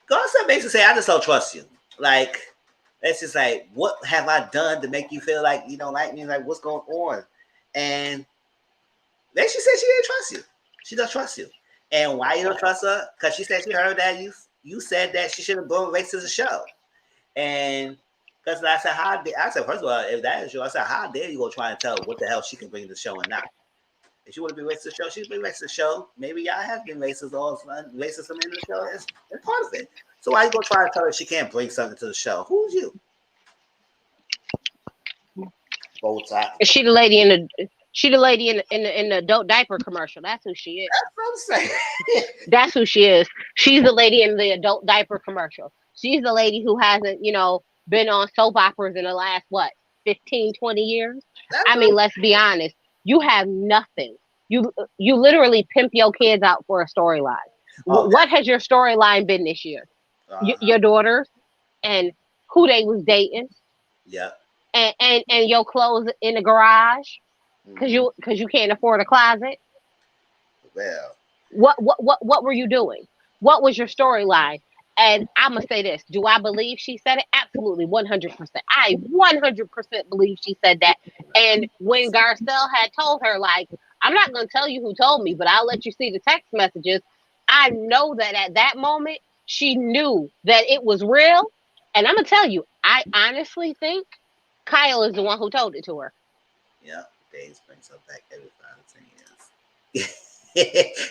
Garcelle basically say, I just don't trust you. Like, it's just like, what have I done to make you feel like you don't like me? Like, what's going on? And then she said she didn't trust you. She doesn't trust you. And why you don't trust her? Because she said she heard that you said that she should have brought race to the show. And because I said, first of all, if that is true, I said, how dare you go try and tell what the hell she can bring to the show and not? If she want to be racist to the show, she can bring racist to the show. Maybe y'all have been racist or racism in the show. It's part of it. So why you go try to tell her she can't bring something to the show? Who's you? She the lady in the adult diaper commercial. That's who she is. That's what I'm saying. That's who she is. She's the lady in the adult diaper commercial. She's the lady who hasn't, been on soap operas in the last 15, 20 years. I mean, let's be honest. You have nothing. You literally pimp your kids out for a storyline. What has your storyline been this year? Your daughters and who they was dating. Yeah. And your clothes in the garage because you can't afford a closet. Well, what were you doing? What was your storyline? And I'm gonna say this: do I believe she said it? Absolutely, 100%. I 100% believe she said that. And when Garcelle had told her, like, I'm not gonna tell you who told me, but I'll let you see the text messages. I know that at that moment she knew that it was real. And I'm gonna tell you, I honestly think Kyle is the one who told it to her. Yeah, Days brings her back every 5 to 10 years.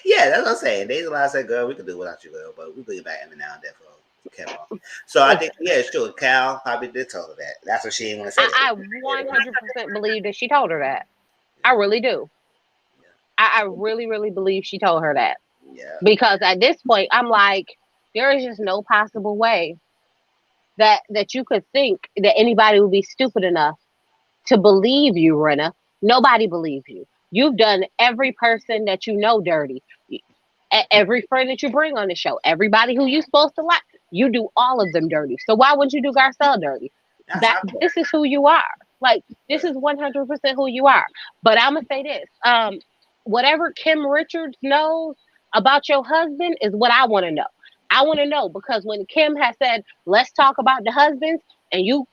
Yeah, that's what I'm saying. Days Alive said, girl, we can do without you, girl, but we bring it back every now and then for Kevin. So I think, yeah, it's true. Cal probably did tell her that. That's what she didn't want to say. I 100% believe that she told her that. I really do. Yeah. I really, really believe she told her that. Yeah. Because at this point, I'm like, there is just no possible way that you could think that anybody would be stupid enough to believe you, Renna. Nobody believes you. You've done every person that you know dirty. Every friend that you bring on the show. Everybody who you're supposed to like. You do all of them dirty. So why wouldn't you do Garcelle dirty? This is who you are. Like, this is 100% who you are. But I'm going to say this. Whatever Kim Richards knows about your husband is what I want to know. I want to know because when Kim has said, let's talk about the husbands, and you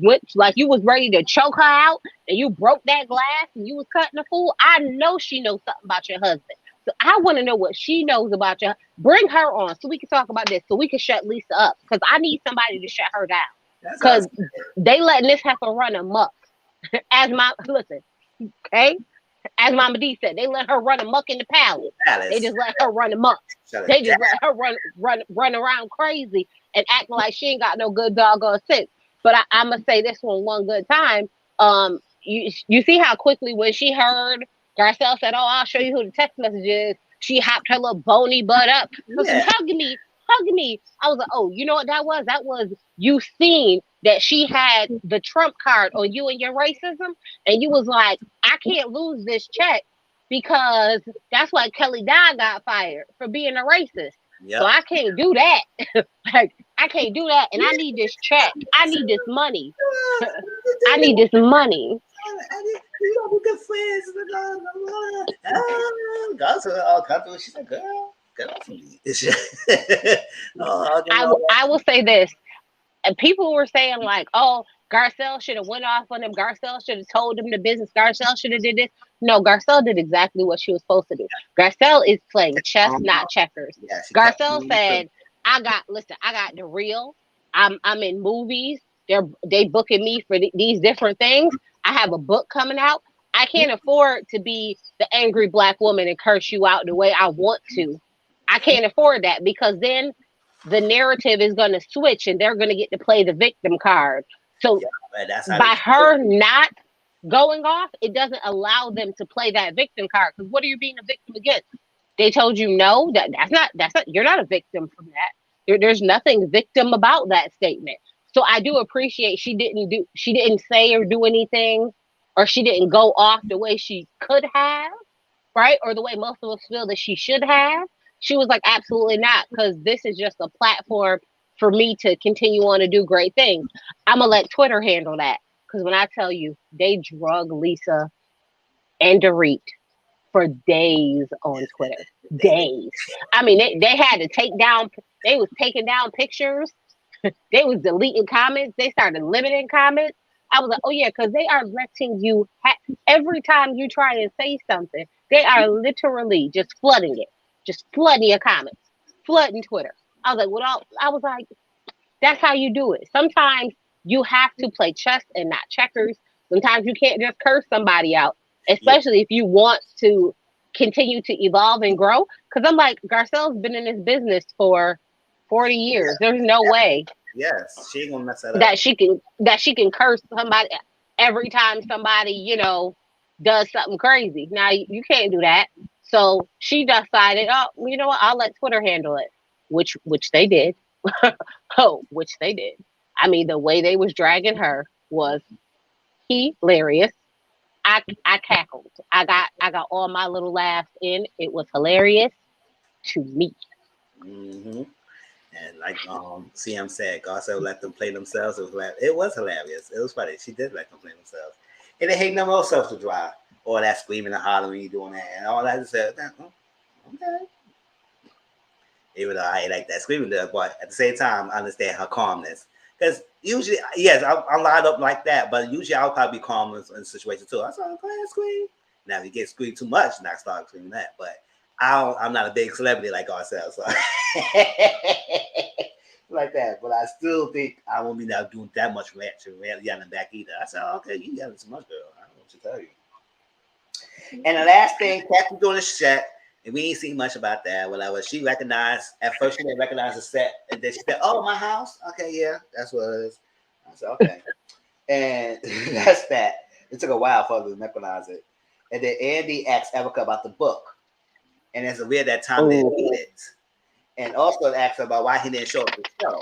went like you was ready to choke her out and you broke that glass and you was cutting a fool, I know she knows something about your husband. So I want to know what she knows about you. Bring her on so we can talk about this, so we can shut Lisa up, because I need somebody to shut her down. Because they letting this heifer run amok. Listen, okay? As Mama D said, they let her run amok in the palace. They just let her run amok. They just let her run around crazy and act like she ain't got no good doggone sense. But I'm going to say this one good time. You see how quickly when she heard Garcelle said, oh, I'll show you who the text message is, she hopped her little bony butt up. Yeah. Hugging me. I was like, oh, you know what that was? That was you seen that she had the Trump card on you and your racism. And you was like, I can't lose this check because that's why Kelly Dodd got fired for being a racist. Yep. So I can't do that. Like, I can't do that. And I need this check. I need this money. I need this money. We don't be good friends. She's like, girl, get off of me. I will say this. And people were saying like, oh, Garcelle should have went off on him. Garcelle should have told him the business. Garcelle should have did this. No, Garcelle did exactly what she was supposed to do. Garcelle is playing chess, not checkers. Yeah, Garcelle said, I got the real. I'm in movies. They booking me for these different things. I have a book coming out. I can't afford to be the angry Black woman and curse you out the way I want to. I can't afford that, because then the narrative is going to switch and they're going to get to play the victim card. So by her not going off, it doesn't allow them to play that victim card. Because what are you being a victim against? They told you no, that's not, you're not a victim from that. There's nothing victim about that statement. So I do appreciate she didn't say or do anything, or she didn't go off the way she could have, right? Or the way most of us feel that she should have. She was like, absolutely not, because this is just a platform for me to continue on to do great things. I'm going to let Twitter handle that. Because when I tell you, they drug Lisa and Dorit for days on Twitter. Days. I mean, they had to they was taking down pictures. They was deleting comments. They started limiting comments. I was like, oh yeah, because they are letting you, every time you try and say something, they are literally just flooding it. just flooding your comments, flooding Twitter. I was like, I was like, that's how you do it. Sometimes you have to play chess and not checkers. Sometimes you can't just curse somebody out, Yeah. especially if you want to continue to evolve and grow. Because I'm like, Garcelle's been in this business for 40 years. There's no way Yes, she ain't gonna mess that up. that she can curse somebody every time somebody, does something crazy. Now you can't do that. So she decided, oh, you know what? I'll let Twitter handle it, which they did. Oh, which they did. I mean, the way they was dragging her was hilarious. I cackled. I got all my little laughs in. It was hilarious to me. Mm-hmm. And like CM said, also let them play themselves. It was hilarious. It was funny. She did let them play themselves. And they hate no more self to dry. All that screaming and hollering, you doing that, and all that. I said, okay. Even though I ain't like that screaming there, but at the same time, I understand her calmness. Because usually, yes, I'm lined up like that, but usually I'll probably be calm in situations too. I said, go ahead, scream. Now, if you get screamed too much, then I start screaming that. But I'm not a big celebrity like ourselves. So. Like that. But I still think I won't be now doing that much reaction, yelling back either. I said, okay, you yelling too much, girl. I don't know what to tell you. And the last thing, Kathy doing the chat, and we ain't seen much about that. Whatever. She recognized, at first she didn't recognize the set. And then she said, oh, my house? Okay, yeah, that's what it is. I said, okay. And that's that. It took a while for her to recognize it. And then Andy asked Erica about the book. And it's weird that Tom didn't read it. And also asked her about why he didn't show up to the show.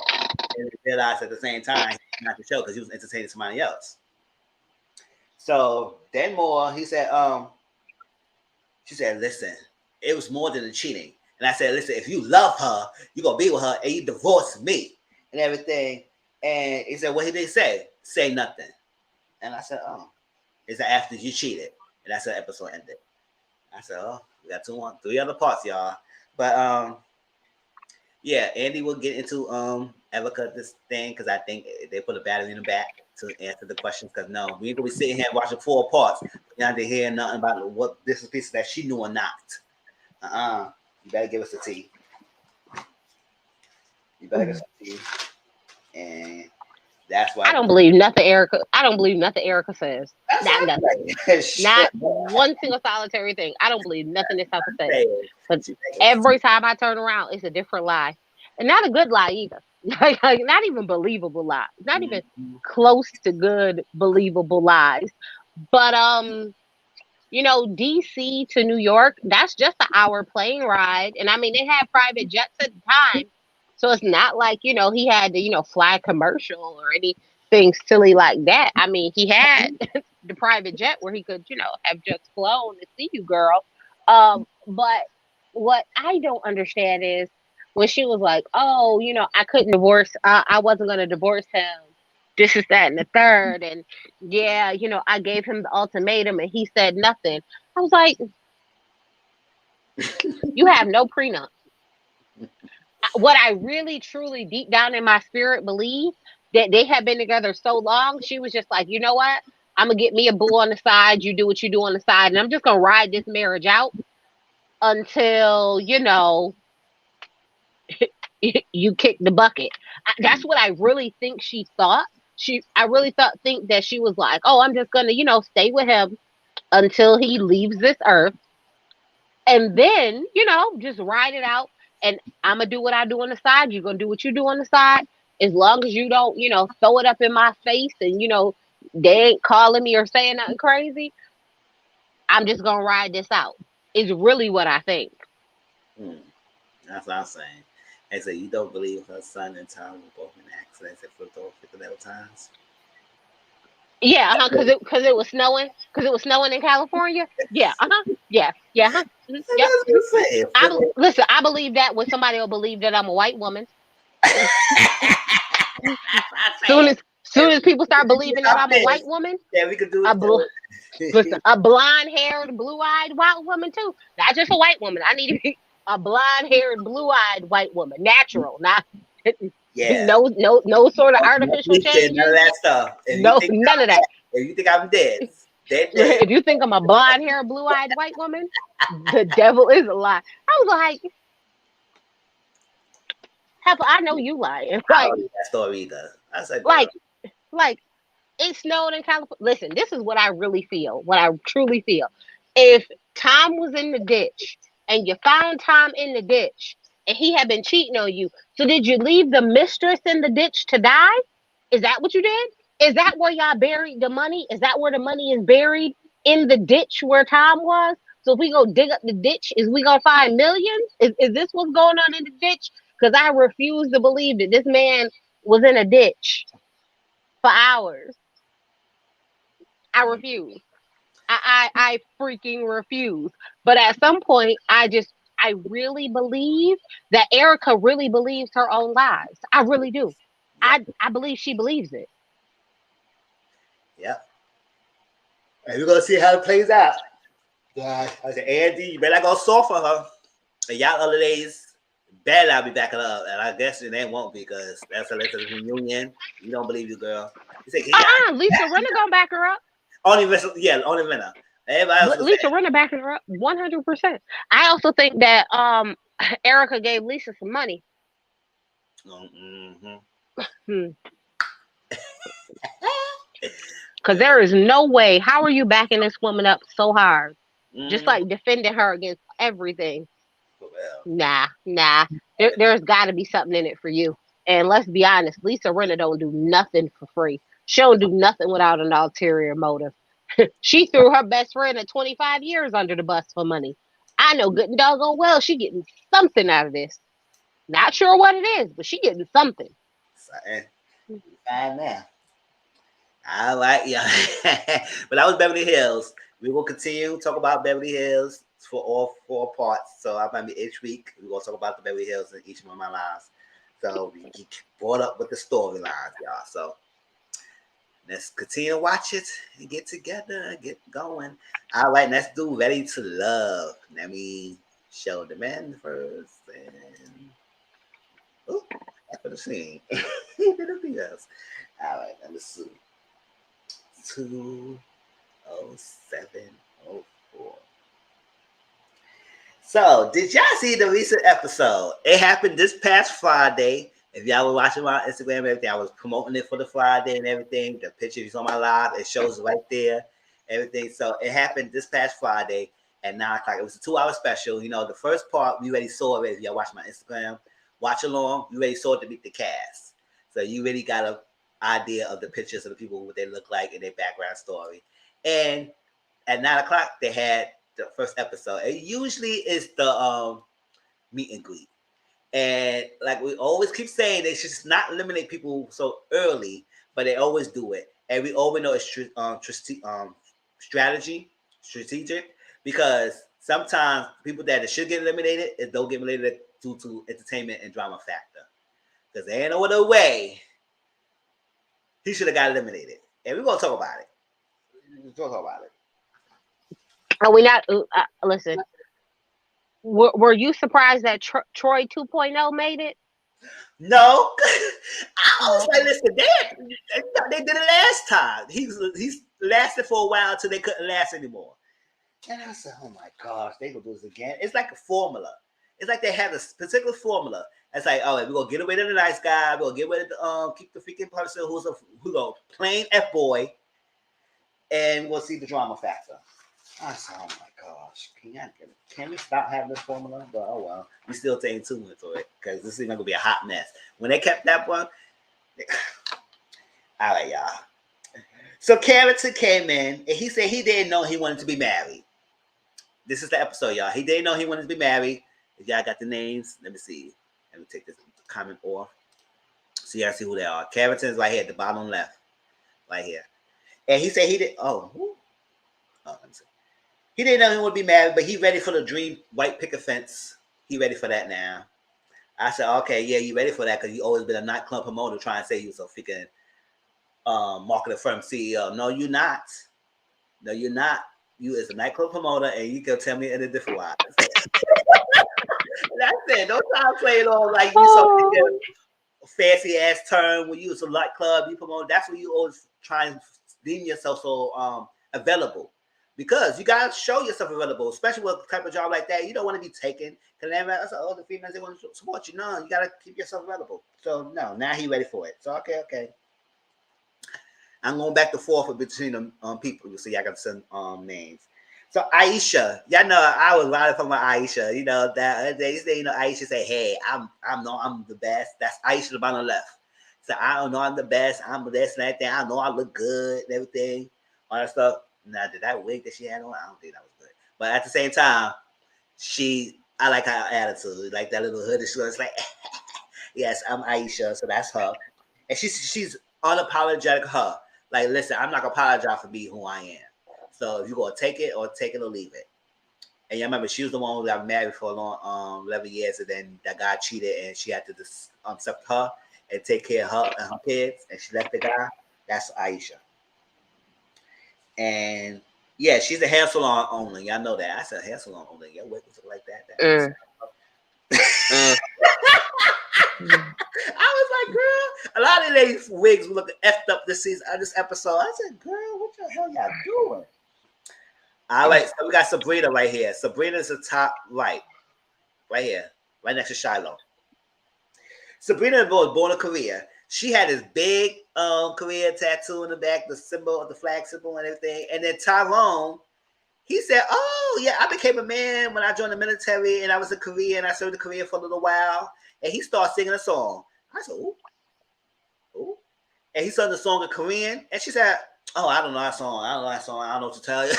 And realized at the same time he not the show because he was entertaining somebody else. So then he said, she said, listen, it was more than the cheating. And I said, listen, if you love her, you're going to be with her and you divorce me and everything. And he said, what did they say? Say nothing. And I said, oh. He said, after you cheated. And that's how the episode ended. I said, oh, we got 3 other parts, y'all. But, yeah, Andy will get into Erica this thing because I think they put a battery in the back to answer the questions. Because no, we ain't gonna be sitting here watching 4 parts. We're not to hear nothing about what this is pieces that she knew or not. You better give us a tea. You better give us a tea. And that's why I don't believe nothing Erica says. Not nothing. Not one single solitary thing. I don't believe nothing this Erica says. But every time I turn around, it's a different lie. And not a good lie either. Like, not even believable lies. Not even close to good, believable lies. But DC to New York, that's just an hour plane ride. And I mean, they had private jets at the time. So it's not like, he had to, fly commercial or anything silly like that. I mean, he had the private jet where he could, have just flown to see you, girl. But what I don't understand is when she was like, oh, I couldn't divorce, I wasn't going to divorce him. This is that and the third. And yeah, I gave him the ultimatum and he said nothing. I was like, you have no prenup. What I really, truly, deep down in my spirit believe that they had been together so long, she was just like, you know what? I'm going to get me a boo on the side. You do what you do on the side. And I'm just going to ride this marriage out until, you kick the bucket. That's what I really think she thought. I really think that she was like, oh, I'm just going to, stay with him until he leaves this earth. And then, just ride it out. And I'm going to do what I do on the side. You're going to do what you do on the side. As long as you don't, throw it up in my face and, they ain't calling me or saying nothing crazy, I'm just going to ride this out. Is really what I think. That's what I'm saying. And so you don't believe her son and Tom were both in accidents and flipped over 50 times? Yeah, because it was snowing. Because it was snowing in California. Yeah, yeah. Yep. Listen, I believe that when somebody will believe that I'm a white woman. Soon as people start believing that I'm a white woman, yeah, we could do it. Listen, a blonde-haired, blue-eyed white woman too. Not just a white woman. I need to be a blonde-haired, blue-eyed white woman, natural, not no sort of artificial changes. None of that stuff. None of that. If you think I'm dead, They did. If you think I'm a blonde hair, blue eyed white woman, the devil is a lie. I was like, Pepper, I know you lying. I don't need that story either. I said, girl. Like, like it snowed in California. Listen, this is what I really feel. What I truly feel. If Tom was in the ditch and you found Tom in the ditch and he had been cheating on you, so did you leave the mistress in the ditch to die? Is that what you did? Is that where y'all buried the money? Is that where the money is buried? In the ditch where Tom was? So if we go dig up the ditch, is we gonna find millions? Is this what's going on in the ditch? Because I refuse to believe that this man was in a ditch for hours. I refuse. I freaking refuse. But at some point, I really believe that Erica really believes her own lies. I really do. Yep. I believe she believes it. Yep. And we're gonna see how it plays out. I said, Andy, you better not go soft for her. And y'all other days better not be backing up. And I guess they won't, because that's a letter of reunion. You don't believe you, girl. You say, Lisa Rinna gonna back her up. Only Rinna. Everybody else Lisa Rinna backing her up 100%. I also think that Erica gave Lisa some money. Mm-hmm. Because there is no way. How are you backing this woman up so hard? Just like defending her against everything. Well. Nah. There's got to be something in it for you. And let's be honest, Lisa Rinna don't do nothing for free. She don't do nothing without an ulterior motive. She threw her best friend of 25 years under the bus for money. I know good and doggone well she getting something out of this. Not sure what it is, but she getting something. Fine now. All right, yeah. But that was Beverly Hills. We will continue to talk about Beverly Hills for all 4 parts. So I might be each week. We're gonna talk about the Beverly Hills in each one of my lives. So we get brought up with the storylines, y'all. So let's continue to watch it and get together, get going. All right, let's do Ready to Love. Let me show the man first. And for the scene. Anything else? All right, let me see. 20704. So, did y'all see the recent episode? It happened this past Friday. If y'all were watching my Instagram and everything, I was promoting it for the Friday and everything. The pictures on my live, it shows right there, everything. So, it happened this past Friday at 9 o'clock. It was a 2-hour special. You know, the first part, we already saw it. If y'all watch my Instagram, watch along. You already saw it to meet the cast. So, you really got a idea of the pictures of the people, what they look like, and their background story. And at 9 o'clock, they had the first episode. It usually is the meet and greet. And like we always keep saying, they should not eliminate people so early, but they always do it. And we always know it's strategic, because sometimes people that should get eliminated, don't get eliminated due to entertainment and drama factor. Because there ain't no other way he should have got eliminated. And we're going to talk about it. Are we not? Listen, were you surprised that Troy 2.0 made it? No. I was like, listen, they did it last time. He's lasted for a while until they couldn't last anymore. And I said, oh my gosh, they going to do this again. It's like a formula. It's like they have a particular formula. It's like, all right, we're going to get away to the nice guy. We're going to get away to keep the freaking person who's a plain F-boy. And we'll see the drama factor. I said, oh my gosh, can we stop having this formula? But oh well, we still taking 2 into it, because this is going to be a hot mess. When they kept that one, all right, y'all. So Carrington came in, and he said he didn't know he wanted to be married. This is the episode, y'all. He didn't know he wanted to be married. If y'all got the names, let me see. Let me take this comment off, so y'all see who they are. Carrington's right here at the bottom left, right here. And he said he did. Let me see. He didn't know he would be married, but he ready for the dream white picket fence. He ready for that now. I said, okay, yeah, you ready for that, because you always been a nightclub promoter trying to say you was a freaking marketing firm CEO. No, you're not. No, you're not. You is a nightclub promoter, and you can tell me in a different way. That's it. Don't try to play it all like you some fancy ass term when you was a nightclub, you promote. That's what you always try and deem yourself so available. Because you gotta show yourself available, especially with a type of job like that. You don't want to be taken. Because that's all the females, they want to support you. No, you gotta keep yourself available. So no, now he ready for it. So okay. I'm going back and forth between the people. You see, I got some names. So Aisha, y'all know I was riding from my Aisha. You know that they say, Aisha say, "Hey, I'm the best." That's Aisha the bottom left. So I don't know I'm the best. I'm the best and everything. I know I look good and everything, all that stuff. Now, did that wig that she had on? I don't think that was good. But at the same time, I like her attitude, like that little hoodie. She was like, "Yes, I'm Aisha." So that's her, and she's unapologetic. Her like, listen, I'm not gonna apologize for being who I am. So if you're gonna take it or leave it. And you remember she was the one who got married for a long 11 years, and then that guy cheated, and she had to just accept her and take care of her and her kids, and she left the guy. That's Aisha. And yeah, she's a hair salon owner. Y'all know that. I said hair salon owner. Yeah, what was it like that? I was like, girl, a lot of these wigs were looking effed up this season, this episode. I said, girl, what the hell y'all doing? All right, so we got Sabrina right here. Sabrina's the top right here, right next to Shiloh. Sabrina was born in Korea. She had this big Korea tattoo in the back, the symbol of the flag symbol and everything. And then Tyrone, he said, "Oh yeah, I became a man when I joined the military, and I was in Korea, and I served in Korea for a little while." And he started singing a song. I said, "Ooh, ooh," and he sung the song in Korean. And she said, "Oh, I don't know that song. I don't know that song. I don't know what to tell you.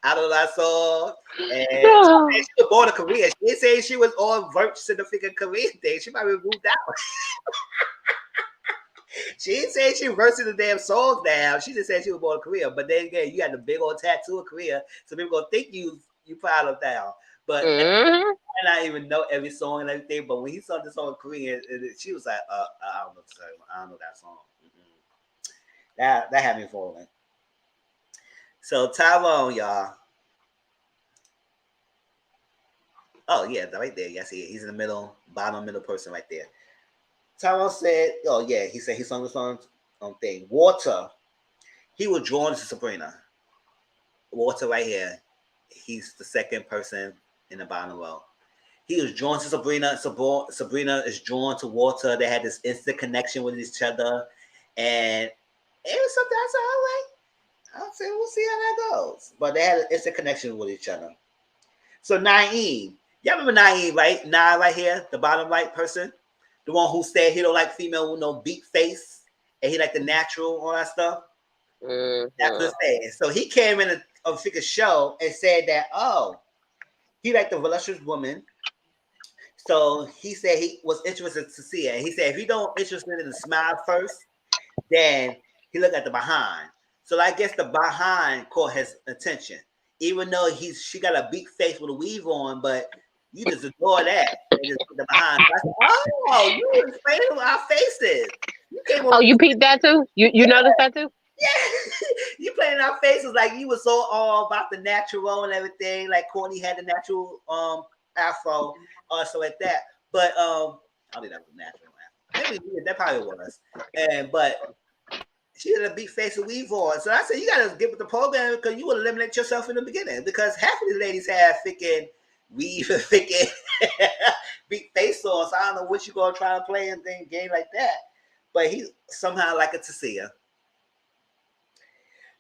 I don't know that song." And she was born in Korea. She didn't say she was all virtue significant Korean thing. She might have moved out. She didn't say she versing the damn songs down. She just said she was born in Korea. But then again, you got the big old tattoo of Korea, so people gonna think you proud of that. But I not even know every song and everything. But when he saw the song in Korean, she was like, I don't know the song. I don't know that song. That had me falling. So Tyrone, y'all. Oh yeah, right there. Yes, he's in the middle, bottom middle person right there. Tyrone said, "Oh yeah," he said he sung the song thing. Water. He was drawn to Sabrina. Water right here. He's the second person in the bottom row. He was drawn to Sabrina. Sabrina is drawn to Water. They had this instant connection with each other, and it was something I said, all right. I'll say we'll see how that goes. But they had an instant connection with each other. So Naeem, y'all remember Naeem, right? Right here, the bottom right person, the one who said he don't like female with no beat face, and he like the natural, all that stuff. That's what it said. So he came in a figure show and said that, oh, he liked the voluptuous woman. So he said he was interested to see it. And he said if he don't interested in the smile first, then he looked at the behind. So I guess the behind caught his attention. Even though she got a big face with a weave on, but you just ignore that and just put the behind. So I said, oh, you explaining our faces. You peeped that too? You noticed that too? Yeah, you playing our faces like you were so all about the natural and everything. Like Courtney had the natural afro or so like that. But I think that was natural. Maybe that probably was. But she had a big face of weave on. So I said, you gotta get with the program because you will eliminate yourself in the beginning. Because half of the ladies have freaking weave, freaking big face on. So I don't know what you're gonna try to play in a game like that. But he somehow like it to see her.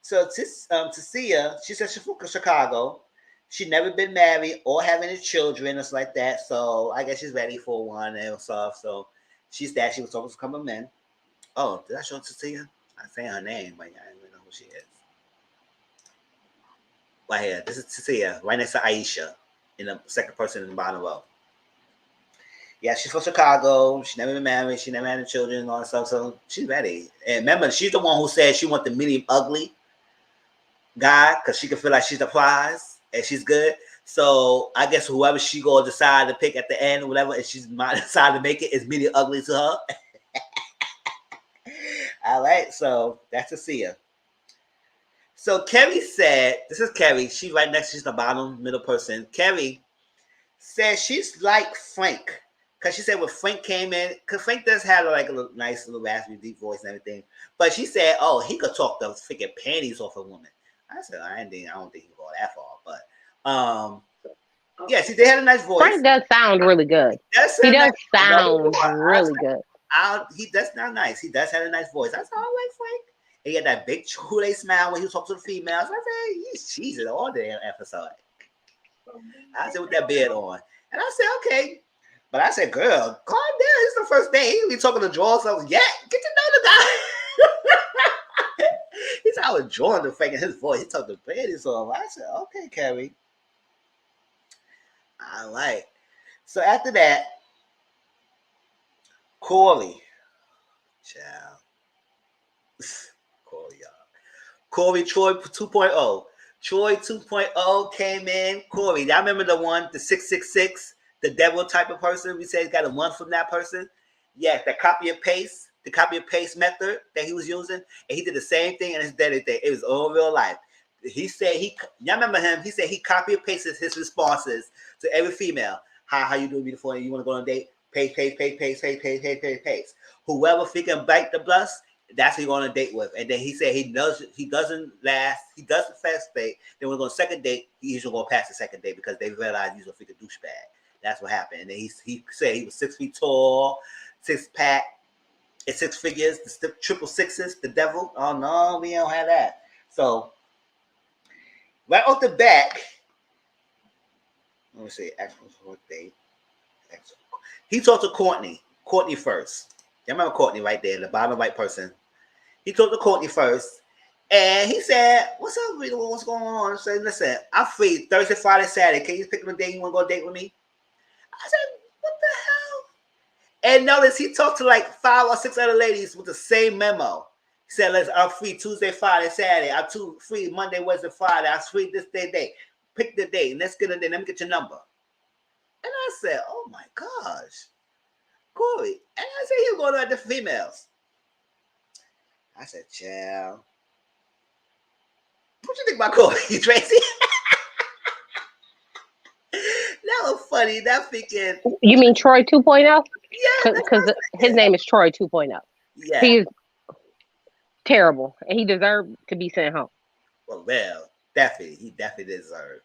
So Tasia, she said she's from Chicago. She never been married or have any children or like that. So I guess she's ready for one and stuff. So she was talking to a couple of men. Oh, did I show Tasia? I'm saying her name, but I don't even know who she is. Right here. This is Tasia, right next to Aisha, in the second person in the bottom row. Yeah, she's from Chicago. She never been married. She never had any children and all that stuff. So she's ready. And remember, she's the one who said she want the medium ugly guy because she can feel like she's the prize and she's good. So I guess whoever she go decide to pick at the end or whatever, and she's might decide to make it is medium ugly to her. All right, so that's Asia. So Kerry said, this is Kerry. She's right next to the bottom middle person. Kerry said she's like Frank. Because she said when Frank came in, because Frank does have like a little, nice little raspy deep voice and everything. But she said, oh, he could talk the freaking panties off a woman. I said, I don't think he go that far, but yeah, see, they had a nice voice. Frank does sound really good. He does sound really good. That's not nice. He does have a nice voice. I said, all right, Frank. He had that big Kool-Aid smile when he was talking to the females. I said, he's cheesing all day episode. I said, with that beard on. And I said, okay. But I said, girl, calm down. It's the first day. He be talking to Joel. So I was, yeah, get to know the guy. He said, I was enjoying the fake in his voice. He talked to Betty. So I said, okay, Carrie. All right. So after that, Corey. Child. Corey, y'all. Corey, Troy 2.0. Troy 2.0 came in. Corey, y'all remember the one, the 666, the devil type of person? We said he got a one from that person. Yes, the copy and paste method that he was using. And he did the same thing in his daily thing. It was all real life. He said y'all remember him? He said he copy and pasted his responses to every female. How you doing, beautiful? You want to go on a date? Paste. Whoever freaking bite the bus, that's who you go on a date with. And then he said he doesn't fast date. Then when we go on a second date, he's gonna go past the second date because they realized he's a freaking douchebag. That's what happened. And then he said he was 6 feet tall, 6-pack, and 6 figures, the triple sixes, the devil. Oh no, we don't have that. So right off the back, let me see, actual date. He talked to Courtney first. You remember Courtney right there, the bottom right person. He talked to Courtney first, and he said, "What's up, what's going on?" I said, "Listen, I'm free Thursday, Friday, Saturday. Can you pick a day you want to go date with me?" I said, "What the hell?" And notice he talked to like 5 or 6 other ladies with the same memo. He said, "Listen, I'm free Tuesday, Friday, Saturday. I'm free Monday, Wednesday, Friday. I'm free this day. Pick the day, and let's get it. Let me get your number." And I said, "Oh my gosh, Corey." And I said, "He was going to the females." I said, "Child, what you think about Corey, Tracy?" That was funny. That freaking. You mean Troy 2.0? Yeah, because his name is Troy 2.0. Yeah, he's terrible, and he deserved to be sent home. Well, definitely, he definitely deserved.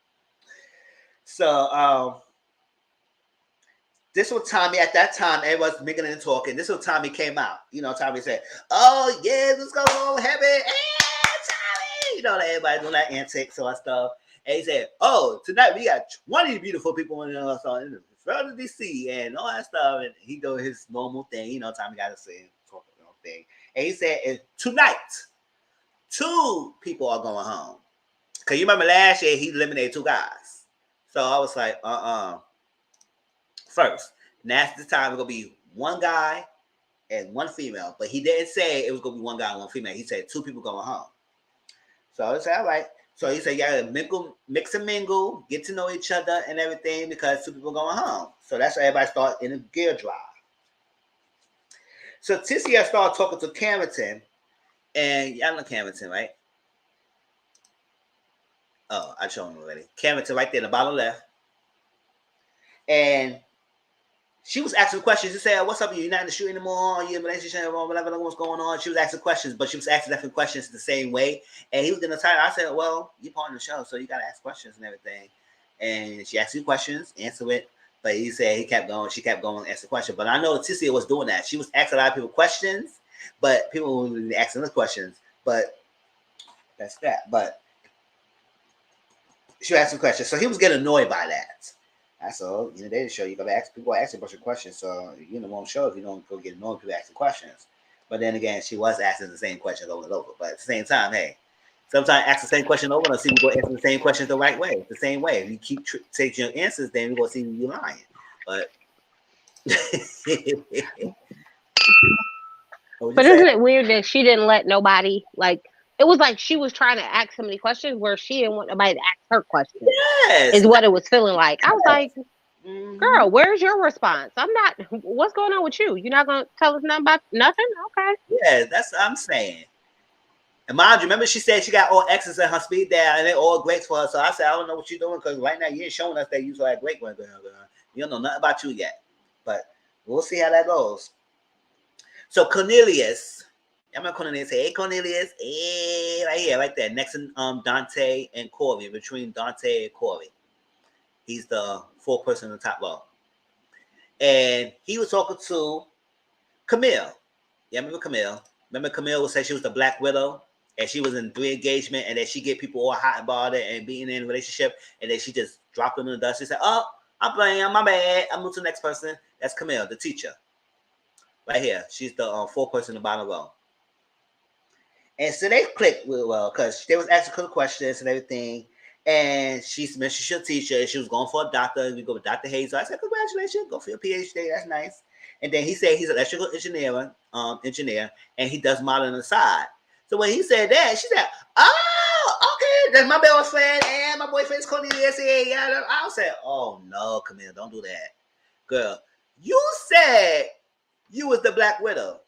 So, this was Tommy. At that time, everyone's making and talking. This was Tommy came out. You know, Tommy said, "Oh yeah, what's going on, heavy? Hey, Tommy!" You know, everybody doing that antics or stuff. And he said, "Oh, tonight we got 20 beautiful people in the front of DC and all that stuff." And he do his normal thing. You know, Tommy got to say talk thing. And he said, "Tonight, 2 people are going home." Cause you remember last year he eliminated 2 guys. So I was like, first, now this time it's gonna be 1 guy and 1 female, but he didn't say it was gonna be 1 guy and 1 female. He said 2 people going home. So I said, all right. So he said, yeah, mix and mingle, get to know each other and everything because 2 people going home. So that's why everybody started in a gear drive. So Tissy started talking to Carrington, and y'all know Carrington, right? Oh, I showed him already. Carrington right there in the bottom left. And she was asking questions. She said, "What's up? You're not in the shoot anymore? Are you in a relationship or whatever? What's going on?" She was asking questions, but she was asking different questions the same way. And he was in the title. I said, "Well, you're part of the show, so you got to ask questions and everything." And she asked you questions, answer it. But he said he kept going. She kept going, answer questions. But I know Tissia was doing that. She was asking a lot of people questions, but people were asking us questions. But that's that. But she asked some questions, so he was getting annoyed by that. That's all. In the dating show, you gotta ask people asking a bunch of questions. So you know, won't show if you don't go get annoyed people asking questions. But then again, she was asking the same questions over and over. But at the same time, hey, sometimes ask the same question over and see if you go answer the same questions the right way, the same way. If you keep taking your answers, then we're gonna see you lying. But but isn't it weird that she didn't let nobody like? It was like she was trying to ask so many questions where she didn't want nobody to ask her questions. Yes, is what it was feeling like. I was like, girl, where's your response? I'm not. What's going on with you? You're not gonna tell us nothing about nothing? Okay. Yeah, that's what I'm saying. And mind you, remember she said she got all X's in her speed dial and they're all greats for her. So I said, I don't know what you're doing because right now you ain't showing us that you like great one. You don't know nothing about you yet. But we'll see how that goes. So Cornelius I'm not Cornelius. Hey, Cornelius. Hey, right here, right there, next to Dante and Corey, between Dante and Corey. He's the fourth person in the top row. And he was talking to Camille. Yeah, remember Camille? Remember Camille would say she was the Black Widow, and she was in 3 engagement, and then she get people all hot about it and being in a relationship, and then she just dropped them in the dust. She said, "Oh, I'm playing. My bad. I'm moving to the next person." That's Camille, the teacher. Right here. She's the fourth person in the bottom row. And so they clicked real well because they was asking her questions and everything. And she mentioned she's a teacher and she was going for a doctor. We go with Dr. Hazel. I said, "Congratulations, go for your PhD. That's nice." And then he said he's an electrical engineer, and he does modeling on the side. So when he said that, she said, "Oh, okay, that's my best friend and my boyfriend's Cornelius." I said, "Oh no, Camille, don't do that, girl. You said you was the Black Widow,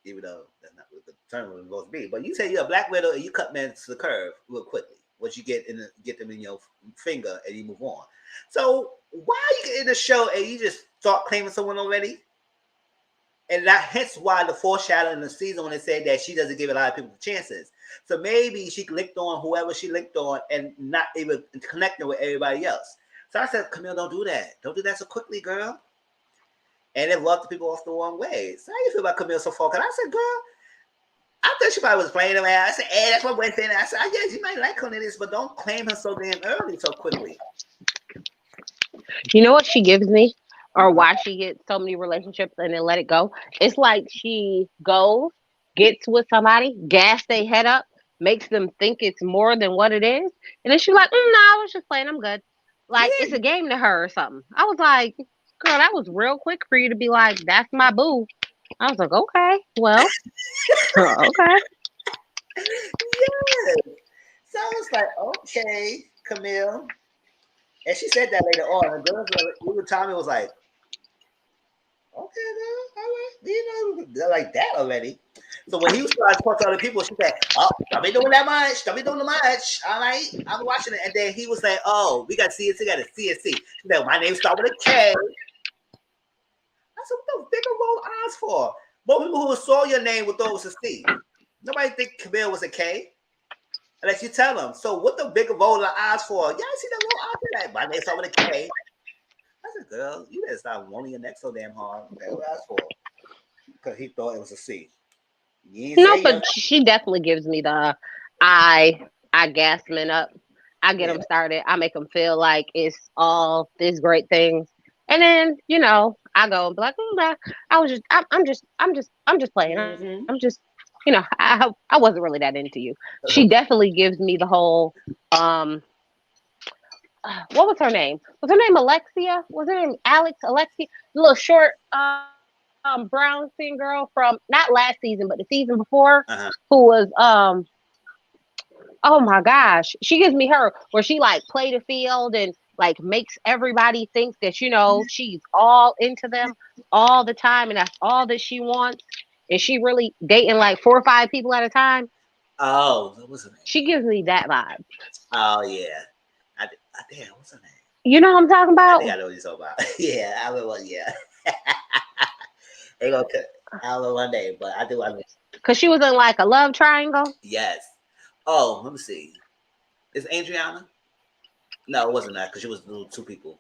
even though that's not what the term was supposed to be. But you say you're a Black Widow and you cut men to the curve real quickly. Once you get them in your finger and you move on. So why you get in the show and you just start claiming someone already?" And that hence why the foreshadowing in the season when it said that she doesn't give a lot of people chances. So maybe she licked on whoever she licked on and not even connecting with everybody else. So I said, "Camille, don't do that. Don't do that so quickly, girl." And it rubbed the people off the wrong way. So how you feel about Camille so far? Because I said, girl, I thought she probably was playing him. I said, "Hey, that's my boyfriend." I said, "I guess you might like Cornelius, but don't claim her so damn early, so quickly." You know what she gives me? Or why she gets so many relationships and then let it go? It's like she goes, gets with somebody, gas their head up, makes them think it's more than what it is. And then she's like, "No, I was just playing. I'm good." Like it's Yeah. a game to her or something. I was like, girl, that was real quick for you to be like, "That's my boo." I was like, okay, well, okay. Yes. So I was like, "Okay, Camille." And she said that later on. The girls, even Tommy was like, "Okay, girl, all right, they're like that already." So when he was trying to talk to other people, she said, "Oh, don't be doing that much. Don't be doing too much. All right, I'm watching it." And then he was like, "Oh, we got CSC, got a CSC." She said, "My name starts with a K." I said, "What the bigger role eyes for?" Most people who saw your name would thought it was a C. Nobody think Camille was a K. Unless you tell them. So what the bigger role of eyes for? Y'all see that little eye? Like, my name starts with a K. I said, "Girl, you better stop wanting your neck so damn hard." What was eyes for? Because he thought it was a C. You ain't No, say your but she definitely gives me the I I gas men up. I get yeah. them started. I make them feel like it's all these great things, and then I go and be like, nah, I was just I'm just playing. Mm-hmm. I'm just I wasn't really that into you. She definitely gives me the whole what was her name? Was her name Alexia? Was her name Alex Alexia? The little short brown skin girl from not last season but the season before Uh-huh. who was oh my gosh. She gives me her where she like play the field and like makes everybody think that she's all into them all the time and that's all that she wants. And she really dating like 4 or 5 people at a time. Oh, what was her name? She gives me that vibe. Oh yeah. Damn, what's her name? You know what I'm talking I about? think I know what you're talking about. Yeah, I remember. Yeah. They gonna cut. I don't know one name, but I do. I know. Cause she was in like a love triangle. Yes. Oh, let me see. Is Adriana? No, it wasn't that because she was two people.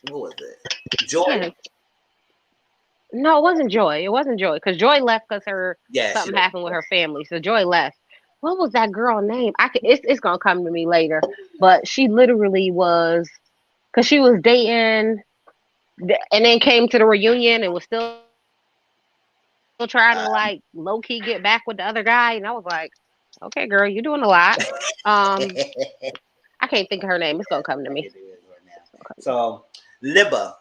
What was it? Joy? Yeah. No, it wasn't Joy. It wasn't Joy. Because Joy left because Yeah, she something left. happened with her family. So Joy left. What was that girl name? It's gonna come to me later. But she literally was because she was dating and then came to the reunion and was still trying to like low key get back with the other guy. And I was like, okay, girl, you're doing a lot. Um, I can't think of her name. It's gonna come to me. Yes, I get it right now. So Libba,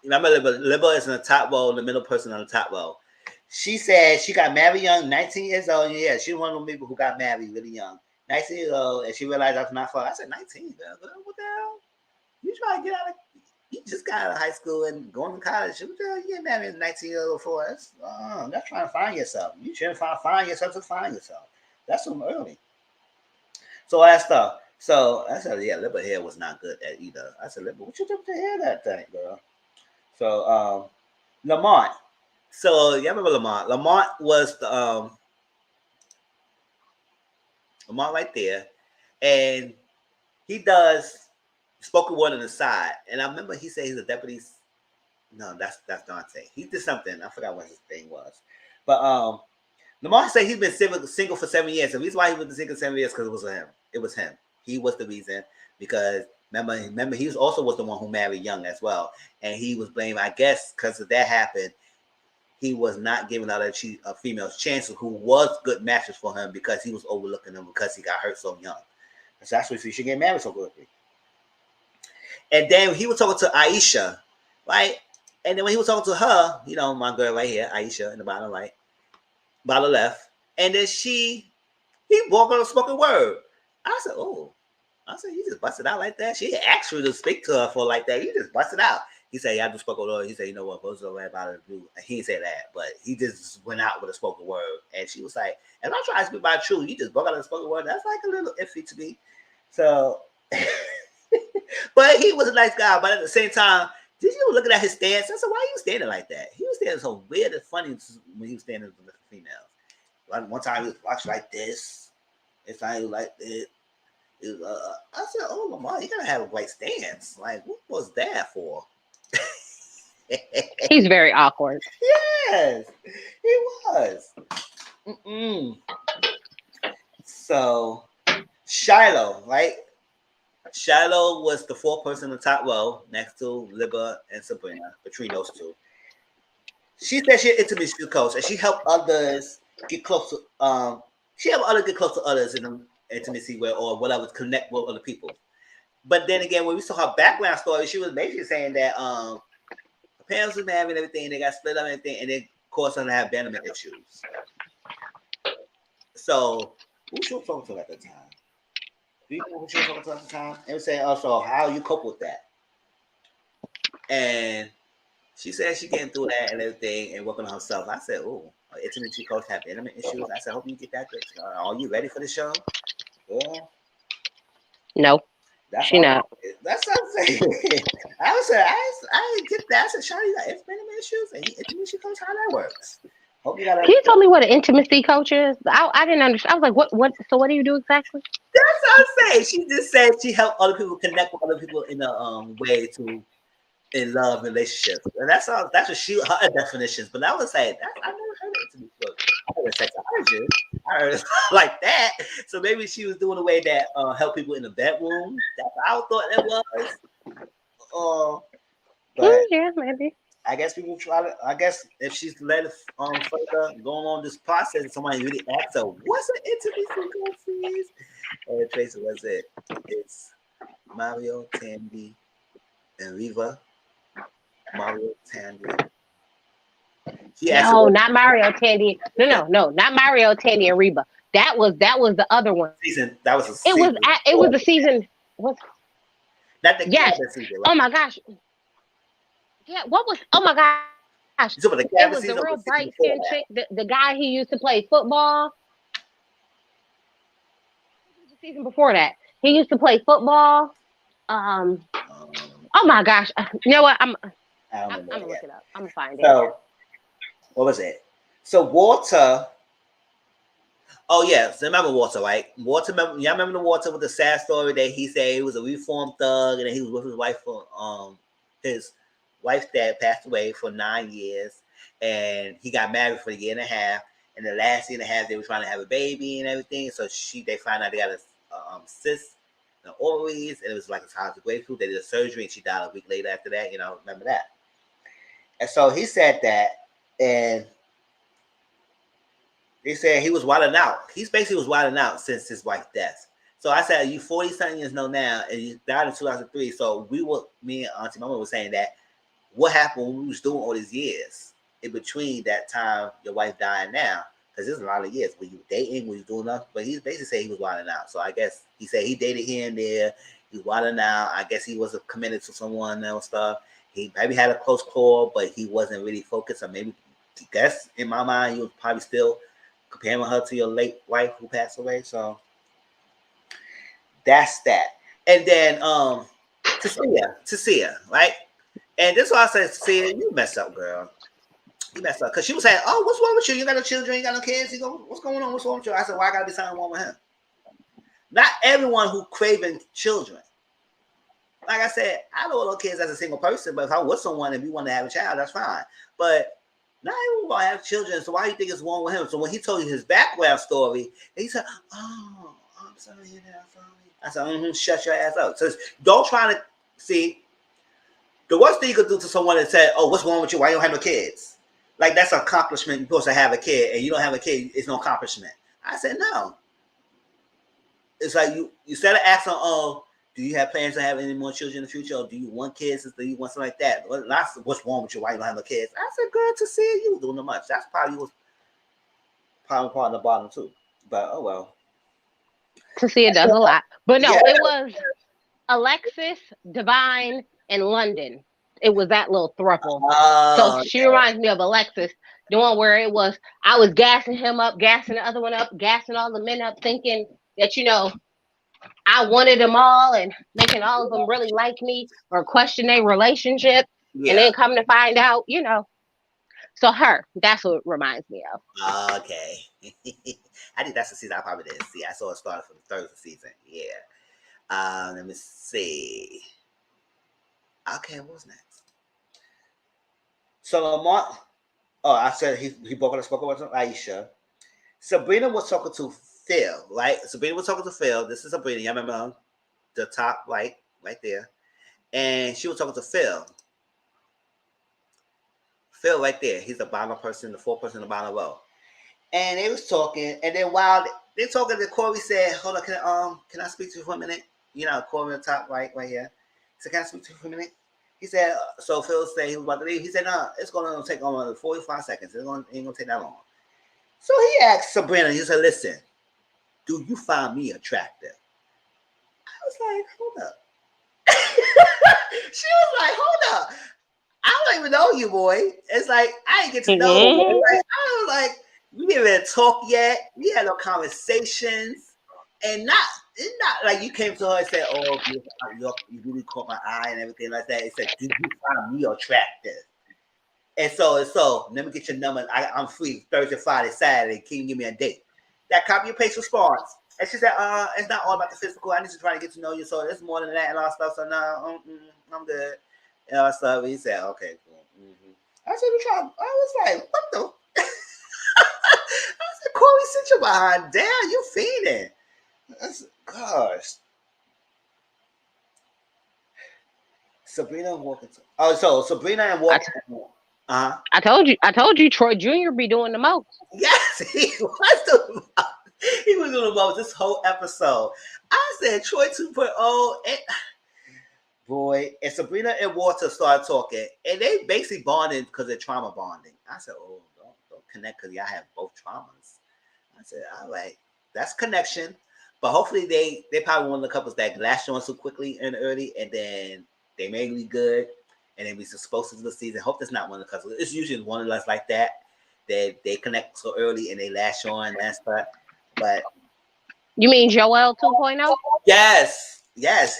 remember Libba? Libba is in the top row, the middle person on the top row. She said she got married young, 19 years old. Yeah, she was one of those people who got married really young. 19 years old, and she realized that's not for her. I said, 19, girl, what the hell? You try to get out of, you just got out of high school and going to college. What the hell you get married at 19 years old for? That's trying to find yourself. You shouldn't find yourself to find yourself. That's too early. So I asked her. So I said, yeah, Libba hair was not good at either. I said, Libba, what you did with the hair that thing, girl? So Lamont, So you remember Lamont? Lamont was the Lamont right there, and he does spoken word on the side. And I remember he said he's a deputy. No, that's Dante. He did something. I forgot what his thing was, but Lamar said he's been single for 7 years. The reason why he was single 7 years because it was him. It was him. He was the reason because remember he was the one who married young as well, and he was blamed. I guess because of that happened, he was not giving other females chances who was good matches for him because he was overlooking them because he got hurt so young. So that's why she should get married so quickly. And then he was talking to Aisha, right? And then when he was talking to her, you know, my girl right here, Aisha in the bottom right, bottom left, and then he walked on a spoken word. I said, oh. I said, you just busted out like that? She asked you to speak to her for like that. You just busted out. He said, yeah, I just spoke a word. He said, you know what, both of them about it. He didn't say that, but he just went out with a spoken word. And she was like, if I'm trying to speak by truth, you just broke out a spoken word. That's like a little iffy to me. So, but he was a nice guy. But at the same time, did you looking at his stance? I said, why are you standing like that? He was standing so weird and funny when he was standing with the females. One time he was watching like this. It's time he was like this. I said, oh, Lamar, you gotta have a great stance. Like, what was that for? He's very awkward. Yes, he was. So, Shiloh, right? Shiloh was the fourth person in the top row next to Libba and Sabrina, between those two. She said she had intimacy coach and she helped others get close to she helped others get close to others in the intimacy way or whatever, connect with other people. But then again, when we saw her background story, she was basically saying that her parents was married and everything, they got split up and everything, and it caused her to have abandonment issues. So who she was talking to at the time? Do you know who she was talking to at the time? And was saying, oh, so how you cope with that? And she said she getting through that and everything and working on herself. I said, oh, intimacy coach have intimate issues. I said, hope you get that good. Are you ready for the show? Yeah. No. That's she not. That's what I'm saying. I didn't get that. I said, Shawty, you got intimate issues and intimacy coach, how that works. Hope you got. Can you tell me what an intimacy coach is? I didn't understand. I was like, what? So what do you do exactly? That's what I'm saying. She just said she helped other people connect with other people in a way to in love relationships, and that's what her definitions. But I was like, I never heard of intimacy coach. I heard of sexologist. I heard it like that. So maybe she was doing a way that help people in the bedroom. That's what I thought that was. But yeah, maybe. I guess people try to. I guess if she's let it further going on this process, and somebody really asks her, "What's an intimacy coach, please?" And Tracy was it? It's Mario, Tandy, and Riva. Mario, Tandy. No, not Mario, Tandy. No, not Mario, Tandy, and Reba. That was the other one. That was it was the season. What? Not the season. Right? Oh my gosh. Yeah. What was? Oh my gosh. It was the real bright skinned chick. The guy he used to play football. The season before that, he used to play football. Oh my gosh. You know what? I'm gonna look it up. I'm gonna find it. What was it? So Walter. Oh yeah, so remember Walter, right? Walter, y'all remember the Walter with the sad story that he said he was a reformed thug and then he was with his wife for his wife's dad passed away for 9 years and he got married for a year and a half. And the last year and a half they were trying to have a baby and everything. So they found out they got a cyst in the ovaries and it was like as hard as a grapefruit. They did a surgery and she died a week later after that. You know, remember that? And so he said that. And they said he was wilding out. He basically was wilding out since his wife's death. So I said, you 40-something years old now, and you died in 2003. So me and Auntie Mama were saying that what happened when we was doing all these years in between that time your wife died now? Because there's a lot of years. Were you dating? Were you doing nothing? But he basically said he was wilding out. So I guess he said he dated here and there. He was wilding out. I guess he wasn't committed to someone and stuff. He maybe had a close call, but he wasn't really focused. Or maybe, I guess, in my mind, he was probably still comparing her to your late wife who passed away. So that's that. And then Tasia, right? And this is why I said, Tasia, you messed up, girl. He messed up because she was saying, "Oh, what's wrong with you? You got no children, you got no kids. He go, what's going on? What's wrong with you?" I said, "Why I gotta be something wrong with him?" Not everyone who craving children. Like I said, I don't want no kids as a single person, but if I'm with someone and we want to have a child, that's fine. But not everyone gonna have children, so why do you think it's wrong with him? So when he told you his background story, he said, "Oh, I'm sorry, I'm sorry." I said, "Shut your ass up." So don't try to see. The worst thing you could do to someone that said, "Oh, what's wrong with you? Why you don't have no kids?" Like that's an accomplishment. You're supposed to have a kid, and you don't have a kid. It's no accomplishment. I said no. It's like you instead of asking, "Oh, do you have plans to have any more children in the future? Or do you want kids? Do you want something like that?" Lots of, what's wrong with you? Why you don't have no kids? I said, "Good to see you doing the much." That's probably was probably part of the bottom too. But oh well. To see it does a lot. But no, Yeah. it was Alexis, Divine, and London. It was that little throuple. So Oh, she reminds me of Alexis, the one where it was I was gassing him up, gassing the other one up, gassing all the men up, thinking that I wanted them all and making all of them really like me or question their relationship, and yeah. then come to find out, So her, that's what it reminds me of. Okay. I think that's the season I probably didn't see. I saw it started from the third season. Yeah. Let me see. Okay, what's next? So Lamont. Oh, I said he spoke about Aisha. Sabrina was talking to Phil, right? Sabrina was talking to Phil. This is Sabrina. You remember the top right there, and she was talking to Phil. Phil right there. He's the bottom person, the fourth person in the bottom row. And they was talking, and then while they talking, the Corey said, "Hold on, can I speak to you for a minute?" Corey on the top right here. He said, "Can I speak to you for a minute?" He said, so Phil said he was about to leave. He said, "No, it's going to take only 45 seconds. It ain't going to take that long." So he asked Sabrina, he said, "Listen, do you find me attractive?" I was like, "Hold up." She was like, "Hold up. I don't even know you, boy." It's like, I didn't get to know you. Mm-hmm. Like, I was like, we didn't even talk yet. We had no conversations. And it's not like you came to her and said, "Oh, you really caught my eye," and everything like that. It said, "Did you find me attractive?" And so, let me get your number. I'm free Thursday, Friday, Saturday. Can you give me a date? That copy and paste response. And she said, "It's not all about the physical. I need to try to get to know you. So it's more than that and all stuff. So no, I'm good." And all stuff. He said, "Okay, cool." I said, "We try." I was like, "What the?" I said, "Corey, sit your behind down. You fiending." I said, "Gosh." Sabrina walking. So Sabrina and I, walking. t- Uh huh. I told you, Troy Jr. be doing the most. Yes, he was doing the most this whole episode. I said Troy 2.0 and boy, and Sabrina and Walter started talking, and they basically bonded because they're trauma bonding. I said, "Oh, don't connect because y'all have both traumas." I said, "All right, that's connection." But hopefully they probably one of the couples that latched on so quickly and early, and then they made me good, and then we supposed to do the season. Hope that's not one of the couples. It's usually one of us like that. They connect so early and they latch on that stuff. But You mean Joel 2.0? yes,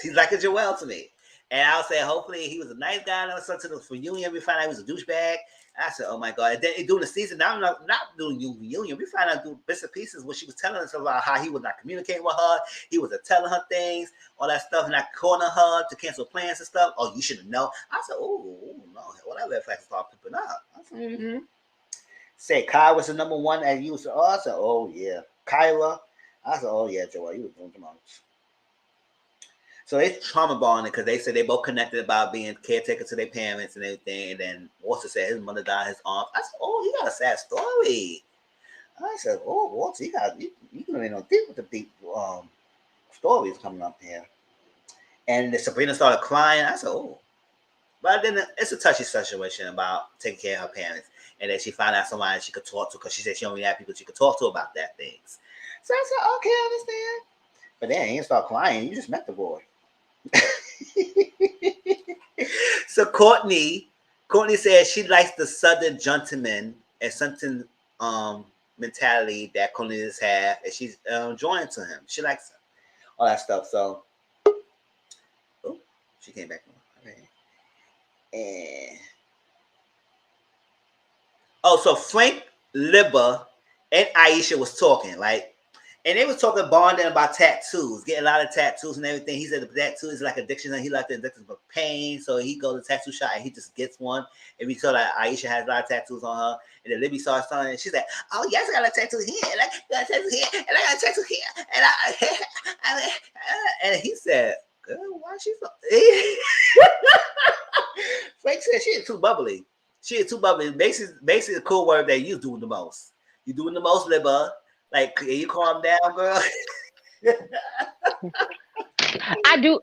he's like a Joel to me. And I'll say, hopefully, he was a nice guy. And I was to the reunion. We found out he was a douchebag. I said, "Oh my god!" And then during the season, now I'm not doing reunion. We found out through bits and pieces what she was telling us about how he was not communicating with her. He was telling her things, all that stuff, and not calling her to cancel plans and stuff. "Oh, you should have known." I said, "Oh no, whatever." Red flags start popping up. I said, Say Kai was the number one, and you said, "Oh," I said, "Oh yeah, Kyla." I said, "Oh yeah, Joel, you was doing the most." So they trauma bonding because they said they both connected about being caretaker to their parents and everything. And then Walter said his mother died his aunt. I said, "Oh, you got a sad story." I said, "Oh, Walter, you don't know deep with the deep stories coming up here." And then Sabrina started crying. I said, "Oh," but then it's a touchy situation about taking care of her parents. And then she found out somebody she could talk to because she said she only had people she could talk to about that things. So I said, "Okay, I understand." But then he didn't start crying. You just met the boy. So Courtney says she likes the Southern gentleman and something mentality that Cornelius have, and she's joined to him. She likes him, all that stuff. So, oh, she came back. Okay. And Oh, so Frank, Libba, and Aisha was talking, like, and they was talking bonding about tattoos, getting a lot of tattoos and everything. He said the tattoo is like addiction, and he liked the addiction for pain, so he goes to tattoo shop and he just gets one. And we saw that Aisha has a lot of tattoos on her, and then Libby saw something, and she's like, "Oh yes, I got a tattoo here, and I got a tattoo here, and I got a tattoo here, and and he said, "Girl, why she so?" Frank said she is too bubbly. She is too bubbly. Basically, the cool word that you doing the most. You doing the most, Libba. Like, can you calm down, girl? I do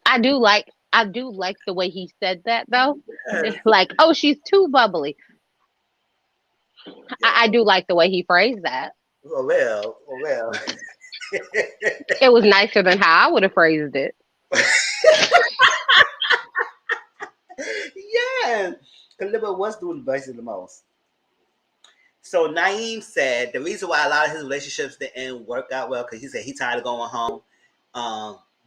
like the way he said that though. Like, oh, she's too bubbly. I do like the way he phrased that. Oh well, oh well. It was nicer than how I would have phrased it. Yeah, because Libba was doing basically the most. So Naeem said the reason why a lot of his relationships didn't work out well because he said he tired of going home,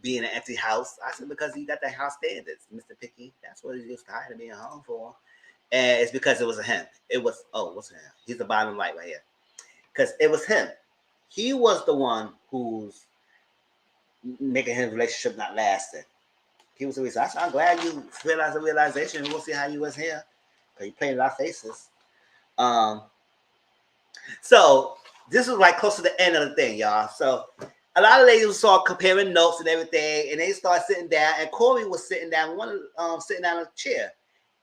being an empty house. I said because he got that house standards, Mr. Picky. That's what he was tired of being home for, and it's because it was him. It was what's him? He's the bottom right here, because it was him. He was the one who's making his relationship not lasting. He was the reason. I'm glad you realized the realization. We'll see how you was here because you playing a lot of faces. So this was like close to the end of the thing, y'all. So a lot of ladies saw comparing notes and everything, and they started sitting down. And Corey was sitting down, sitting down in a chair,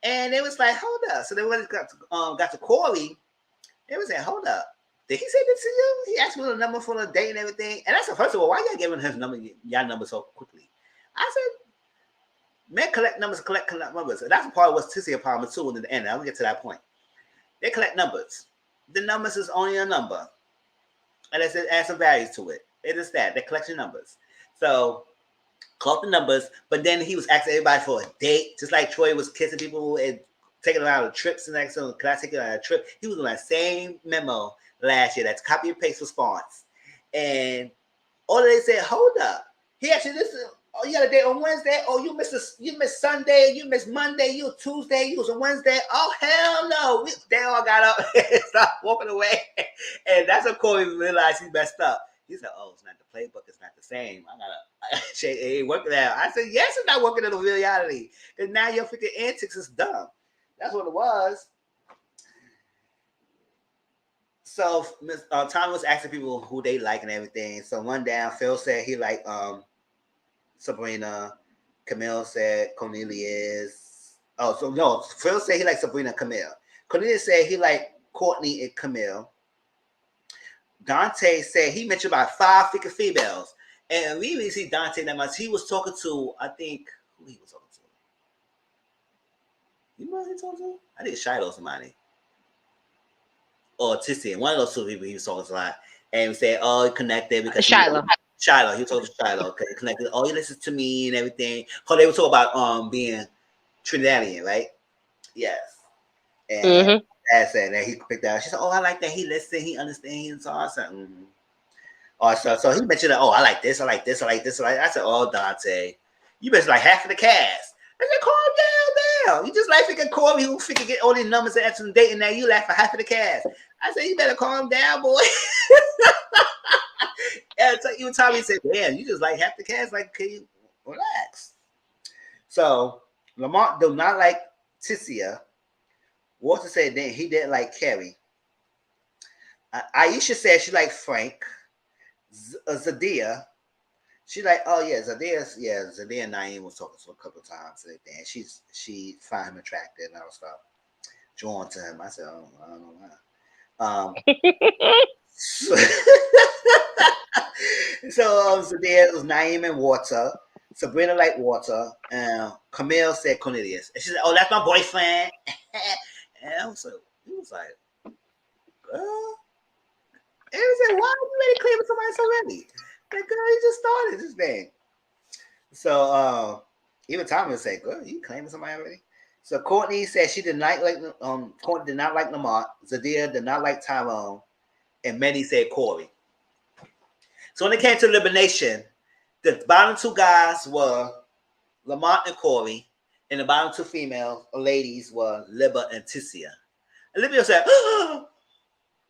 and they was like, "Hold up!" So they got to Corey. They was like, "Hold up! Did he say this to you? He asked me the number for the date and everything." And I said, first of all, why y'all giving his number, y'all number so quickly? I said, men collect numbers, collect numbers. And that's a part of what's Tissy problem too. In the end, I'll get to that point. They collect numbers. The numbers is only a number, and let's add some values to it. It is that they collection numbers. So call the numbers, but then he was asking everybody for a date, just like Troy was kissing people and taking them out on trips and like, so can I take you on a trip? He was on that same memo last year. That's copy and paste response, and all they said, hold up. He actually listen. Oh, you got a date on Wednesday? Oh, you missed Sunday, you missed Monday, you Tuesday, you was on Wednesday. Oh, hell no. They all got up and stopped walking away. And that's when Corey realized he messed up. He said, oh, it's not the playbook, it's not the same. It ain't working out. I said, yes, it's not working in the reality. Because now your freaking antics is dumb. That's what it was. So Tommy was asking people who they like and everything. So one down, Phil said he liked Sabrina. Camille said Cornelius. Oh, so no, Phil said he liked Sabrina and Camille. Cornelius said he liked Courtney and Camille. Dante said he mentioned about 5 freaking females. And we really see Dante that much. He was talking to, I think, who he was talking to? You know who he talking to? I think Shiloh somebody. Or Tissy. One of those two people he was talking to a lot. And he said, oh, he connected because Shiloh. He was talking to Shiloh. Okay, connected. Oh, he listens to me and everything. Because they were talking about being Trinidadian, right? Yes. And that's it. And he picked out. She said, oh, I like that. He listens. He understands. So I said, So he mentioned that, oh, I like this. I like this. I like this. I said, oh, Dante, you mentioned like half of the cast. I said, calm down. You just like freaking Corey who freaking get all these numbers and answer the date, and now you laugh for half of the cast. I said, you better calm down, boy. And so even Tommy said, damn, you just like half the cast. Like, can you relax? So Lamont do not like Tissia. Walter said that he didn't like Carrie. Aisha said she liked Frank. Zadia. She like, oh yeah, Zadia and Naeem was talking to her a couple of times and she found him attractive and all stuff. Drawn to him. I said, oh, I don't know why. So Zadia was Naeem and Water. Sabrina liked Water. Camille said Cornelius. And she said, oh, that's my boyfriend. And he was like, girl. And he was like, why are you ready to claim with somebody so ready? Like, girl, you just started this thing. So even Tommy would say, girl, you claiming somebody already? So Courtney said she did not like Courtney did not like Lamont. Zadia did not like Tyrone. And many said Corey. So when it came to elimination, the bottom 2 guys were Lamont and Corey, and the bottom 2 females or ladies were Libba and Tissia. And Libba said, oh,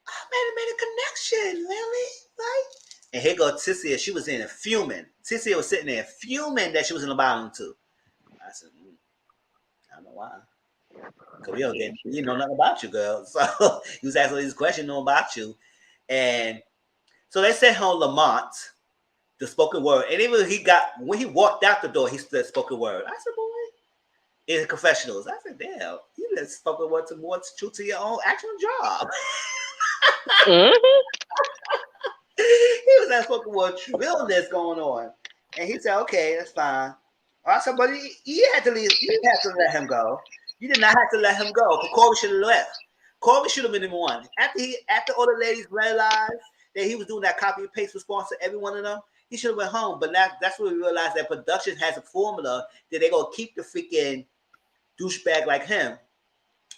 I made a connection, really? Right? And here go Tissia. She was in there fuming. Tissia was sitting there fuming that she was in the bottom too. I said, I don't know why. Because we don't get, you know nothing about you, girl. So he was asking these questions, know about you. And so they sent home Lamont, the spoken word. And even when he walked out the door, he said spoken word. I said, boy, in confessionals. I said, damn, you just spoken word to more true to your own actual job. Mm-hmm. He was that spoken word realness going on. And he said, okay, that's fine. I said, but you had to leave. You had to let him go. You did not have to let him go. Corey should have left. Corey should have been the one. After all the ladies realized that he was doing that copy and paste response to every one of them, he should have went home. But that's when we realized that production has a formula that they're gonna keep the freaking douchebag like him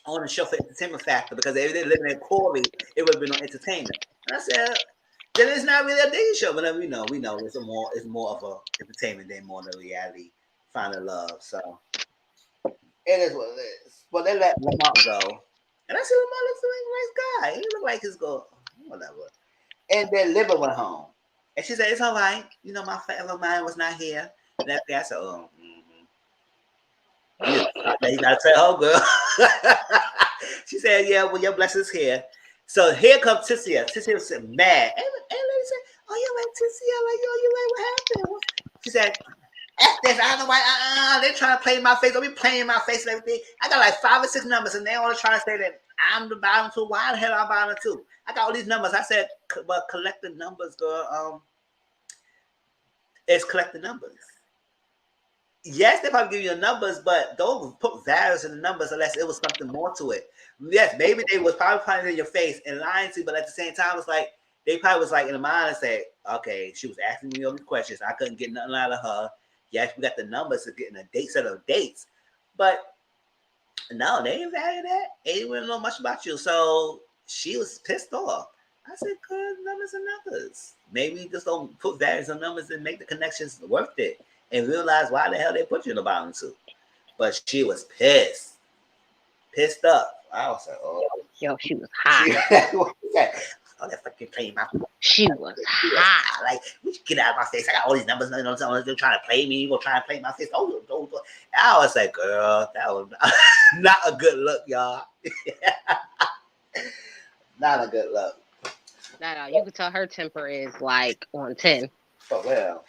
on the show for entertainment factor, because if they living in Corey, it would have been on entertainment. And I said, then it's not really a dating show, but we know it's more of a entertainment than more than reality, finding love. So it is what it is. But they let Lamont go. And I said, Lamont looks like a nice guy. He looked like he's go whatever. And then Liver went home. And she said, it's all right. You know, my forever mind was not here. And that I said, oh, you gotta tell her, girl. She said, yeah, well, your blessing's here. So here comes Tissia. Tissia was mad. And lady said, oh, you like Tissia? Like, yo, you like what happened? She said, F this. I don't know why. They're trying to play in my face. Don't be playing in my face and everything. I got like 5 or 6 numbers, and they all trying to say that I'm the bottom 2. Why the hell am I bottom 2? I got all these numbers. I said, but collect the numbers, girl. It's collect the numbers. Yes, they probably give you the numbers, but don't put values in the numbers unless it was something more to it. Yes, maybe they was probably putting it in your face and lying to you, but at the same time, it's like they probably was like in the mind and say, okay, she was asking me all these questions. I couldn't get nothing out of her. Yes, we got the numbers of getting a set of dates, but no, they didn't value that. They didn't really know much about you, so she was pissed off. I said, "Cause numbers are numbers. Maybe just don't put values on numbers and make the connections worth it, and realize why the hell they put you in the bottom 2." But she was pissed up. I was like, "Oh, Yo, she was hot. Oh, that fucking playing my." She was hot. Like, we should get out of my face. I got all these numbers. You know, they're trying to play me. You gonna try and play my face? Oh. I was like, girl, that was not a good look, y'all. Not a good look. No, you could tell her temper is like on 10. Oh, well.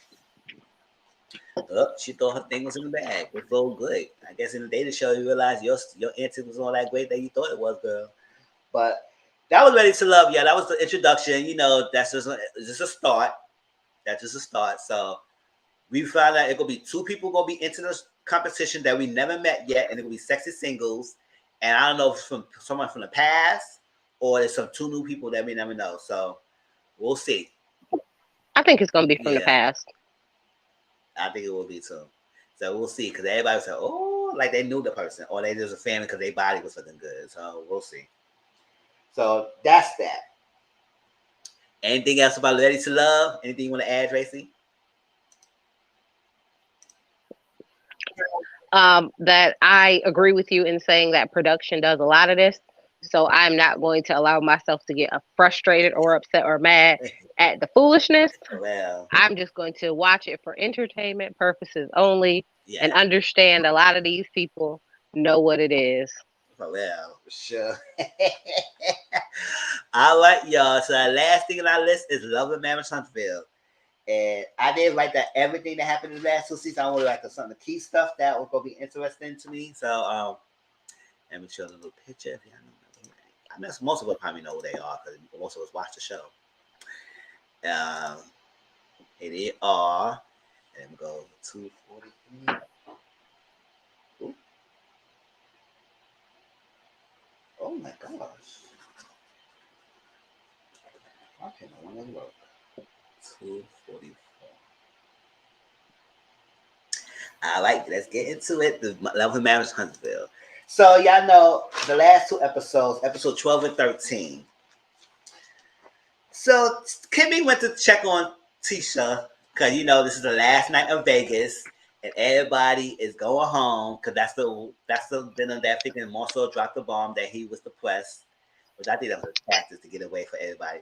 She thought her thing was in the bag. It felt good. I guess in the dating show, you realize your antics was all that great that you thought it was, girl. But that was Ready to Love. Yeah, that was the introduction. You know, that's just a start. That's just a start. So we found out it's going to be 2 people going to be into this competition that we never met yet, and it will be sexy singles. And I don't know if it's from someone from the past or there's some 2 new people that we never know. So we'll see. I think it's going to be from the past. I think it will be too. So we'll see, because everybody was like, oh, like they knew the person, or they just a fan because their body was looking good. So we'll see. So that's that. Anything else about Ready to Love? Anything you want to add, Tracy? That I agree with you in saying that production does a lot of this. So I'm not going to allow myself to get frustrated or upset or mad at the foolishness. Well, I'm just going to watch it for entertainment purposes only, and understand a lot of these people know what it is. Well, sure. All right, y'all. So the last thing on our list is Love and Marriage Huntsville. And I did write that everything that happened in the last 2 seasons. I wanted like some of the key stuff that was gonna be interesting to me. So let me show a little picture. If y'all know. I mean, most of us probably know who they are because most of us watch the show. Here they are. Let me go 243. Oh my gosh. Okay, I want to look. 244. All right, let's get into it. The Love and Marriage Huntsville. So y'all know the last 2 episodes, episode 12 and 13. So Kimmy went to check on Tisha because you know this is the last night of Vegas and everybody is going home because that's the dinner that freaking Marcel dropped the bomb that he was depressed But I think that was a tactic to get away from everybody.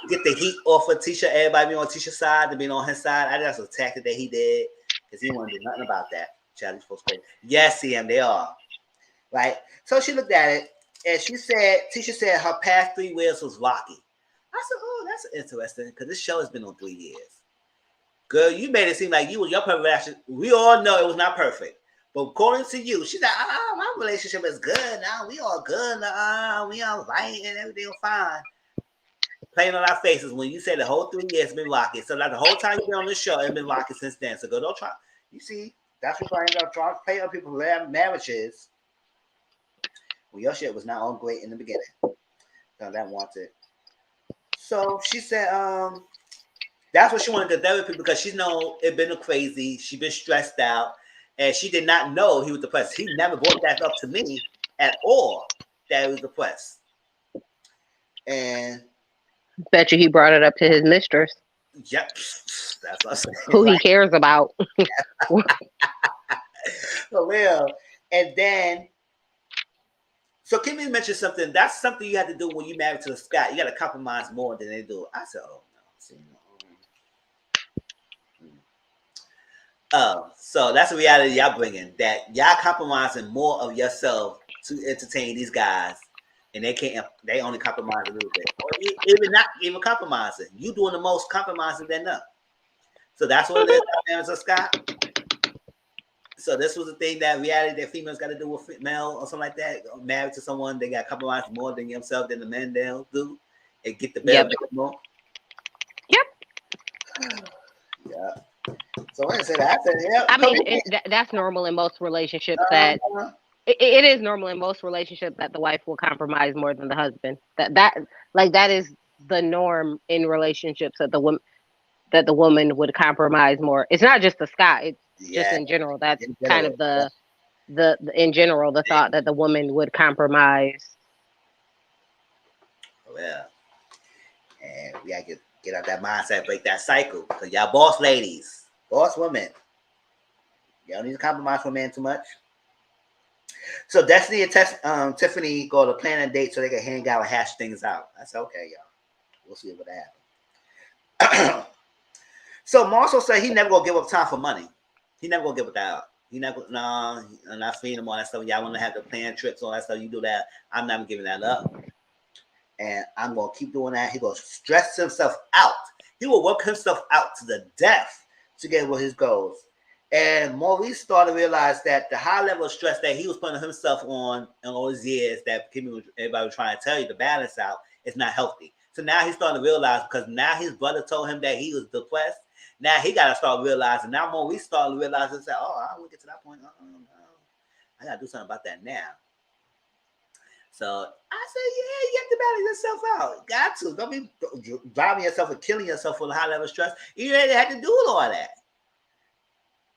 Get the heat off of Tisha. Everybody be on Tisha's side to be on his side. I think that's a tactic that he did because he wouldn't do nothing about that. Charlie's supposed to. Yes, CM, they are. Right? So she looked at it and Tisha said her past 3 years was rocky. I said, oh, that's interesting because this show has been on 3 years. Girl, you made it seem like your perfect. We all know it was not perfect. But according to you, she's like, my relationship is good now. We all good now. We all right and everything fine. Playing on our faces when you say the whole 3 years been rocky. So like the whole time you've been on this show, it's been rocky since then. So go, don't try. You see, that's what I end up trying to play on people's marriages when your shit was not all great in the beginning. So that wants it. So she said, that's what she wanted to therapy because she know it been crazy. She been stressed out, and she did not know he was depressed. He never brought that up to me at all that he was depressed. And bet you he brought it up to his mistress. Yep, that's what I'm saying. Who he cares about. For real. And then, so Kimmy mentioned something. That's something you have to do when you married to a Scott. You got to compromise more than they do. I said, oh, no. See, no. So that's the reality y'all bringing. That y'all compromising more of yourself to entertain these guys. And they only compromise a little bit. Or even not even compromising. You doing the most compromising than them. So that's what it is out there, so Scott. So this was the thing that reality that females got to do with male or something like that. Married to someone, they got compromised more than themselves than the men they'll do. And get the better more. Yep. Yeah. So when I said that, I said, yeah. I mean, that's normal in most relationships that it is normal in most relationships that the wife will compromise more than the husband. That is the norm in relationships that the woman would compromise more. It's not just the Scott. It's just in general. That's kind of the in general the thought that the woman would compromise. Yeah. And we gotta get out that mindset, break that cycle. Because y'all boss ladies, boss women, y'all need to compromise for men too much. So Destiny and Tiffany go to plan a date so they can hang out and hash things out. I said, okay, y'all. We'll see what happens. So Marshall said he never gonna give up time for money. He never gonna give it that up. He never, no, I'm not feeding him all that stuff. Y'all want to have to plan trips, all that stuff. You do that. I'm never giving that up. And I'm gonna keep doing that. He gonna stress himself out. He will work himself out to the death to get what his goals. And Maurice started to realize that the high level of stress that he was putting himself on in all these years that everybody was trying to tell you to balance out is not healthy. So now he's starting to realize because now his brother told him that he was depressed. Now he got to start realizing. Now Maurice started to realize and say, "Oh, I won't get to that point. I got to do something about that now." So I said, "Yeah, you have to balance yourself out. Got to. Don't be driving yourself and killing yourself with a high level of stress. You ain't had to do all that.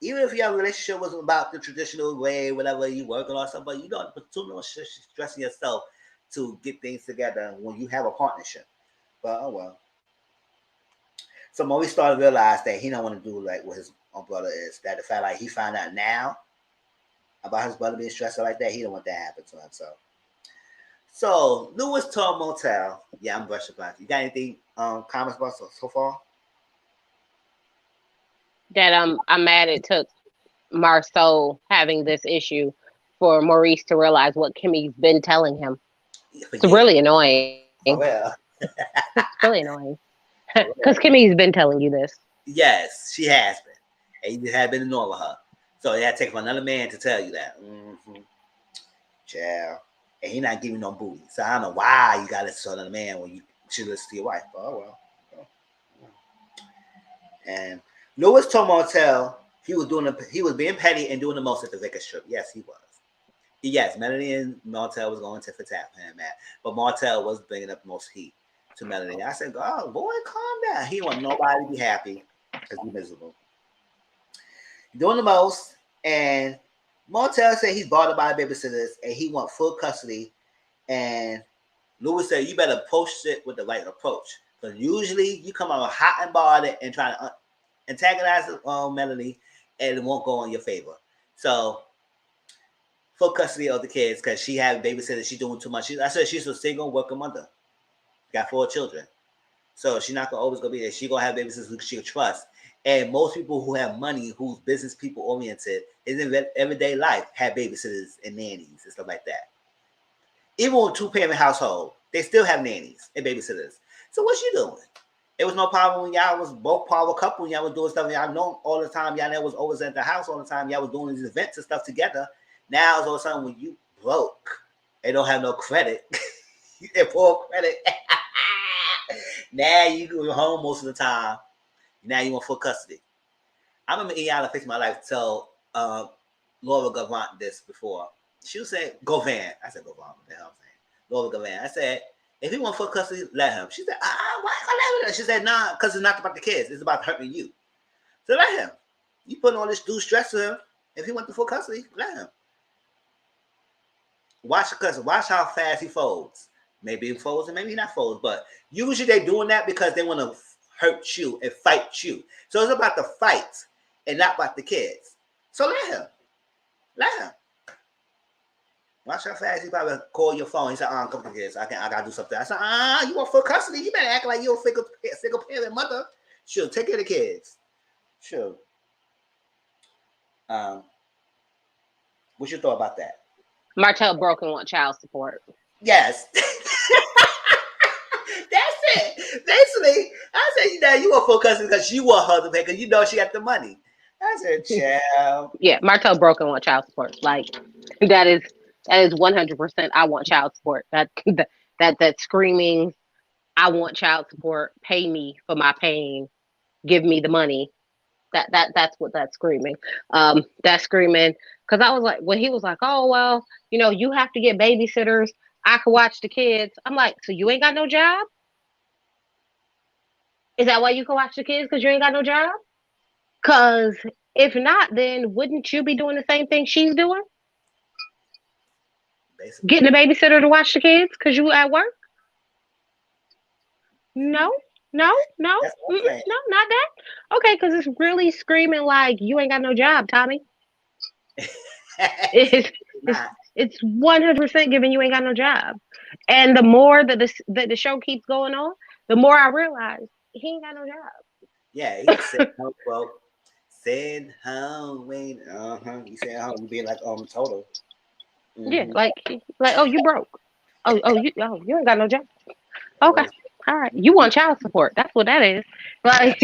Even if your relationship wasn't about the traditional way, whatever you working on something, but you don't put too much stressing yourself to get things together when you have a partnership. But oh well." So Maurice started to realize that he don't want to do like what his own brother is. That the fact like he found out now about his brother being stressed out like that, he don't want that to happen to him. So Lewis told Motel. Yeah, I'm brushing about you. Got anything comments about so far? That I'm mad it took Marceau having this issue for Maurice to realize what Kimmy's been telling him. It's really annoying. Oh, well. It's really annoying. Because Kimmy's been telling you this. Yes, she has been. And you have been ignoring her. So it had to take from another man to tell you that. Mm-hmm. Child. And he not giving no booty. So I don't know why you got to listen to another man when you should listen to your wife. But oh, well. And Lewis told Martel he was being petty and doing the most at the Vegas trip. Yes, he was. Yes, Melanie and Martel was going tit for tat for him, man. But Martel was bringing up the most heat to Melanie. I said, "Oh, boy, calm down. He want nobody to be happy because he's miserable. Doing the most." And Martel said he's bothered by babysitters and he want full custody. And Lewis said, "You better approach it with the right approach. Because usually you come out hot and bothered and try to antagonize Melanie and it won't go in your favor." So full custody of the kids because she had babysitters. She's doing too much. I said she's a single working mother. Got 4 children. So she's not always going to be there. She's going to have babysitters who she'll trust. And most people who have money, who's business people oriented, is in everyday life, have babysitters and nannies and stuff like that. Even with 2-parent household, they still have nannies and babysitters. So what's you doing? It was no problem when y'all was both power couple, when y'all was doing stuff. Y'all know all the time. Y'all was always at the house all the time. Y'all was doing these events and stuff together. Now it's all of a sudden when you broke and don't have no credit, you get poor credit. Now you go home most of the time. Now you want full custody. I remember Iana Fix My Life tell Laura Gavant this before. She was saying, Govan. I said Govan. What the hell I'm saying? Laura Gavant. I said, if he want full custody, let him. She said, why I let him? She said, nah, because it's not about the kids. It's about hurting you. So let him. You putting all this due stress to him. If he want the full custody, let him. Watch the custody. Watch how fast he folds. Maybe he folds and maybe he not folds. But usually they're doing that because they want to hurt you and fight you. So it's about the fight and not about the kids. So let him. Let him. Watch how fast he probably call your phone. He said, come to kids. I gotta do something. I said, you want full custody? You better act like you're a single parent mother. Sure, take care of the kids. Sure. What's your thought about that? Martell broke and want child support. Yes. That's it. Basically, I said, you want full custody because you want her to pay because you know she got the money. I said, child. Yeah, Martell broke and want child support. Like that is 100%. I want child support. That screaming, I want child support. Pay me for my pain. Give me the money. That's what that's screaming. That's screaming because I was like, when he was like, oh well, you have to get babysitters. I can watch the kids. I'm like, so you ain't got no job? Is that why you can watch the kids? Because you ain't got no job? Because if not, then wouldn't you be doing the same thing she's doing? Basically. Getting a babysitter to watch the kids because you at work? No, not that. Okay, because it's really screaming like you ain't got no job, Tommy. It's 100% giving you ain't got no job. And the more that the show keeps going on, the more I realize he ain't got no job. Yeah, he said, well, send home, wait, he said home, being like total. Mm-hmm. Yeah, like oh, you broke. You ain't got no job. Okay, all right. You want child support? That's what that is. Like,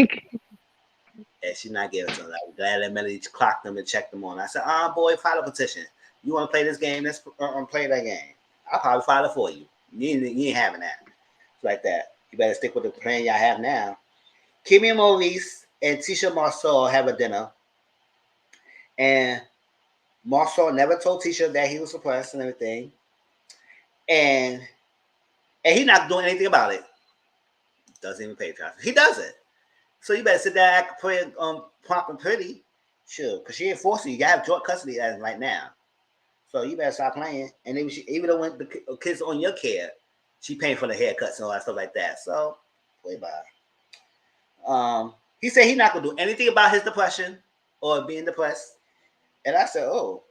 and she's not giving it to them. I'm glad that Melody clocked them and checked them on. I said, boy, file a petition. You want to play this game? Let's play that game. I'll probably file it for you. You ain't having that. It's like that. You better stick with the plan y'all have now. Kimmy and Maurice and Tisha Marceau have a dinner. And Marceau never told Tisha that he was suppressed and everything. And he's not doing anything about it. Doesn't even pay attention. He doesn't. So you better sit there and act pretty, prompt and pretty. Sure. Because she ain't forcing you. You have joint custody as right now. So you better stop playing. And even though when the kids on your care, she paying for the haircuts and all that stuff like that. So, play by. He said he's not going to do anything about his depression or being depressed. And I said, oh.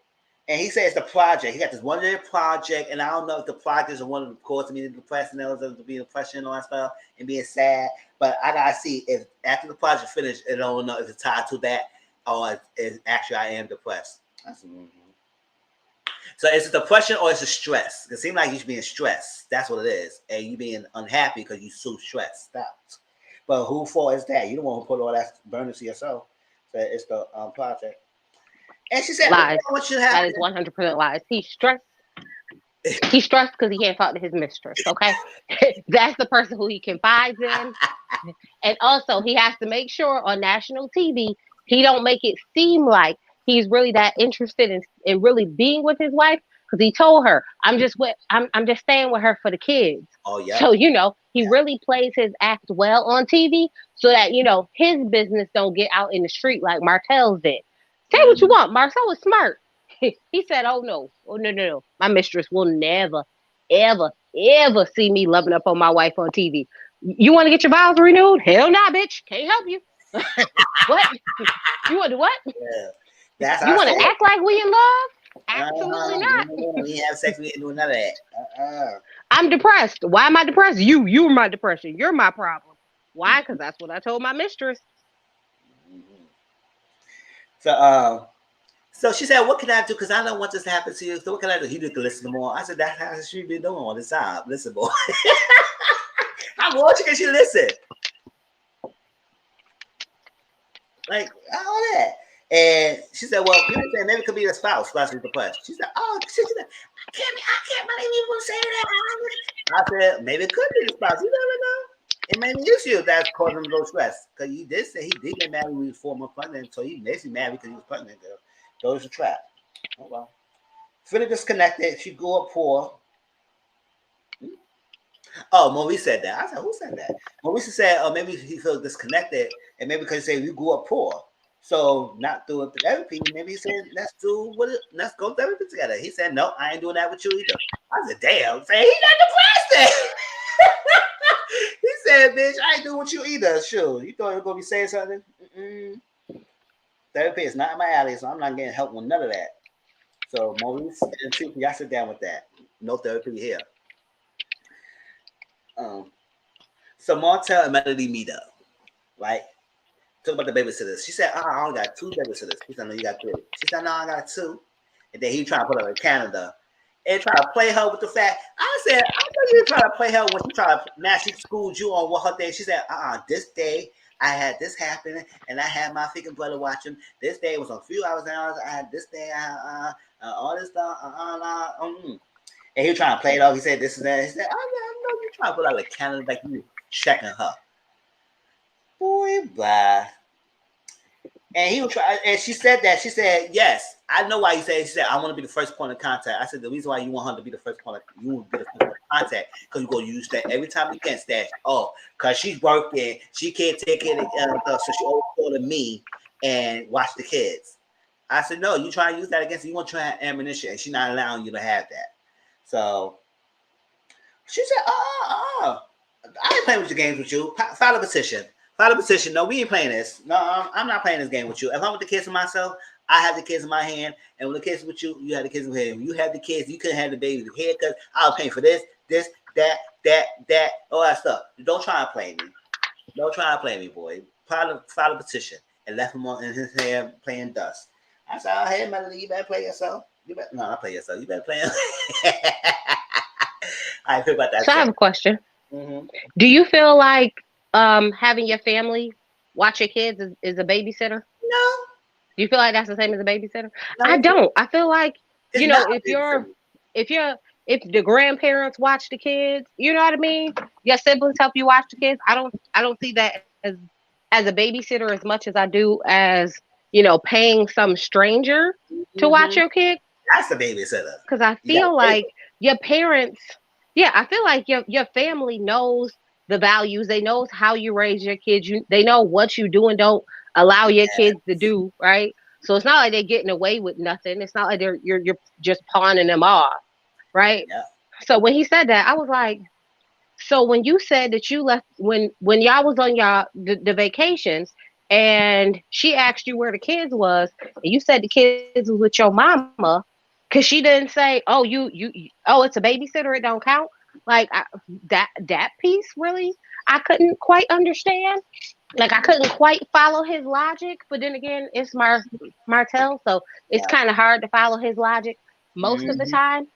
And he said it's the project. He got this one-year project, and I don't know if the project is one of the cause of being depressed and others to be depression and all that stuff and being sad. But I gotta see if after the project finished, I don't know if it's tied to that or if actually I am depressed. So is it depression or is it stress? It seems like you're being stressed. That's what it is, and you being unhappy because you're so stressed out. But who fault is that? You don't want to put all that burden to yourself. So it's the project. And she said, lies. What should happen? That is 100% lies. He's stressed. He's stressed because he can't talk to his mistress, okay? That's the person who he confides in. And also, he has to make sure on national TV, he don't make it seem like he's really that interested in really being with his wife. Because he told her, I'm just staying with her for the kids. Oh, yeah. So, he really plays his act well on TV so that, his business don't get out in the street like Martell's did. Say what you want. Marcel was smart. He said, oh, no. My mistress will never, ever, ever see me loving up on my wife on TV. You want to get your vows renewed? Hell nah, bitch. Can't help you. What? You want to do what? Yeah. You want to act like we in love? Absolutely not. We have sex. We ain't doing none of that. I'm depressed. Why am I depressed? You're my depression. You're my problem. Why? Because that's what I told my mistress. So she said, "What can I do? Because I don't want this to happen to you. So what can I do?" He need to listen more. I said, "That's how she been doing all the time. Listen more." How more can she listen? Like all that. And she said, "Well, people saying maybe it could be a spouse who's depressed." She said, "Oh, she said, I can't believe you would say that." I said, "Maybe it could be the spouse. You never know. It may be you that's causing him low stress because you did say he did get married when he was 4 months pregnant, so he basically married because he was pregnant. Girl, those are trap. Oh well." Feeling disconnected, she grew up poor. Oh, Maurice said that. I said, "Who said that?" Maurice said, "Oh, maybe he feels disconnected, and maybe because he said we grew up poor, so not through therapy. Maybe he said let's go therapy together." He said, "No, I ain't doing that with you either." I said, "Damn, say he not depressed." He said, "Bitch, I ain't doing with you either." Sure, you thought you were gonna be saying something? Mm-mm. Therapy is not my alley, so I'm not getting help with none of that. So Maurice and Truth, y'all sit down with that. No therapy here. So Martell and Melody meet up, right? Talk about the babysitters. She said, I only got 2 babysitters. He said, no, you got 3. She said, no, I got 2. And then he trying to put her in Canada and try to play her with the fact. I said, I know you trying to play her when she try to, now she schooled you on what her day. She said, this day I had this happen and I had my freaking brother watching. This day was a few hours and hours. I had this day, all this stuff, And he was trying to play it off. He said, this and that. He said, I know you trying to put her in Canada like you checking her. Boy, blah. And he was trying, and she said that. She said, "Yes, I know why you say." She said, "I want to be the first point of contact." I said, "The reason why you want her to be the first point of contact because you're gonna use that every time you can stash." Oh, because she's working, she can't take care of stuff, so she always go to me and watch the kids. I said, "No, you try to use that against you. You want to try to have ammunition, and she's not allowing you to have that." So she said, I ain't playing with your games with you. File a petition. File a petition. No, we ain't playing this. No, I'm not playing this game with you. If I'm with the kids and myself, I have the kids in my hand. And when the kids with you, you have the kids in your hand. When you have the kids, you couldn't have the baby in here because I was paying for this, that, all that stuff. Don't try to play me. Don't try to play me, boy. File a petition and left him in his hand playing dust. I said, oh, hey, Melody, you better play yourself. Not play yourself. You better play him. I feel about that. So I have a question. Mm-hmm. Do you feel like having your family watch your kids is a babysitter? No. Do you feel like that's the same as a babysitter? No. I don't. I feel like it's if the grandparents watch the kids, you know what I mean? Your siblings help you watch the kids. I don't see that as a babysitter as much as I do as, paying some stranger to watch your kid. That's the babysitter. Because I feel like your parents, I feel like your family knows the values. They know how you raise your kids. They know what you do and don't allow your kids to do, right? So it's not like they're getting away with nothing. It's not like you're just pawning them off, right? Yeah. So when he said that, I was like, so when you said that you left when y'all was on the vacations and she asked you where the kids was and you said the kids was with your mama, because she didn't say, oh, it's a babysitter, it don't count. Like that piece really, I couldn't quite understand. Like I couldn't quite follow his logic. But then again, it's Martell, so it's kind of hard to follow his logic most of the time.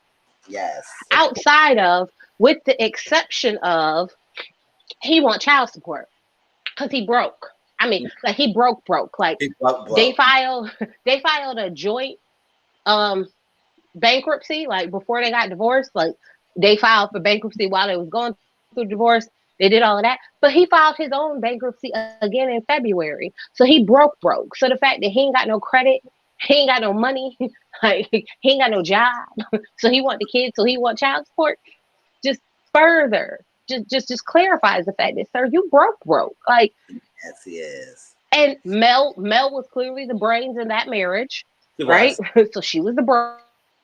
Yes. Outside of, with the exception of, he want child support because he broke. I mean, like he broke. Like they filed a joint bankruptcy, like before they got divorced. Like they filed for bankruptcy while they was going through divorce. They did all of that, but he filed his own bankruptcy again in February. So he broke. So the fact that he ain't got no credit, he ain't got no money, like he ain't got no job. So he want the kids, so he want child support. Just further, just clarifies the fact that, sir, you broke. Like, yes, he is. And Mel was clearly the brains in that marriage, right? So she was the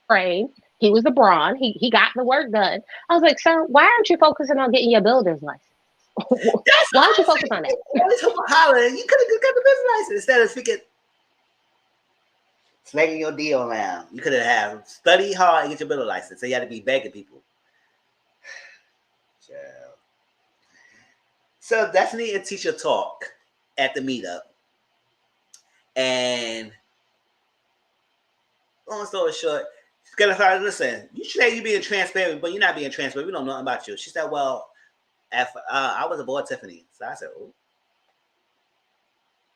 brain. He was the brawn. He got the work done. I was like, sir, why aren't you focusing on getting your builder's license? Why don't you focus on that? You could have got the business license instead of speaking. Snaking your deal around. You could have studied hard and get your builder license. So you had to be begging people. So Destiny and Teacher talk at the meetup. And long story short, she's gonna start, listen, you say you being transparent, but you're not being transparent. We don't know nothing about you. She said, well, I was aboard Tiffany. So I said, oh.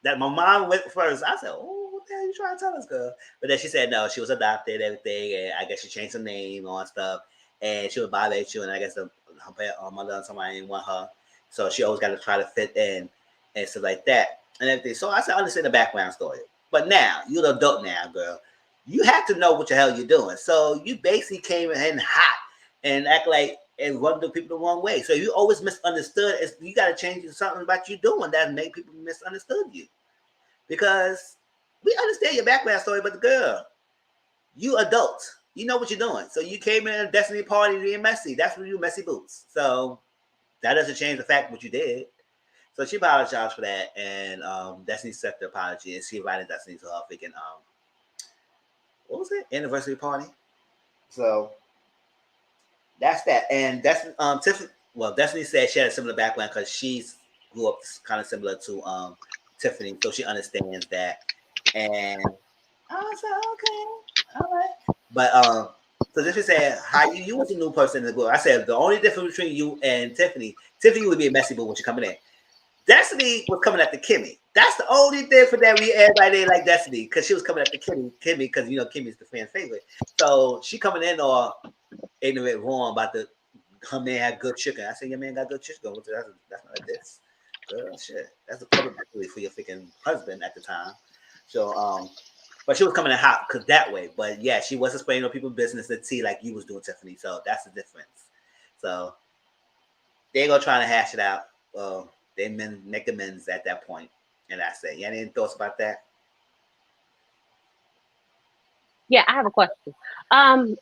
That my mom went first. I said, oh, what the hell are you trying to tell us, girl? But then she said, no, she was adopted, everything, and I guess she changed her name and stuff. And she was biracial, and I guess her mother and somebody didn't want her. So she always got to try to fit in and stuff like that and everything. So I said, I understand the background story. But now, you're an adult now, girl. You have to know what the hell you're doing. So you basically came in hot and act like and run the people the wrong way. So you always misunderstood. You got to change something about you doing that make people misunderstood you. Because we understand your background story, but the girl, you adult. You know what you're doing. So you came in a Destiny party being messy. That's when you messy boots. So that doesn't change the fact what you did. So she apologized for that. And Destiny accepted the apology. And she invited Destiny to her freaking, what was it? Anniversary party. So that's that. And Destiny, Destiny said she had a similar background because she grew up kind of similar to Tiffany, so she understands that. And I said, okay, all right. But so Tiffany said, "How you was a new person in the group?" I said, "The only difference between you and Tiffany would be a messy boo when she coming in. Destiny was coming after Kimmy. That's the only thing for that we everybody didn't like Destiny because she was coming after Kimmy because you know Kimmy's the fan favorite. So she coming in all ignorant, wrong about her man had good chicken. I said, your man got good chicken. That's not this." Girl, shit. That's a public for your freaking husband at the time. So, but she was coming in hot because that way. But yeah, she was explaining to people's business and tea like you was doing, Tiffany. So that's the difference. So they ain't gonna try to hash it out. They make amends at that point. And that's it. You have any thoughts about that? Yeah, I have a question.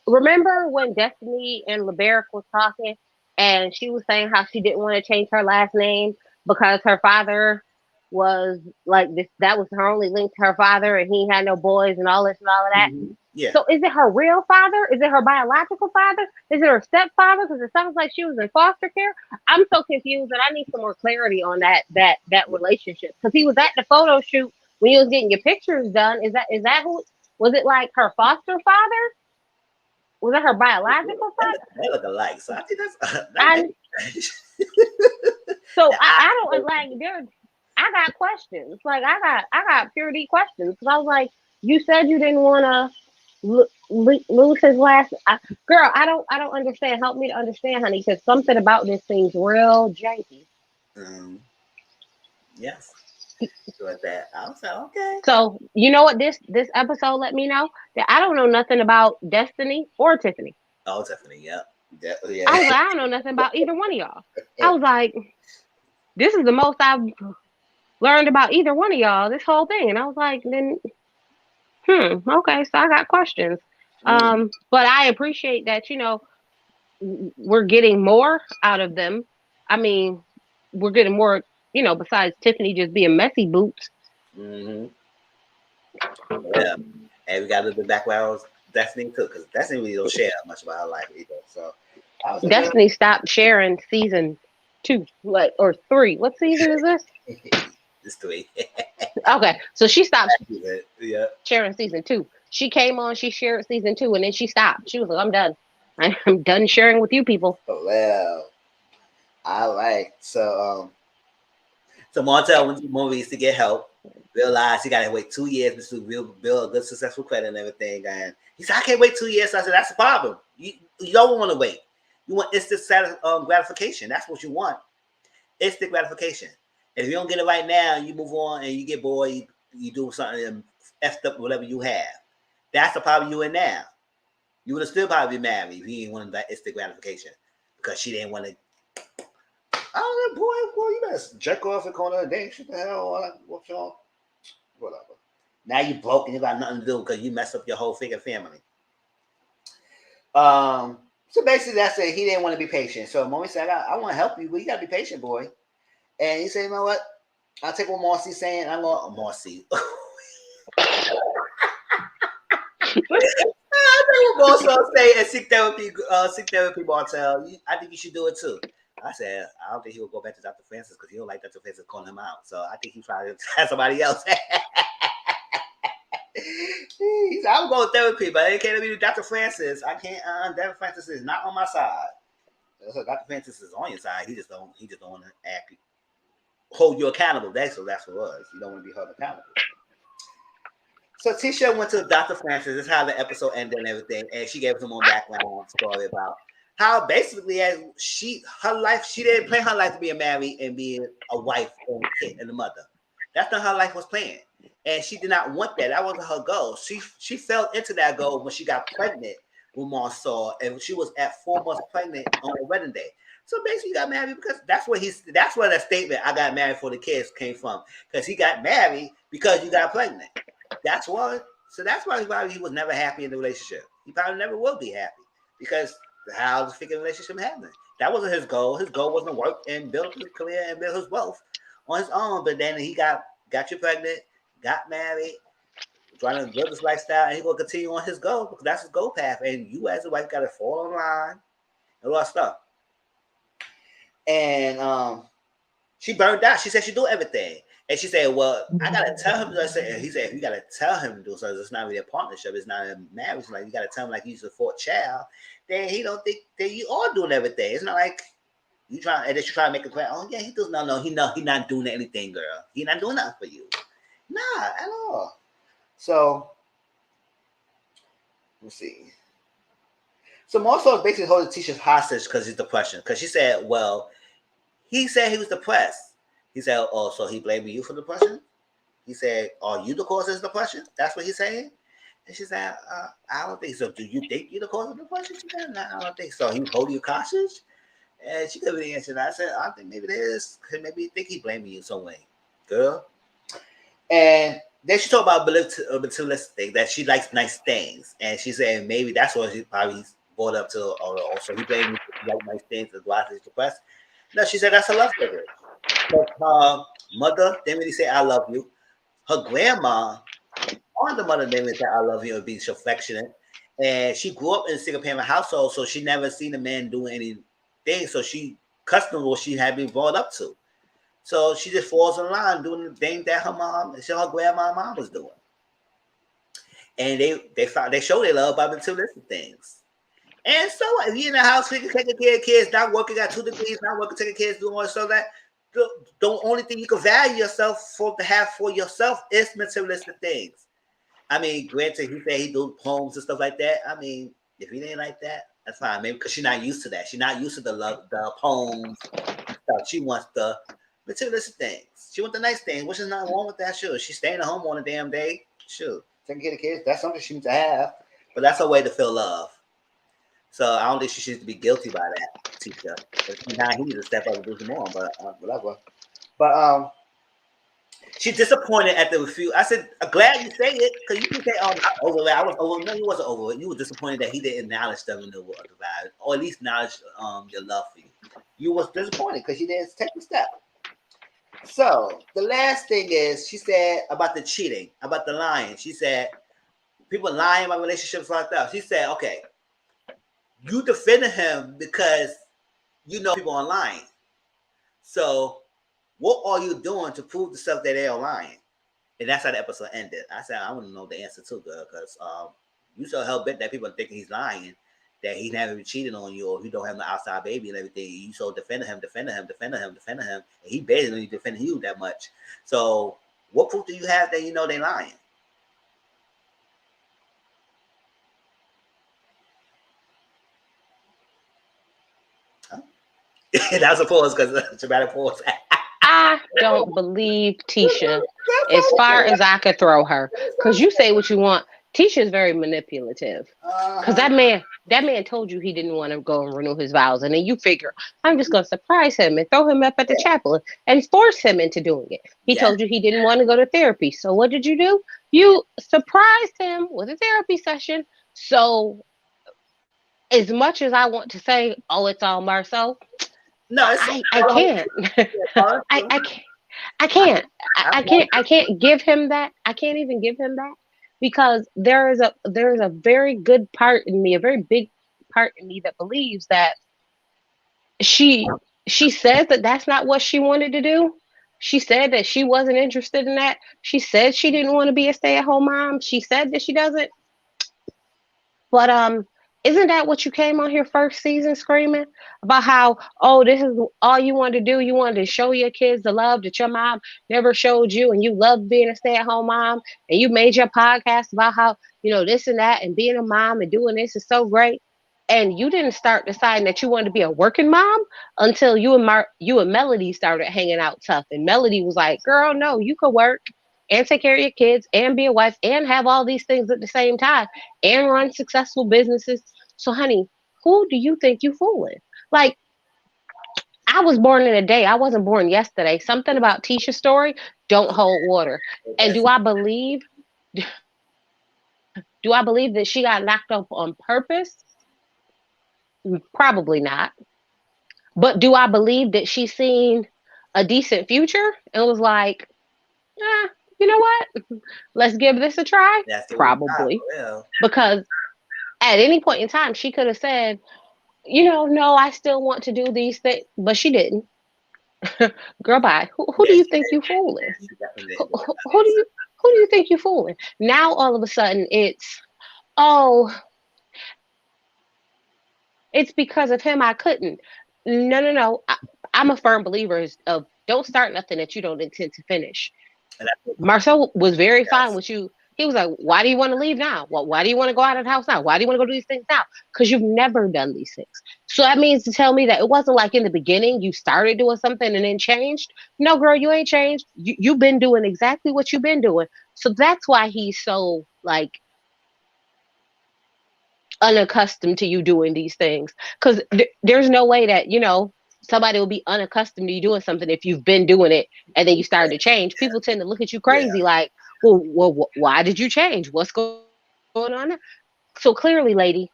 Remember when Destiny and LeBerick was talking and she was saying how she didn't want to change her last name because her father was like this, that was her only link to her father and he had no boys and all this and all of that. Mm-hmm. Yeah. So is it her real father? Is it her biological father? Is it her stepfather? Because it sounds like she was in foster care. I'm so confused and I need some more clarity on that relationship. Because he was at the photo shoot when you was getting your pictures done. Is that who? Was it like her foster father? Was it her biological father? They look alike, so I think that's. So I don't like there. I got questions. Like I got purity questions because I was like, you said you didn't want to lose his last. Girl, I don't understand. Help me to understand, honey, because something about this seems real janky. Yes. With that, I was like, okay. So you know what this episode let me know that I don't know nothing about Destiny or Tiffany. Oh, Tiffany, yeah. I was like, I don't know nothing about either one of y'all. I was like, this is the most I've learned about either one of y'all this whole thing, and I was like, then, okay, so I got questions. But I appreciate that we're getting more out of them. I mean, we're getting more, besides Tiffany just being messy boots. Mm-hmm. Yeah, and we got a little bit background Destiny too, because Destiny really don't share much about her life either. So Destiny stopped sharing season 2, or 3. What season is this? It's 3. Okay, so she stopped yeah. sharing season 2. She came on, she shared season 2, and then she stopped. She was like, I'm done. I'm done sharing with you people. Oh, well, I like so Martell went to movies to get help. Realized he got to wait 2 years to build a good, successful credit and everything. And he said, I can't wait 2 years. So I said, that's the problem. You don't want to wait. You want instant gratification. That's what you want. Instant gratification. If you don't get it right now, you move on and you get bored, you do something and effed up whatever you have. That's the problem you in now. You would have still probably be married if you didn't want that instant gratification because she didn't want to. Oh, boy, you better jerk off in the corner of the day. Shit the hell, what's y'all? Whatever. Now you broke and you got nothing to do because you messed up your whole freaking family. So basically that's it. He didn't want to be patient. So Mommy said, I want to help you, but you got to be patient, boy. And he said, you know what? I'll take what Marcy's saying. I'm going, Marcy. I think what also say and seek therapy, Martell. I think you should do it too. I said, I don't think he will go back to Dr. Francis because he don't like Dr. Francis calling him out. So I think he probably has somebody else. He said, I'm going to therapy, but it can't be Dr. Francis. I can't. Dr. Francis is not on my side. So Dr. Francis is on your side. He just don't want to hold you accountable. That's what it was. You don't want to be held accountable. So Tisha went to Dr. Francis. This is how the episode ended and everything, and she gave some more background story about how basically her life, she didn't plan her life to be married and be a wife and a kid and a mother. That's not her life was planned, and she did not want that. That wasn't her goal. She fell into that goal when she got pregnant with Mansour, and she was at 4 months pregnant on her wedding day. So basically, he got married because that's where that statement "I got married for the kids" came from. Because he got married because you got pregnant. That's why. So that's why he was never happy in the relationship. He probably never will be happy because how the freaking relationship happened. That wasn't his goal. His goal was to work and build his career and build his wealth on his own. But then he got you pregnant, got married, trying to build this lifestyle, and he's gonna continue on his goal because that's his goal path. And you as a wife gotta fall in line and a lot of stuff. And she burned out. She said she do everything. And she said, well, I got to tell him. He said, you got to tell him to do something. It's not really a partnership. It's not a marriage. Like, you got to tell him like he's the 4th child. Then he don't think that you are doing everything. It's not like you try and then you try to make a plan. Oh, yeah, he does. No, he not doing anything, girl. He not doing nothing for you. Nah, at all. So, let's see. So, Marcel is basically holding Tisha's hostage because he's depression. Because she said, well, he said he was depressed. He said, oh, so he blaming you for depression? He said, are you the cause of his depression? That's what he's saying? And she said, I don't think so. Do you think you're the cause of depression? She said, no, I don't think so. He holding you hostage? And she couldn't really answer that. I said, I think maybe it is. Maybe you think he's blaming you some way, girl. And then she talked about materialistic things, that she likes nice things. And she said maybe that's what she probably brought up to, or also he blamed me for like nice things as why she's depressed. No, she said that's a love language. But her mother didn't really say I love you. Her grandma on the mother didn't really say I love you or be affectionate. And she grew up in a single parent household, so she never seen a man doing anything. So she accustomed to what she had been brought up to. So she just falls in line doing the thing that her grandma and mom was doing. And they show their love by materialistic things. And so if you're in the house, taking care of kids, not working, got 2 degrees, not working, taking kids, doing all so that the only thing you can value yourself to have for yourself is materialistic things. I mean, granted, he said he do poems and stuff like that. I mean, if he ain't like that, that's fine. Maybe because she's not used to that. She's not used to the poems and stuff. She wants the materialistic things. She wants the nice things, which is not wrong with that. Sure, she's staying at home on a damn day. Sure, taking care of kids. That's something she needs to have. But that's her way to feel love. So I don't think she should be guilty by that, teacher. Now he needs to step up and do some more, but whatever. But she's disappointed at the refuse. I said, I'm glad you say it, because you can say, oh, I'm over it. I was over it. No, you wasn't over it. You were disappointed that he didn't acknowledge them in the vibe, or at least acknowledge your love for you. You was disappointed because she didn't take the step. So the last thing is, she said about the cheating, about the lying. She said, people lying about relationships like that. She said, okay, you defended him because you know people are lying. So what are you doing to prove the stuff that they are lying? And that's how the episode ended. I said, I want to know the answer too, girl, because you so hell bent that people are thinking he's lying, that he's never been cheating on you, or he don't have an outside baby and everything. You so defending him, and he basically defending you that much. So what proof do you have that you know they lying? That was a pause because dramatic pause. I don't believe Tisha as far as I could throw her. Because you say what you want. Tisha is very manipulative. Because that man told you he didn't want to go and renew his vows. And then you figure, I'm just going to surprise him and throw him up at the chapel and force him into doing it. He told you he didn't want to go to therapy. So what did you do? You surprised him with a therapy session. So as much as I want to say, oh, it's all Marceau, no, I can't. I can't give him that. I can't even give him that because there is a very good part in me, a very big part in me that believes that she she says that that's not what she wanted to do. She said that she wasn't interested in that. She said she didn't want to be a stay-at-home mom. She said that she doesn't. But isn't that what you came on here first season screaming about how, oh, this is all you wanted to do? You wanted to show your kids the love that your mom never showed you, and you loved being a stay-at-home mom, and you made your podcast about how, this and that, and being a mom and doing this is so great. And you didn't start deciding that you wanted to be a working mom until you and Melody started hanging out tough. And Melody was like, girl, no, you could work and take care of your kids and be a wife and have all these things at the same time and run successful businesses. So, honey, who do you think you fooling? Like, I was born in a day. I wasn't born yesterday. Something about Tisha's story don't hold water. And do I believe that she got knocked up on purpose? Probably not. But do I believe that she seen a decent future and was like, you know what? Let's give this a try? Probably. Because at any point in time, she could have said, no, I still want to do these things, but she didn't. Girl, bye. Who do you think you fooling? Who do you think you fooling? Now all of a sudden it's, oh, it's because of him I couldn't. No. I'm a firm believer of don't start nothing that you don't intend to finish. Marcel was very fine with you. He was like, why do you want to leave now? Well, why do you want to go out of the house now? Why do you want to go do these things now? Because you've never done these things. So that means to tell me that it wasn't like in the beginning you started doing something and then changed. No, girl, you ain't changed. You've been doing exactly what you've been doing. So that's why he's so like unaccustomed to you doing these things. Because there's no way that, somebody will be unaccustomed to you doing something if you've been doing it and then you started to change. People tend to look at you crazy like, well, why did you change? What's going on there? So clearly, lady,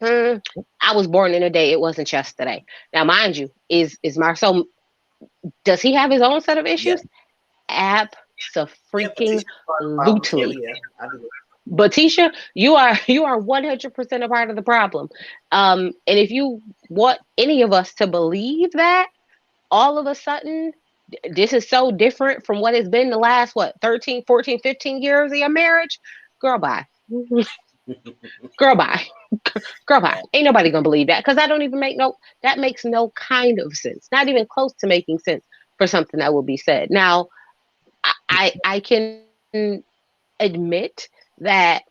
I was born in a day. It wasn't yesterday. Now, mind you, is Marcel, does he have his own set of issues? Yeah. Abso-freaking-lutely. But Tisha, you are 100% a part of the problem. And if you want any of us to believe that, all of a sudden, this is so different from what it's been the last, 13, 14, 15 years of your marriage, girl, bye. Girl, bye. Girl, bye. Ain't nobody gonna believe that because that makes no kind of sense. Not even close to making sense for something that will be said. Now, I can admit that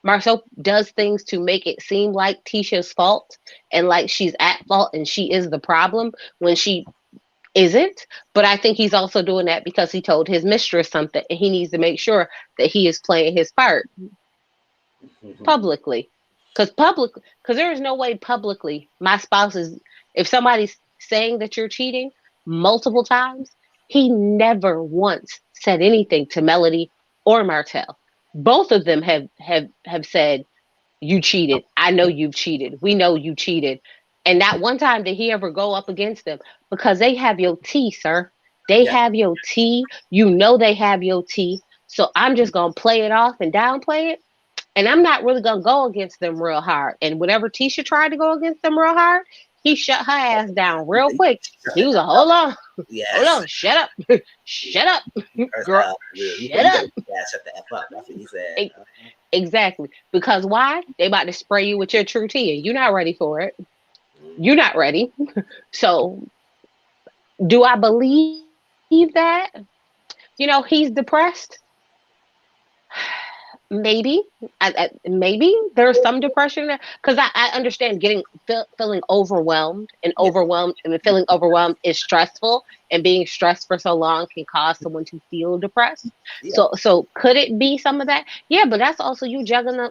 Marcel does things to make it seem like Tisha's fault and like she's at fault and she is the problem when she isn't. But I think he's also doing that because he told his mistress something and he needs to make sure that he is playing his part publicly. Because there is no way publicly my spouse is, if somebody's saying that you're cheating multiple times, he never once said anything to Melody or Martell. Both of them have said, you cheated. I know you've cheated. We know you cheated. And not one time did he ever go up against them because they have your tea, sir. They have your tea. You know they have your tea. So I'm just going to play it off and downplay it. And I'm not really going to go against them real hard. And whenever Tisha tried to go against them real hard, he shut her ass down real quick. He was like, hold on. Hold on. Shut up. Shut up. Girl, shut up. Shut the F up. That's what he said. Exactly. Because why? They about to spray you with your true tea and you're not ready for it. You're not ready. So do I believe that? He's depressed. Maybe, maybe there's some depression there because I understand feeling overwhelmed and feeling overwhelmed is stressful, and being stressed for so long can cause someone to feel depressed. Yeah. So could it be some of that? Yeah, but that's also you're juggling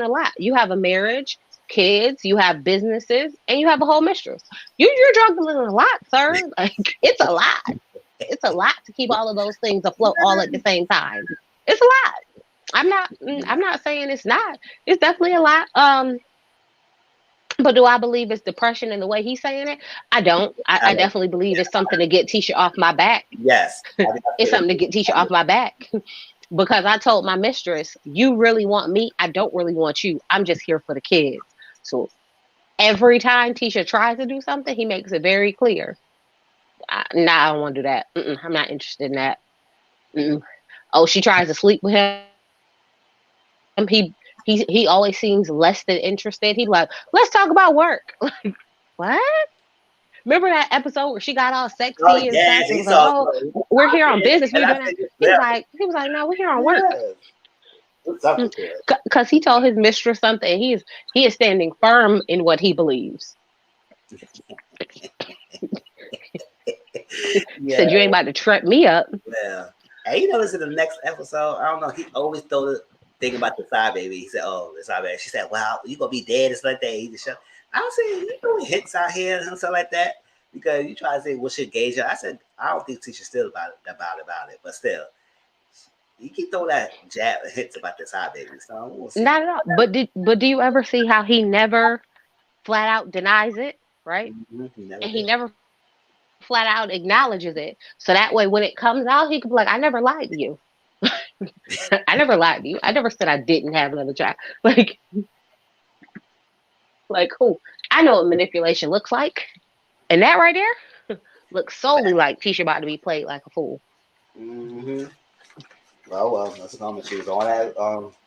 a lot. You have a marriage, kids, you have businesses, and you have a whole mistress. You're juggling a lot, sir. Like it's a lot. It's a lot to keep all of those things afloat all at the same time. It's a lot. I'm not saying it's not. It's definitely a lot. But do I believe it's depression in the way he's saying it? I don't. I definitely believe it's something to get Tisha off my back. Yes. It's something to get Tisha off my back. because I told my mistress, you really want me? I don't really want you. I'm just here for the kids. So every time Tisha tries to do something, he makes it very clear. Nah, I don't want to do that. I'm not interested in that. Oh, she tries to sleep with him. He always seems less than interested. He's like, let's talk about work. Like, what? Remember that episode where she got all Oh sexy and stuff yes, and he was like, saw. "Oh, we're here on business. And We're I doing that." think it's He was like, "No, we're here on work." what's up with it? Because he told his mistress something. He is standing firm in what he believes. He said, "You ain't about to trip me up." Yeah. And you notice in the next episode, I don't know, he always throw the thing about the side baby. He said, "Oh, the side baby." She said, "Well, you gonna be dead." It's like that. He just shut. I was saying, you doing hits out here and stuff like that because you try to say what should gauge it. I said, I don't think Tisha's still about it, but still, you keep throwing that jab hits about the side baby. So we'll see. Not at all. But do you ever see how he never flat out denies it, right? He never And he did. never flat out acknowledges it. So that way, when it comes out, he could be like, "I never lied to you. I never lied to you. I never said I didn't have another child." Like who? I know what manipulation looks like, and that right there looks solely like Tisha about to be played like a fool. Mm-hmm. Well, that's a comment. She was on that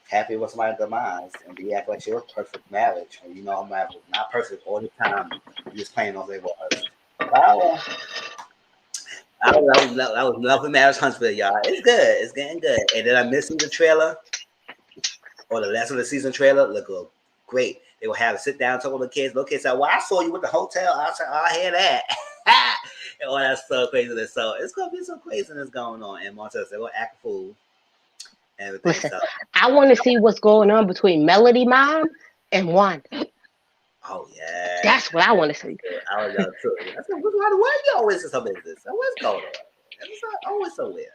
happy with somebody's demise, and you act like she was perfect marriage. And you know, I'm not perfect all the time. You just playing on they was. Well, that was lovely marriage Huntsville, y'all. It's good. It's getting good. And then I missing the trailer or the last of the season trailer. Look great. They will have a sit down talk with the kids. Little kids say, "Well, I saw you with the hotel." I said, "Oh, I hear that." And all that stuff craziness. So it's gonna be some craziness going on. And Montez, they're gonna act a fool. Everything. Listen, So I want to see what's going on between Melody Mom and Wanda. oh yeah. That's what I want to see. I was true. I said, why you always in some business? What's going on? It's always so weird.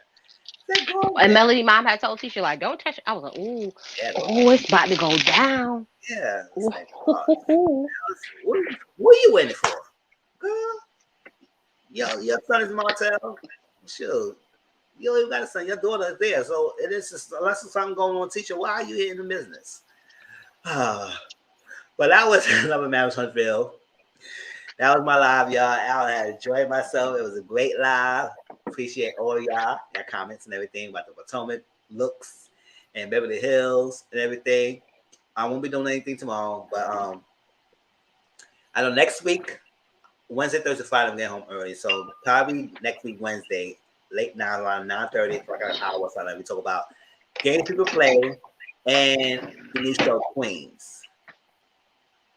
And Melody Mom had told Tisha, like, "Don't touch it." I was like, "Ooh, Yeah, it's about to go down." yeah. It's like, what are you waiting for? Girl, your son is Martell. Sure. You don't even got a son. Your daughter is there. So it is just, unless there's something going on, teacher, why are you here in the business? But that was another Marriage Huntsville. That was my live, y'all. I had enjoyed myself. It was a great live. Appreciate all of y'all, your comments and everything about the Potomac looks and Beverly Hills and everything. I won't be doing anything tomorrow, but I know next week, Wednesday, Thursday, Friday, I'm getting home early. So probably next week, Wednesday, late now, around 9:30, like an hour or something, we talk about games people play and the new show Queens.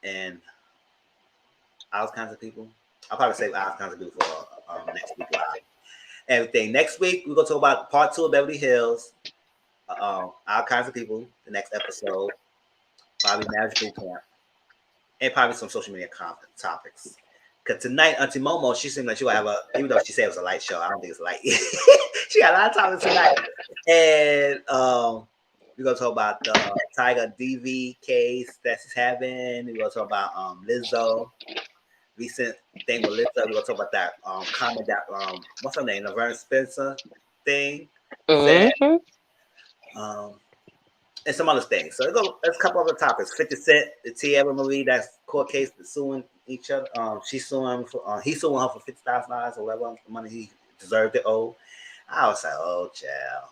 And all kinds of people. I'll probably say all kinds of people for next week live. Everything. Next week, we're going to talk about part 2 of Beverly Hills. All kinds of people. The next episode. Probably marriage boot camp. And probably some social media topics. Because tonight, Auntie Momo, she seemed like she would have even though she said it was a light show, I don't think it's light. She got a lot of topics tonight. And we're going to talk about the Tiger DV case that she's having. We're going to talk about Lizzo. Recent thing with Lizzo. We're going to talk about that comment that, what's her name? Laverne Spencer thing. Mm-hmm. And some other things. So there's a couple other topics. 50 Cent, the Tierra Marie, that's court case, suing each other. She's suing him for, he's suing her for $50,000 or whatever money he deserved to owe. I was like, oh, child.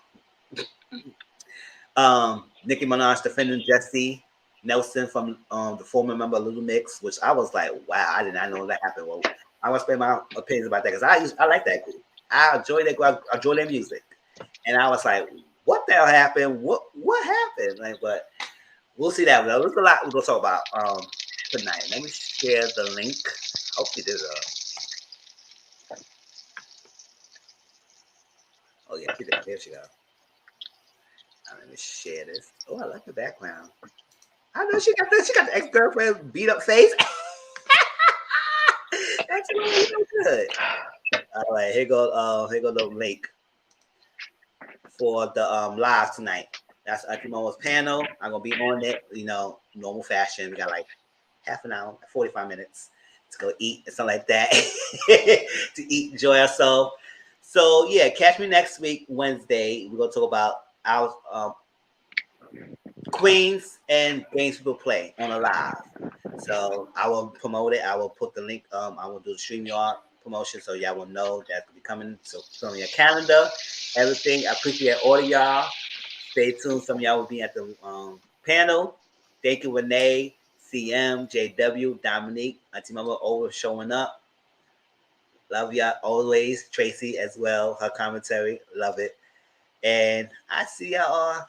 Nicki Minaj defending Jesse Nelson from the former member of Little Mix, which I was like, wow, I did not know that happened. Well, I want to spend my opinions about that because I like that group. I enjoy that group. I enjoy their music. And I was like, what the hell happened? What happened? Like, but we'll see that. There's a lot we're gonna talk about tonight. Let me share the link. Hopefully this oh yeah, there she go. Let me share this. Oh, I like the background. I know she got the ex-girlfriend beat up face. That's really good. All right, here go the link for the live tonight. That's Auntie Momo's panel. I'm gonna be on it, normal fashion. We got like half an hour, 45 minutes to go eat and something like that. To eat, enjoy ourselves. So yeah, catch me next week, Wednesday. We're gonna talk about our Queens and Games People Play on a live. So I will promote it. I will put the link. I will do the StreamYard promotion so y'all will know that's gonna be coming. So put on your calendar, everything. I appreciate all of y'all. Stay tuned. Some of y'all will be at the panel. Thank you, Renee, CM, JW, Dominique, Auntie Mama over showing up. Love y'all always. Tracy as well. Her commentary. Love it. And I see y'all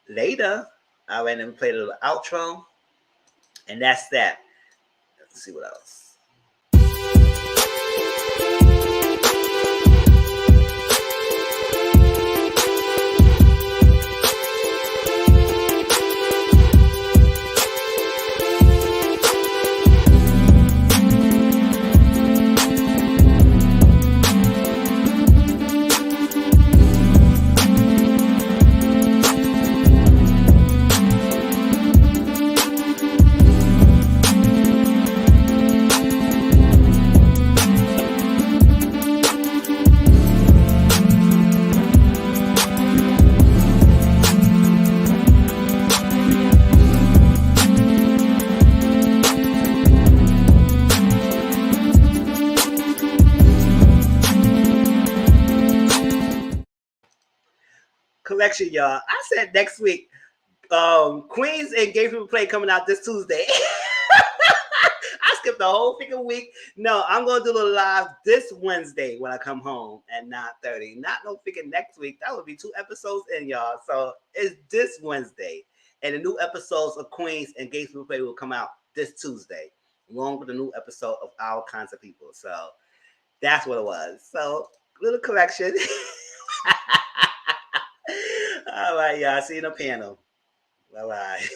later. All right, let me play a little outro. And that's that. Let's see what else. Correction, y'all. I said next week. Queens and Gay People Play coming out this Tuesday. I skipped the whole freaking week. No, I'm gonna do the live this Wednesday when I come home at 9:30. Not no freaking next week. That would be 2 episodes in, y'all. So it's this Wednesday. And the new episodes of Queens and Gay People Play will come out this Tuesday, along with the new episode of Our Kinds of People. So that's what it was. So little correction. All right, y'all. See you in the panel. Bye-bye.